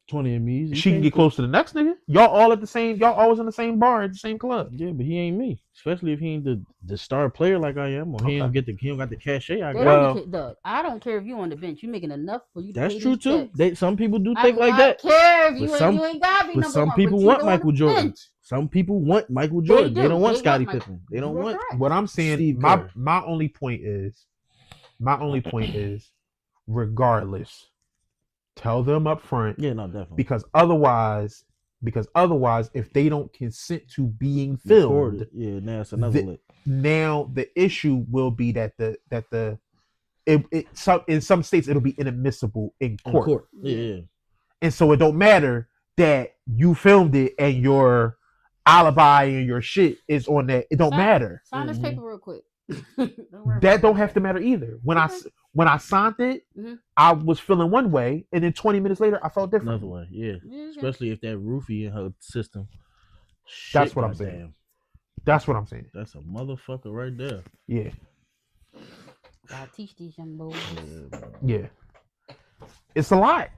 20 of me. She can get close to the next nigga. Y'all all at the same. Y'all always in the same bar at the same club. Yeah, but he ain't me. Especially if he ain't the star player like I am, or he don't got the cachet I got. Doug, I don't care if you on the bench. You making enough for you. That's true too. Some people do think like that. I don't care if you ain't gotta be number some one, people want Michael Jordan. Some people want Michael Jordan. They don't want Scottie Pippen. They don't want. What I'm saying. My only point is, regardless, tell them up front. Yeah, no, definitely. Because otherwise, if they don't consent to being filmed, yeah, now it's another lick. Now the issue will be that in some states it'll be inadmissible in court. Yeah. And so it don't matter that you filmed it and your alibi and your shit is on that. It don't matter. Sign this paper real quick. That don't have to matter either. When I signed it, I was feeling one way, and then 20 minutes later, I felt different. Another way, yeah. Especially if that roofie in her system. That's what I'm saying. That's what I'm saying. That's a motherfucker right there. Yeah. Gotta teach these young boys. Yeah. It's a lot.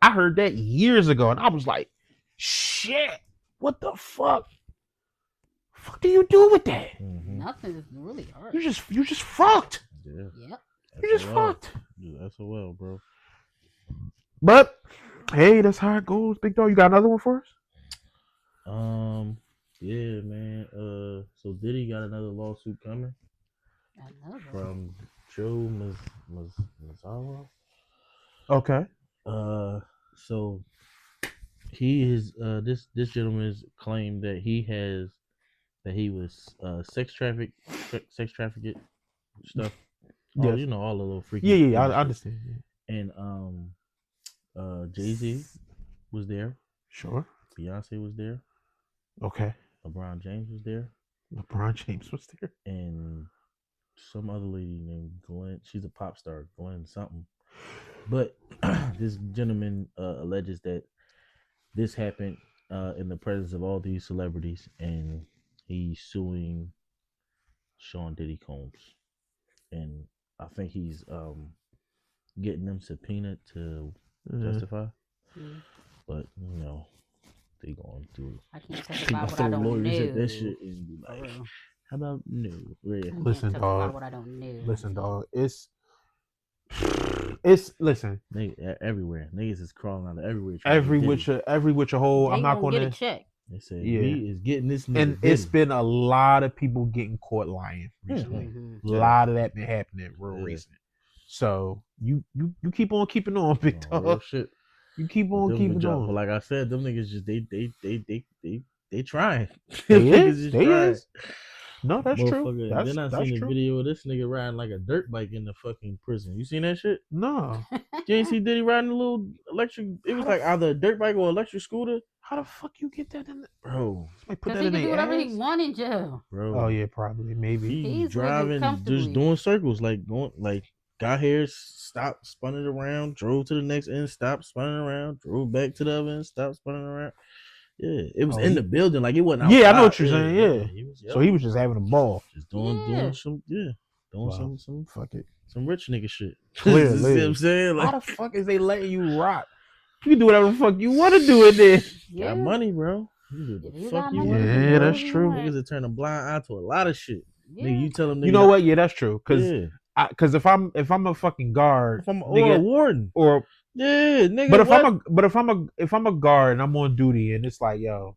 I heard that years ago, and I was like, shit, what the fuck? Fuck do you do with that? Mm-hmm. Nothing. Is really hard. You just fucked. Yeah. Yep. You just fucked. Yeah, SOL, bro. But hey, that's how it goes, big dog. You got another one for us? Yeah, man. So Diddy got another lawsuit coming from Joe Mazzawa. Okay. So he is this gentleman has claimed that he was sex trafficked stuff. Yeah, you know, all the little freaky. Yeah, I understand. Yeah. And Jay-Z was there. Sure. Beyonce was there. Okay. LeBron James was there. And some other lady named Glenn. She's a pop star, Glenn something. But this gentleman alleges that this happened in the presence of all these celebrities, and he's suing Sean Diddy Combs. And I think he's getting them subpoenaed to testify. Mm-hmm. But, you know, they going through. I can't testify what I don't know. That shit and be like, how about no? Yeah. Listen, dog. What I don't know. Listen, dog. It's listen. Everywhere. Niggas is crawling out of everywhere. Every which a hole. I'm not gonna get a check. They say he is getting this nigga. And it's been a lot of people getting caught lying recently. Mm-hmm. A lot of that been happening real recent. So you keep on keeping on, big dog. Real shit. You keep on keeping on. But like I said, them niggas just they trying. They is. No, that's true. Then I seen true. a video of this nigga riding like a dirt bike in the fucking prison. You seen that shit? No. You ain't see Diddy riding a little electric? It was like either a dirt bike or electric scooter. How the fuck you get that in? Bro, somebody put that in their ass. He can do whatever he want in jail. Bro. Oh yeah, probably, maybe. He's driving, just doing circles, got here, stopped, spun it around, drove to the next end, stopped, spun it around, drove back to the other end, stopped, spun it around. Yeah, it was in the building, like it wasn't outside. Yeah, I know what you're saying. Yeah, so he was just having a ball, just doing some fuck it, some rich nigga shit. Clearly. You see what I'm saying? Like, how the fuck is they letting you rock? You can do whatever the fuck you want to do in there. Got money, bro. You do the fuck you want. Yeah, that's true. Niggas that turn a blind eye to a lot of shit. Yeah. Nigga, you tell them. You know what? Yeah, that's true. Cause if I'm a fucking guard, or a warden, or yeah, nigga. But if I'm a guard and I'm on duty and it's like, yo,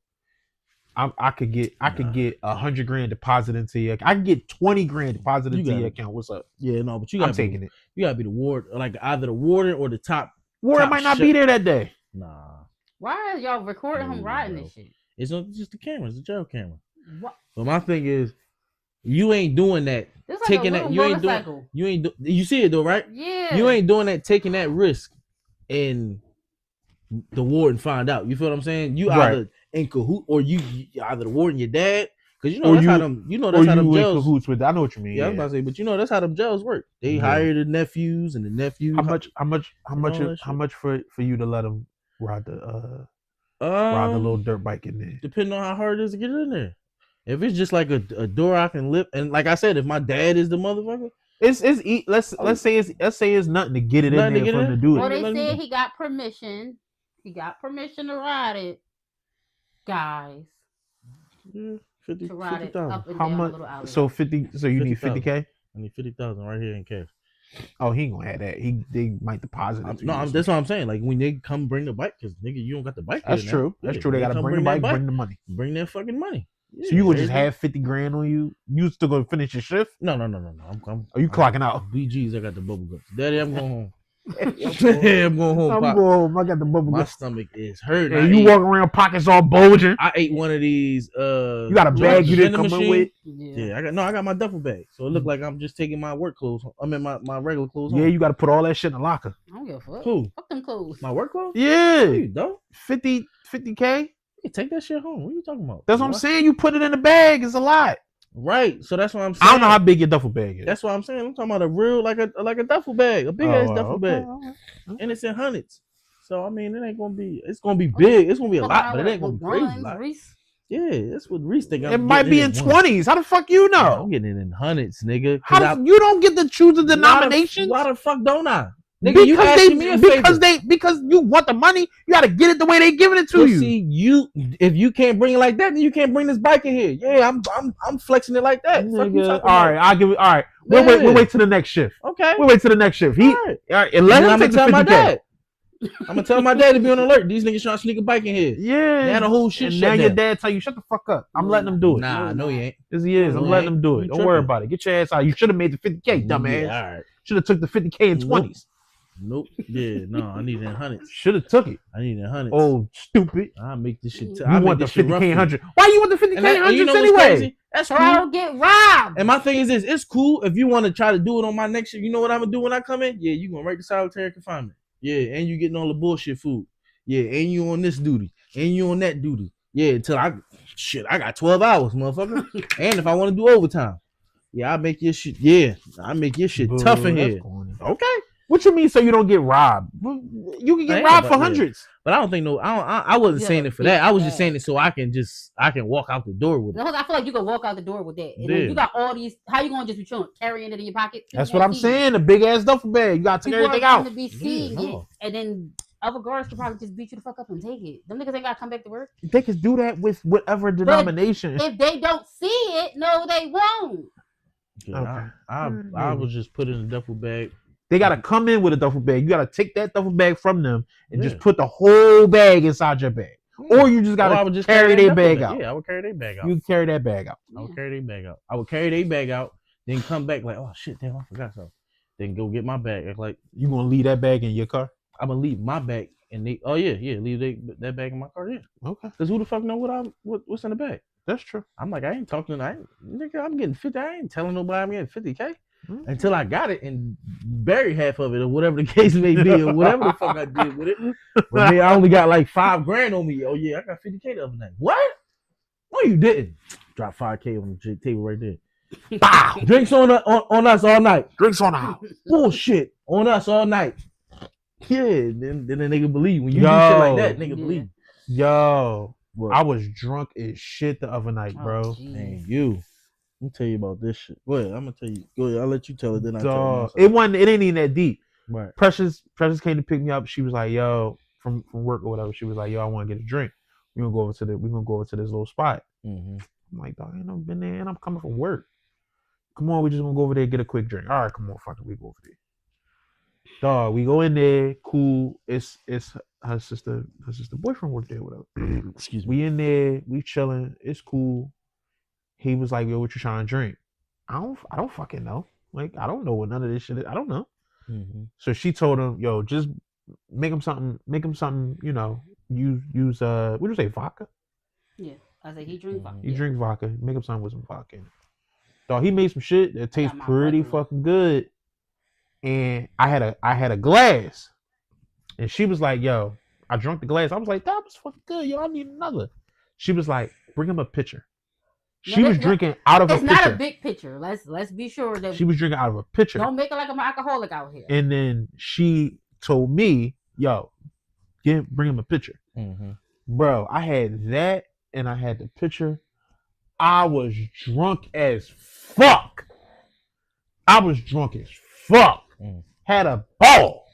I could get $100,000 deposited into your. I can get $20,000 deposited into your account. What's up? Yeah, no, but I'm taking it. You gotta be the ward, like either the warden or the top. Warden might not be there that day. Nah. Why are y'all recording him riding this shit? It's not just the cameras, the jail camera. What? But my thing is, You ain't doing that. Like taking that. You ain't doing. You ain't. You see it though, right? Yeah. You ain't doing that. Taking that risk, and the warden find out. You feel what I'm saying? You either in cahoot or you either the warden, your dad. Because you know that's how them. You know that's how them jails. Cahoots with. I know what you mean. Yeah, I was about to say, but you know that's how them jails work. They hire the nephews and the nephews. How much for you to let them ride the little dirt bike in there? Depending on how hard it is to get it in there. If it's just like a door I can lift, and like I said, if my dad is the motherfucker, let's say it's nothing to get it in there for him to do it. Well, they said he got permission. He got permission to ride it, guys. Yeah, 50,000. How much? So 50. So you need 50K. I need 50,000 right here in cash. Oh, he ain't gonna have that. They might deposit it. That's what I'm saying. Like when they come bring the bike, because nigga, you don't got the bike. That's true. That's true. They gotta bring the bike, bring the money. Bring that fucking money. Yeah, so you would just have 50 grand on you? You still gonna finish your shift? No. Are you clocking out? BGs, I got the bubble guts. Daddy, I'm going home. I'm going home. I'm going home. I got the bubble guts. My stomach is hurt. And you walking around pockets all bulging. I ate one of these. You got a bag you didn't come in with? Yeah, I got my duffel bag. So it looked like I'm just taking my work clothes. I'm in my regular clothes. Yeah, you got to put all that shit in the locker. I don't give a fuck. Who? Fuck them clothes. My work clothes? Yeah. No, you don't. 50K? You take that shit home. What are you talking about? That's what I'm saying. You put it in the bag. It's a lot. Right. So that's what I'm saying. I don't know how big your duffel bag is. That's what I'm saying. I'm talking about a real like a duffel bag, a big ass duffel bag, and it's in hundreds. So I mean, it ain't gonna be. It's gonna be big. It's gonna be a lot, but it ain't gonna be crazy. Yeah, that's what Reese think. It might be in 20s. How the fuck you know? I'm getting it in hundreds, nigga. You don't get to choose the denomination? Why the fuck don't I? Nigga, because you want the money, you gotta get it the way they giving it to you. See, if you can't bring it like that, then you can't bring this bike in here. Yeah, I'm flexing it like that. Nigga, all right, I'll give it. All right, we'll wait till the next shift. Okay, we'll wait till the next shift. All right, and let him take the 50K. My dad. I'm gonna tell my dad to be on alert. These niggas trying to sneak a bike in here. Yeah, they had a whole shit. And now your dad tell you shut the fuck up. I'm letting him do it. Nah, no, he ain't. Yes, he is. I'm letting him do it. Don't worry about it. Get your ass out. You should have made the 50K, dumbass. Yeah, all right. Should have took the 50K in 20s. Nope. Yeah, no, I need it in hundreds. Should have took it. I need it in hundreds. Oh, stupid. I'll make this shit. You want the 50K in 100. Why you want the 50K in 100 anyway? That's why I don't get robbed. And my thing is this: it's cool if you want to try to do it on my next shit. You know what I'm gonna do when I come in? Yeah, you gonna right to solitary confinement. Yeah, and you getting all the bullshit food. Yeah, and you on this duty, and you on that duty. Yeah, until I got 12 hours, motherfucker. And if I want to do overtime, yeah, I make your shit. Yeah, I make your shit tough in here. Okay. What you mean so you don't get robbed? You can get robbed for hundreds. But I don't think I wasn't saying it for that. I was just saying it so I can walk out the door with it. I feel like you can walk out the door with that. And then you got all these. How you gonna just be chilling, carrying it in your pocket? That's what I'm saying. A big ass duffel bag. You gotta take everything out. To be seeing it, and then other guards could probably just beat you the fuck up and take it. Them niggas ain't gotta come back to work. They can do that with whatever denomination. If they don't see it, no, they won't. Yeah, okay. I was just put in a duffel bag. They gotta come in with a duffel bag. You gotta take that duffel bag from them and just put the whole bag inside your bag. Or you just gotta carry their bag out. Yeah, I would carry their bag out. You carry that bag out. I would carry their bag out. I would carry their bag out, then come back like, oh shit, damn, I forgot something. Then go get my bag. Like, you gonna leave that bag in your car? I'm gonna leave my bag and leave that bag in my car. Yeah. Okay. Cause who the fuck know what's in the bag? That's true. I'm like, nigga, I'm getting 50. I ain't telling nobody I'm getting 50K. Until I got it and buried half of it or whatever the case may be or whatever the fuck I did with it. But I only got like $5 grand on me. Oh yeah, I got 50K the other night. What? No, you didn't. Drop 5K on the table right there. Bow. Drinks on us all night. Drinks on the house. Bullshit on us all night. Yeah, then the nigga believe. When you do shit like that, nigga believe. Yo, what? I was drunk as shit the other night, bro. Man, you. Let me tell you about this shit. Go ahead, I'm gonna tell you. Go ahead, I'll let you tell it. Then I tell you. It ain't even that deep. Right. Precious came to pick me up. She was like, "Yo," from work or whatever. She was like, "Yo, I want to get a drink. We're gonna go over to this little spot." Mm-hmm. I'm like, "Dog, I ain't never been there, and I'm coming from work. Come on, we just gonna go over there and get a quick drink. All right, come on, fuck it, we go over there. Dog, we go in there, cool. It's her sister boyfriend worked there, whatever. Excuse me. We in there, we chilling. It's cool. He was like, "Yo, what you trying to drink?" I don't fucking know. Like, I don't know what none of this shit is. I don't know. Mm-hmm. So she told him, "Yo, just make him something. You know, use what do you say, vodka?" Yeah, I said he drink vodka. He drink vodka. Make him something with some vodka in it. Dog, he made some shit that tastes pretty fucking good. And I had a glass. And she was like, yo, I drank the glass. I was like, that was fucking good. Yo, I need another. She was like, bring him a pitcher. She was drinking out of a pitcher. It's not a big pitcher. Let's be sure that she was drinking out of a pitcher. Don't make it like I'm an alcoholic out here. And then she told me, yo, bring him a pitcher. Mm-hmm. Bro, I had that and I had the pitcher. I was drunk as fuck. Had a ball.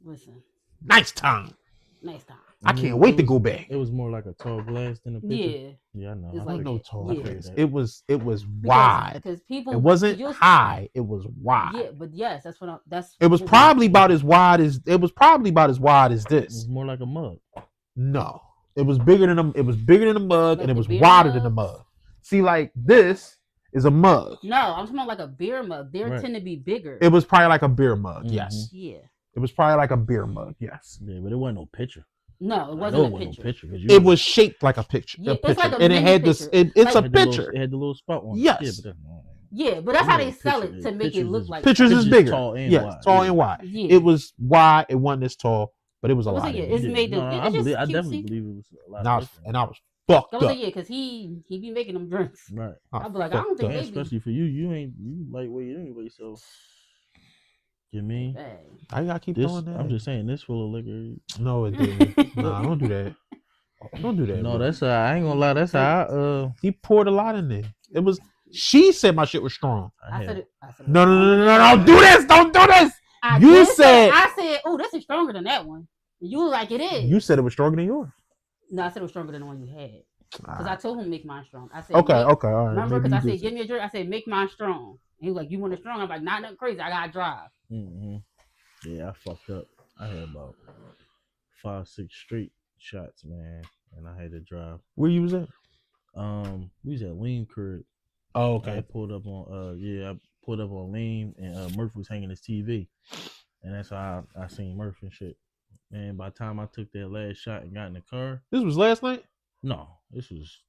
Listen. Nice time. I can't wait to go back. It was more like a tall glass than a pitcher. Yeah, I know. It's like no tall glass. It was wide. Because people, it wasn't high. It was wide. Yeah, but yes, It was probably about as wide as this. It was more like a mug. No, it was bigger than a mug, and it was wider than a mug. See, like this is a mug. No, I'm talking about like a beer mug. They tend to be bigger. It was probably like a beer mug. Mm-hmm. Yes. Yeah. It was probably like a beer mug. Yes. Yeah, but it wasn't no pitcher. No, it wasn't a pitcher. It was shaped like a pitcher. Yeah, it's like and it had this. It's a pitcher. It had the little spot on. Yes. Yeah, but that's how they sell it to make it look like. Pitchers is bigger. Tall and wide. Tall and wide. Yeah. It was wide. It wasn't this tall, but it was a lot. It's made. I definitely believe it was a lot. I was fucked up. Yeah, because he be making them drinks. Right. I'd be like, I don't think they especially for you lightweight anyway, so. You mean? I gotta keep doing that. I'm just saying, this full of liquor. No, it didn't. Nah, don't do that. Don't do that. No, bro. That's I ain't gonna lie. That's how he poured a lot in there. It was. She said my shit was strong. I said it. No! Don't do this! Don't do this! You said. I said, oh, this is stronger than that one. You were like, it is. You said it was stronger than yours. No, I said it was stronger than the one you had. Because I told him make mine strong. I said, okay, all right. Remember, because I said, give me a drink. I said, make mine strong. And he was like, you want it strong? I'm like, not nothing crazy. I gotta drive. Mm-hmm. Yeah, I fucked up. I had about 5-6 straight shots, man, and I had to drive. Where you was at? We was at Lean Crib. Oh, okay. I pulled up on Lean, and Murph was hanging his TV, and that's how I seen Murph and shit. And by the time I took that last shot and got in the car, this was last night. No, this was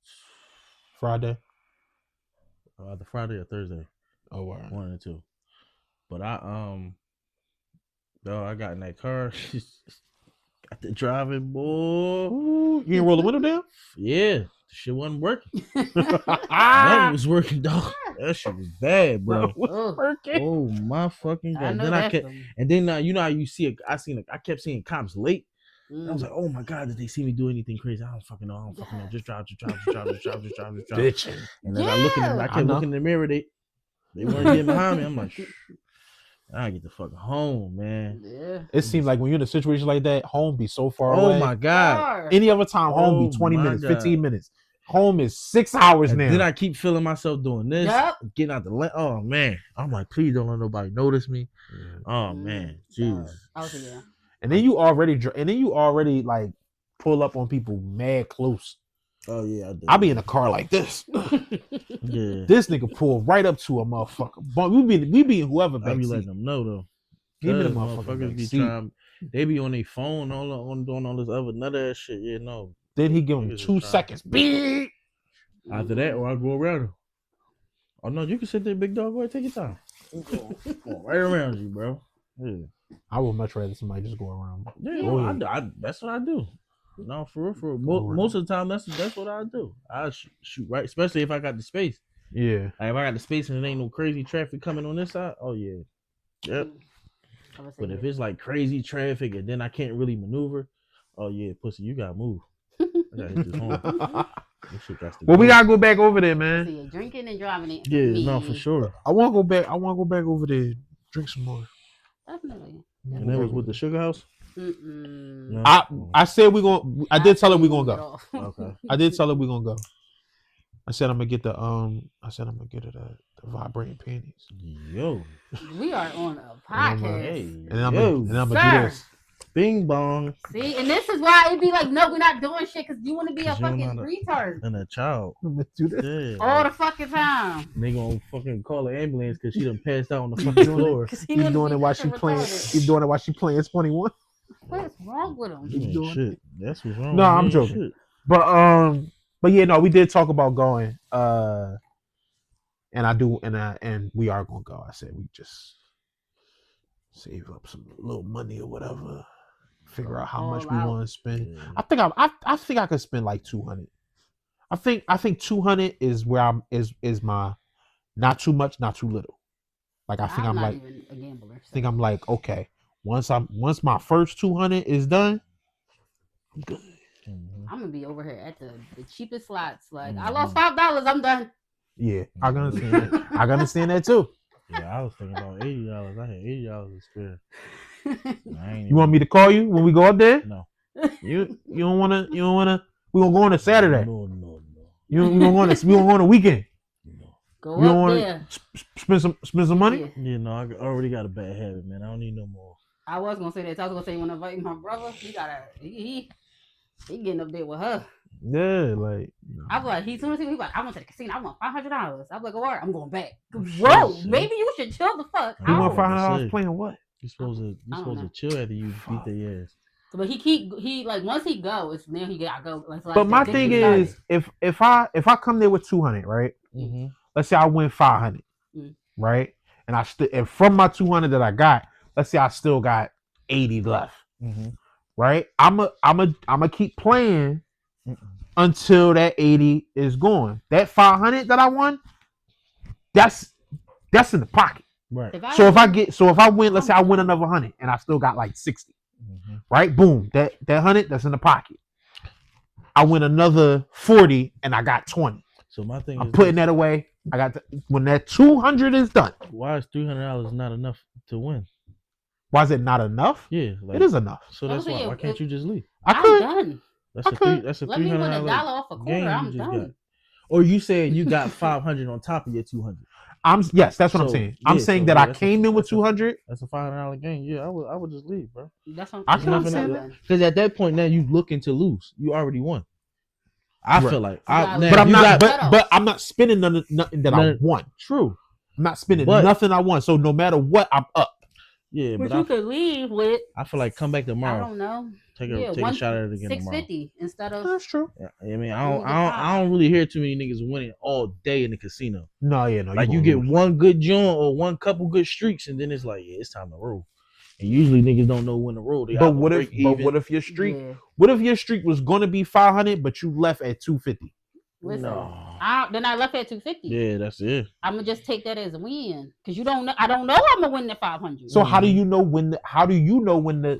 Friday. Either Friday or Thursday. Oh, wow. One or two. But I got in that car, got the driving, boy. Ooh, you didn't roll the window down? Yeah, the shit wasn't working. Nothing was working, dog. That shit was bad, bro. Working. Oh my fucking god! Then you know how you see it. I kept seeing cops late. I was like, oh my god, did they see me do anything crazy? I don't fucking know. Just drive. Bitch. And then I kept looking in the mirror. They weren't getting behind me. I'm like, I get the fuck home, man. Yeah. It seems like when you're in a situation like that, home be so far away. Oh my god. Any other time, home be 20 minutes, 15 minutes. Home is 6 hours now. Then I keep feeling myself doing this, getting out the oh man. I'm like, please don't let nobody notice me. Oh man, jeez. Yeah. And then you already like pull up on people mad close. Oh yeah, I be in a car like this. Yeah. This nigga pull right up to a motherfucker. But we be whoever back I be seat. Letting them know though. Give me the motherfuckers be trying. They be on their phone, on doing all this other nut ass shit. Yeah, no. Then he give him 2 seconds. Beep. After that, or I go around him. Oh no, you can sit there, big dog. Go ahead, take your time. Go right around you, bro. Yeah. I would much rather somebody just go around. Yeah, I that's what I do. No, for real. Most of the time, that's what I do. I shoot right, especially if I got the space. Yeah. Like if I got the space and there ain't no crazy traffic coming on this side, oh yeah. Yep. But if it's like crazy traffic and then I can't really maneuver, oh yeah, pussy, you gotta move. I gotta hit this home. This shit got to well, we gotta go back over there, man. So you're drinking and driving it. Yeah, no, for sure. I wanna go back over there, drink some more. Definitely. And that was with the Sugar House? No. I said we gonna. I did tell her we gonna go. Okay. I did tell her we gonna go. I said I'm gonna get the the vibrating panties. Yo, we are on a podcast. And I'm gonna do this. Bing bong. See, and this is why it be like, no, we're not doing shit because you want to be a fucking retard and a child. I'm gonna do this all the fucking time. And they gonna fucking call an ambulance because she done passed out on the fucking floor. He's doing it while she playing. He's doing it while she playing 21. What's wrong with him? He's doing shit. That's what's wrong. No, I'm joking. Shit. But yeah, no, we did talk about going. And and I do, and we are gonna go. I said we just save up some little money or whatever. Figure out how much we want to spend. Yeah. I think I could spend like 200. I think 200 is where is my not too much, not too little. Like I think I'm like even a gambler. So. I think I'm like okay. Once my first 200 is done, I'm good. I'm gonna be over here at the cheapest slots. Like I lost $5, I'm done. Yeah, I can understand that. I can understand that too. Yeah, I was thinking about $80. I had $80 to spare. You want me to call you when we go up there? No. You don't wanna. We gonna go on a Saturday. No. We gonna go on a weekend. No. Go you up there. Spend some money. Yeah, no, I already got a bad habit, man. I don't need no more. I was gonna say that. I was gonna say when I invite my brother, he getting up there with her. Yeah, like I was like, he like, I went to the casino. I want $500. I was like, all right, I'm going back. Bro, maybe you should chill the fuck out. You want $500 playing what? You're supposed to chill after you beat their ass. But he like once he goes, then he gotta go. Like, but my thing is, if I come there with 200, right? Mm-hmm. Let's say I win 500, right? And and from my 200 that I got, let's say I still got 80 left, right? I'ma keep playing until that 80 is gone. That 500 that I won, that's in the pocket. Right. If I win, let's say I win another 100 and I still got like 60. Right? Boom. That 100 that's in the pocket. I win another 40 and I got 20. So my thing I'm putting that away. I got when that 200 is done. Why is $300 not enough to win? Why is it not enough? Yeah, it is enough. So that's why. Why can't you just leave? I'm done. That's a $300 Let me win $1 off a quarter. I'm done. Got. Or you saying you got 500 on top of your 200? Yes, that's what I'm saying. I'm saying that I came in with 200. That's a $500 game. Yeah, I would just leave, bro. That's what I can understand that. Because at that point now you looking to lose. You already won. I feel like, but I'm not spending nothing that I won. True, I'm not spending nothing I want. So no matter what, I'm up. Yeah, but you could leave with. I feel like come back tomorrow. I don't know. Take a shot at it again tomorrow. $650 instead of. That's true. Yeah, I mean, I don't really hear too many niggas winning all day in the casino. No. Like you get one good joint or one couple good streaks, and then it's like, yeah, it's time to roll. And usually niggas don't know when to roll. But what if your streak? Yeah. What if your streak was gonna be 500, but you left at 250? Listen, then I left at 250. Yeah, that's it. I'm gonna just take that as a win because you don't know. I don't know I'm gonna win the 500. So how do you know when?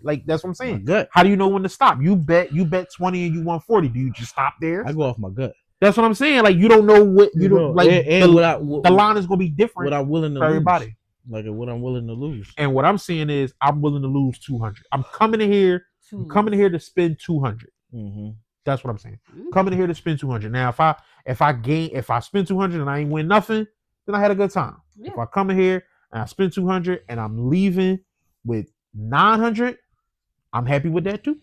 Like that's what I'm saying. How do you know when to stop? You bet 20 and you won 40. Do you just stop there? I go off my gut. That's what I'm saying. Like you don't know what you don't like. The line is gonna be different. What I'm willing to for everybody. Lose. Like what I'm willing to lose. And what I'm saying is I'm willing to lose 200. I'm coming in here to spend 200. Mm-hmm. That's what I'm saying. Coming in here to spend 200. Now, if I spend 200 and I ain't win nothing, then I had a good time. Yeah. If I come in here and I spend 200 and I'm leaving with 900, I'm happy with that too.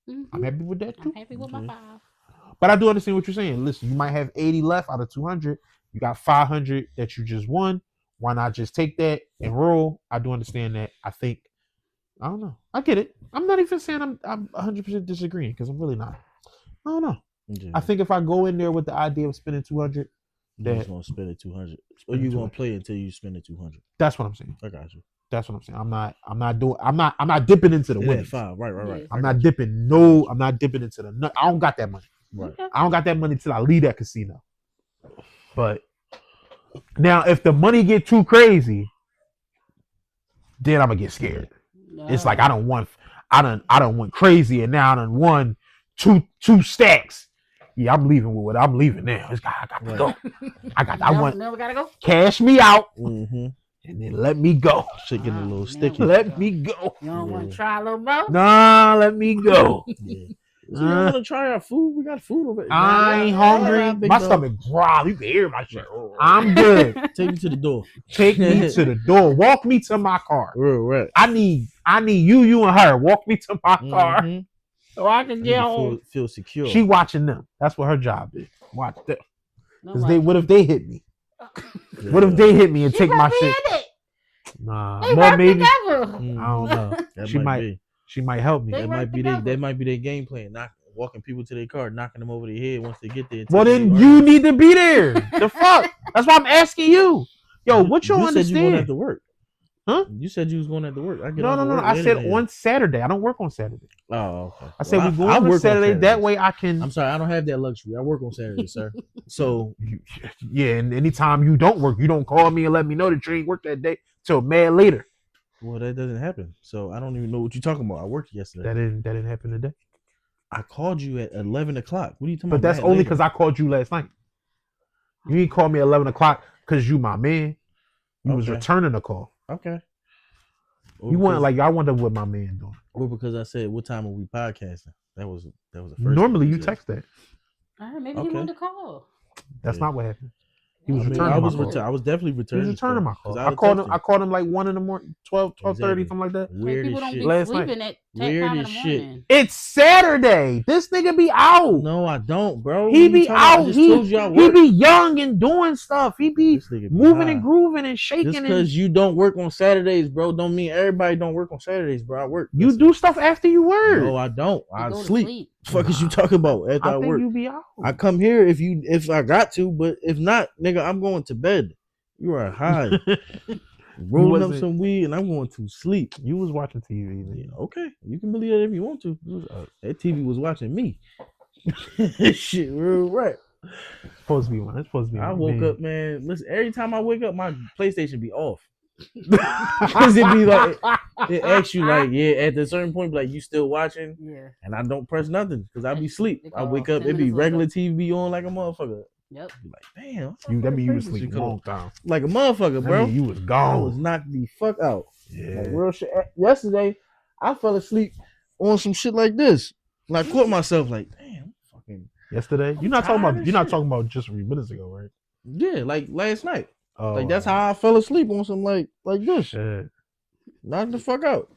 Mm-hmm. I'm happy with that too. I'm happy with my 5. But I do understand what you're saying. Listen, you might have 80 left out of 200. You got 500 that you just won. Why not just take that and roll? I do understand that. I don't know. I get it. I'm not even saying I'm 100% disagreeing because I'm really not. I don't know. Yeah. I think if I go in there with the idea of spending 200, you're just gonna spend it 200, or you gonna play until you spend it 200. That's what I'm saying. I got you. That's what I'm saying. I'm not dipping into the win. Right. I'm not dipping into the. I don't got that money. Right. I don't got that money till I leave that casino. But now, if the money get too crazy, then I'm gonna get scared. No. It's like I don't want crazy, and now I done won two stacks. Yeah, I'm leaving with what I'm leaving now. I got to go. Never gotta go. Cash me out, and then let me go. Shit getting a little sticky. Let me go. You don't want to try a little more? Nah, let me go. So you want to try our food? We got food over there. I ain't hungry. My stomach growl. You can hear my shit. I'm good. Take me to the door. Take me to the door. Walk me to my car. Right. I need you and her. Walk me to my car so I can get home. Feel secure. She watching them. That's what her job is. Watch them. Because what if they hit me? Yeah. What if they hit me and take my shit? Nah, they work maybe. Together. I don't know. She might help me. That might be their game plan. walking people to their car, knocking them over their head once they get there. Well, then you need to be there. The fuck? That's why I'm asking you. Yo, what you understand? Said you going after work. Huh? You said you was going after work. No. I said on Saturday. I don't work on Saturday. Oh, okay. I said we go on Saturday. That way I can. I'm sorry, I don't have that luxury. I work on Saturday, sir. So yeah, and anytime you don't work, you don't call me and let me know that you ain't work that day till mad later. Well, that doesn't happen. So I don't even know what you're talking about. I worked yesterday. That didn't happen today. I called you at 11 o'clock. What are you talking about? But that's only because I called you last night. You didn't call me at 11 o'clock because you my man. You was returning a call. Okay. You weren't like, I wonder what my man doing. Or because I said, what time are we podcasting? That was the first. Normally you text that. All right, maybe he wanted to call. That's not what happened. He was returning. I was definitely returning. He was returning my call. I called him like 1 in the morning, 12:30, something like that. Weird people don't be sleeping at that time in the morning. It's Saturday. This nigga be out. No, I don't, bro. He be out. He be young and doing stuff. He be moving and grooving and shaking. Just because you don't work on Saturdays, bro, don't mean everybody don't work on Saturdays, bro. I work. You do stuff after you work. No, I don't. I sleep. Fuck is you talking about after I work? You be out. I come here if I got to, but if not, nigga, I'm going to bed. You are high. Rolling up some weed and I'm going to sleep. You was watching TV. Yeah, okay, you can believe that if you want to. That TV was watching me. Shit, real right. It's supposed to be one. It's supposed to be. I woke up, man. Listen, every time I wake up, my PlayStation be off. Cause it be like it asks you like, yeah, at a certain point, like you still watching, yeah, and I don't press nothing because I be asleep. I wake up, it be regular TV on like a motherfucker. Yep. Be like, damn, you was asleep a long time, like a motherfucker, bro. You was gone. I was knocked the fuck out. Yeah, like real shit. Yesterday, I fell asleep on some shit like this, and I caught myself like, damn, fucking. Yesterday, you're not talking about just a few minutes ago, right? Yeah, like last night. Oh, like that's how I fell asleep on some like this. Shit. Knocked the fuck out.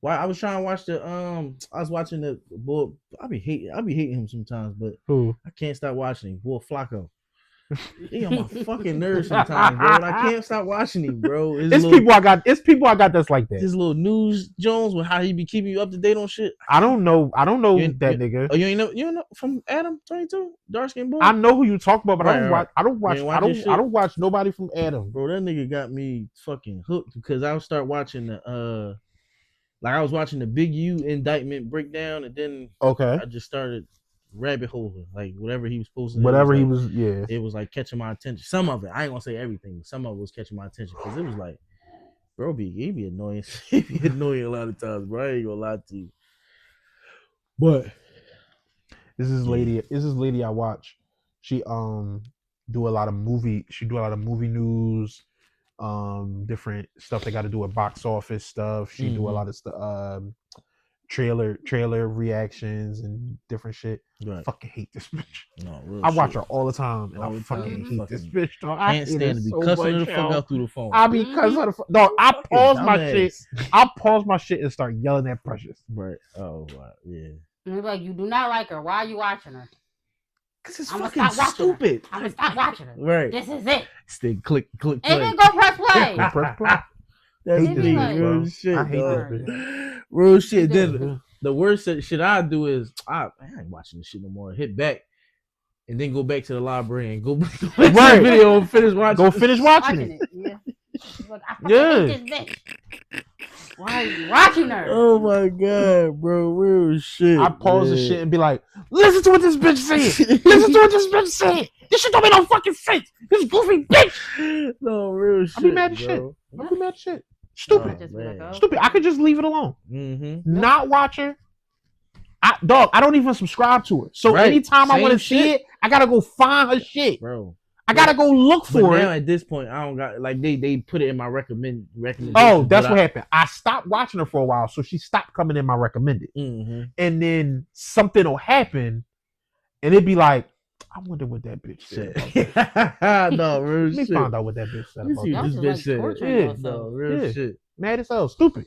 Why I was trying to watch I was watching the boy. I be hating him sometimes, but I can't stop watching him. Boy Flacco. He on my fucking nerves sometimes, bro. And I can't stop watching him, bro. It's people I got that's like that. His little news Jones with how he be keeping you up to date on shit. I don't know that nigga. Oh, you know from Adam 22, dark skin boy. I know who you talk about, but I don't watch nobody from Adam. Bro, that nigga got me fucking hooked because I would start watching I was watching the Big U indictment breakdown, and then I just started rabbit holing, like whatever he was posting. It was like catching my attention. Some of it, I ain't gonna say everything. Some of it was catching my attention because it was like, bro, he be annoying. He be annoying a lot of times, bro. I ain't gonna lie to you. But this is lady I watch. She do a lot of movie news, different stuff they got to do with box office stuff. She do a lot of stuff, trailer reactions and different shit. Right. Fucking hate this bitch. No, I watch her all the time, and I fucking hate this bitch. Dog. I can't stand to be cussing her the fuck out through the phone. I be cussing her the fuck. Dog, I pause my shit. I pause my shit and start yelling at Precious. Right. Oh wow. Yeah. You're like, you do not like her. Why are you watching her? Cause it's fucking stupid. I'm gonna stop watching her. Right. This is it. Stick, click. And then go press play. Press play. That's real shit. I hate this bitch. Real shit. Then the worst shit I do is I ain't watching this shit no more. Hit back and then go back to the library and go back to the video and finish watching. Go finish watching it. Yeah. Like, I hate this bitch. Why are you watching her? Oh my god, bro, real shit. I pause the shit and be like, listen to what this bitch said. Listen to what this bitch said. This shit don't make no fucking sense. This goofy bitch. No, real shit. I be mad as shit. I be mad as shit. Stupid. Stupid. I could just leave it alone. Not watch her. I don't even subscribe to her. So anytime I want to see it, I gotta go find her shit. Bro. I gotta go look for it. Now at this point, I don't got like they put it in my recommendation. Oh, that's what happened. I stopped watching her for a while, so she stopped coming in my recommended. And then something will happen, and it'd be like, I wonder what that bitch said. No, real shit. Let me find out what that bitch said about this bitch said. Yeah, no, real shit. Mad as hell. Stupid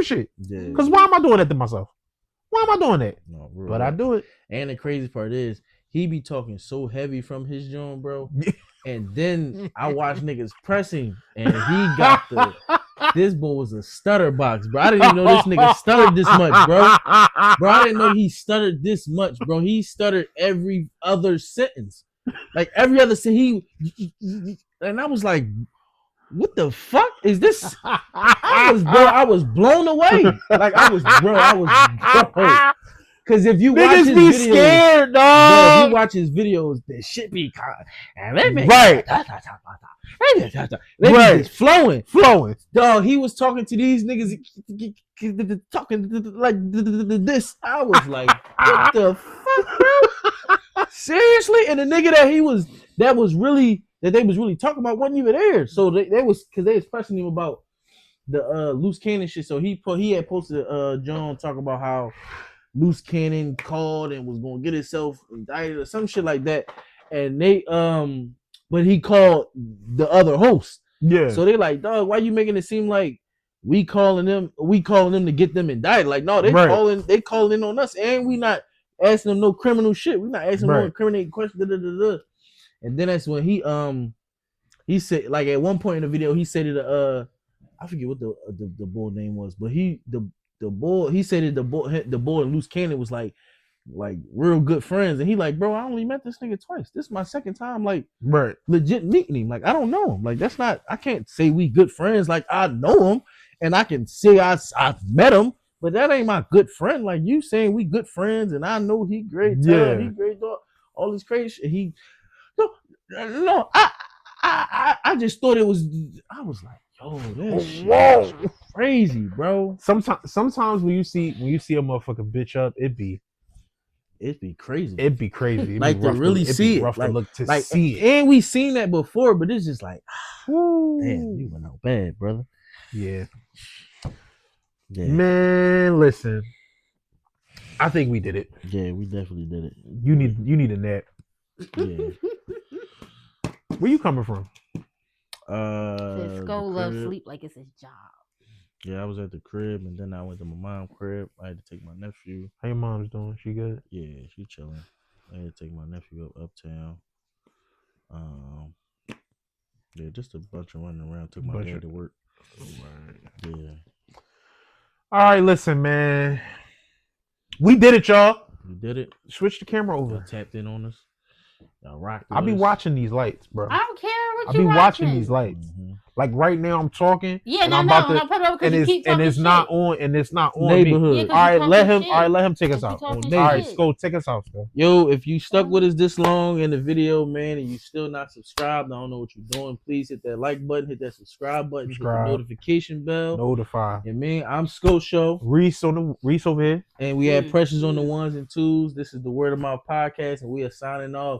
shit. Yeah. Cause why am I doing that to myself? Why am I doing that? No, real but I do it. And the crazy part is, he be talking so heavy from his joint, bro. And then I watch niggas pressing, and he got This boy was a stutter box, bro. I didn't even know this nigga stuttered this much, bro. Bro, I didn't know he stuttered this much, bro. He stuttered every other sentence. Like every other sentence, and I was like, what the fuck is this? I was blown away. Like I was. Cause if you watch his videos, scared, dog. Bro, if you watch his videos, the shit be right. They be just flowing. Dog, he was talking to these niggas, talking like this. I was like, what the fuck, bro? Seriously? And the nigga that they was really talking about wasn't even there. So they was pressing him about the loose cannon shit. So he had posted John talking about how Loose Cannon called and was gonna get himself indicted or some shit like that, and they but he called the other host. Yeah. So they like, dog, why you making it seem like we calling them to get them indicted? Like, no, they calling in on us, and we not asking them no criminal shit. We not asking them no incriminating questions. And then that's when he said, like at one point in the video, he said it I forget what the bull name was, but the boy, he said that the boy and Loose Cannon was like real good friends, and he like, bro, I only met this nigga twice. This is my second time, like, legit meeting him. Like, I don't know him. Like, that's not. I can't say we good friends. Like, I know him, and I can say I've met him, but that ain't my good friend. Like, you saying we good friends, and I know he great. He great dog. All this crazy shit. No. I just thought it was. I was like, yo, this shit is crazy, bro. Sometimes when you see a motherfucker bitch up, it'd be crazy. It'd be crazy. It'd like be to really see it. Rough like, to look to like, see it. And we seen that before, but it's just like, damn, you went out bad, brother. Yeah. Man, listen. I think we did it. Yeah, we definitely did it. You need a nap. Yeah. Where you coming from? Cisco loves sleep like it's his job. Yeah, I was at the crib, and then I went to my mom's crib. I had to take my nephew. How your mom's doing? She good? Yeah, she chilling. I had to take my nephew uptown. Yeah, just a bunch of running around. Took my dad to work. Yeah. All right, listen, man. We did it, y'all. We did it. Switch the camera over. Y'all tapped in on us. Y'all rocked. I'll be watching these lights, bro. I don't care what I'll be watching these lights. Mm-hmm. Like right now, I'm talking. Yeah, and no, it's not on Neighborhood. Me. All right, let him take us out. All right, go take us out, bro. Yo, if you stuck with us this long in the video, man, and you still not subscribed, I don't know what you're doing. Please hit that like button, hit that subscribe button, hit the notification bell. Notify. And man, I'm Scope Show. Reese over here. And we have Precious on the ones and twos. This is the Word of Mouth podcast, and we are signing off.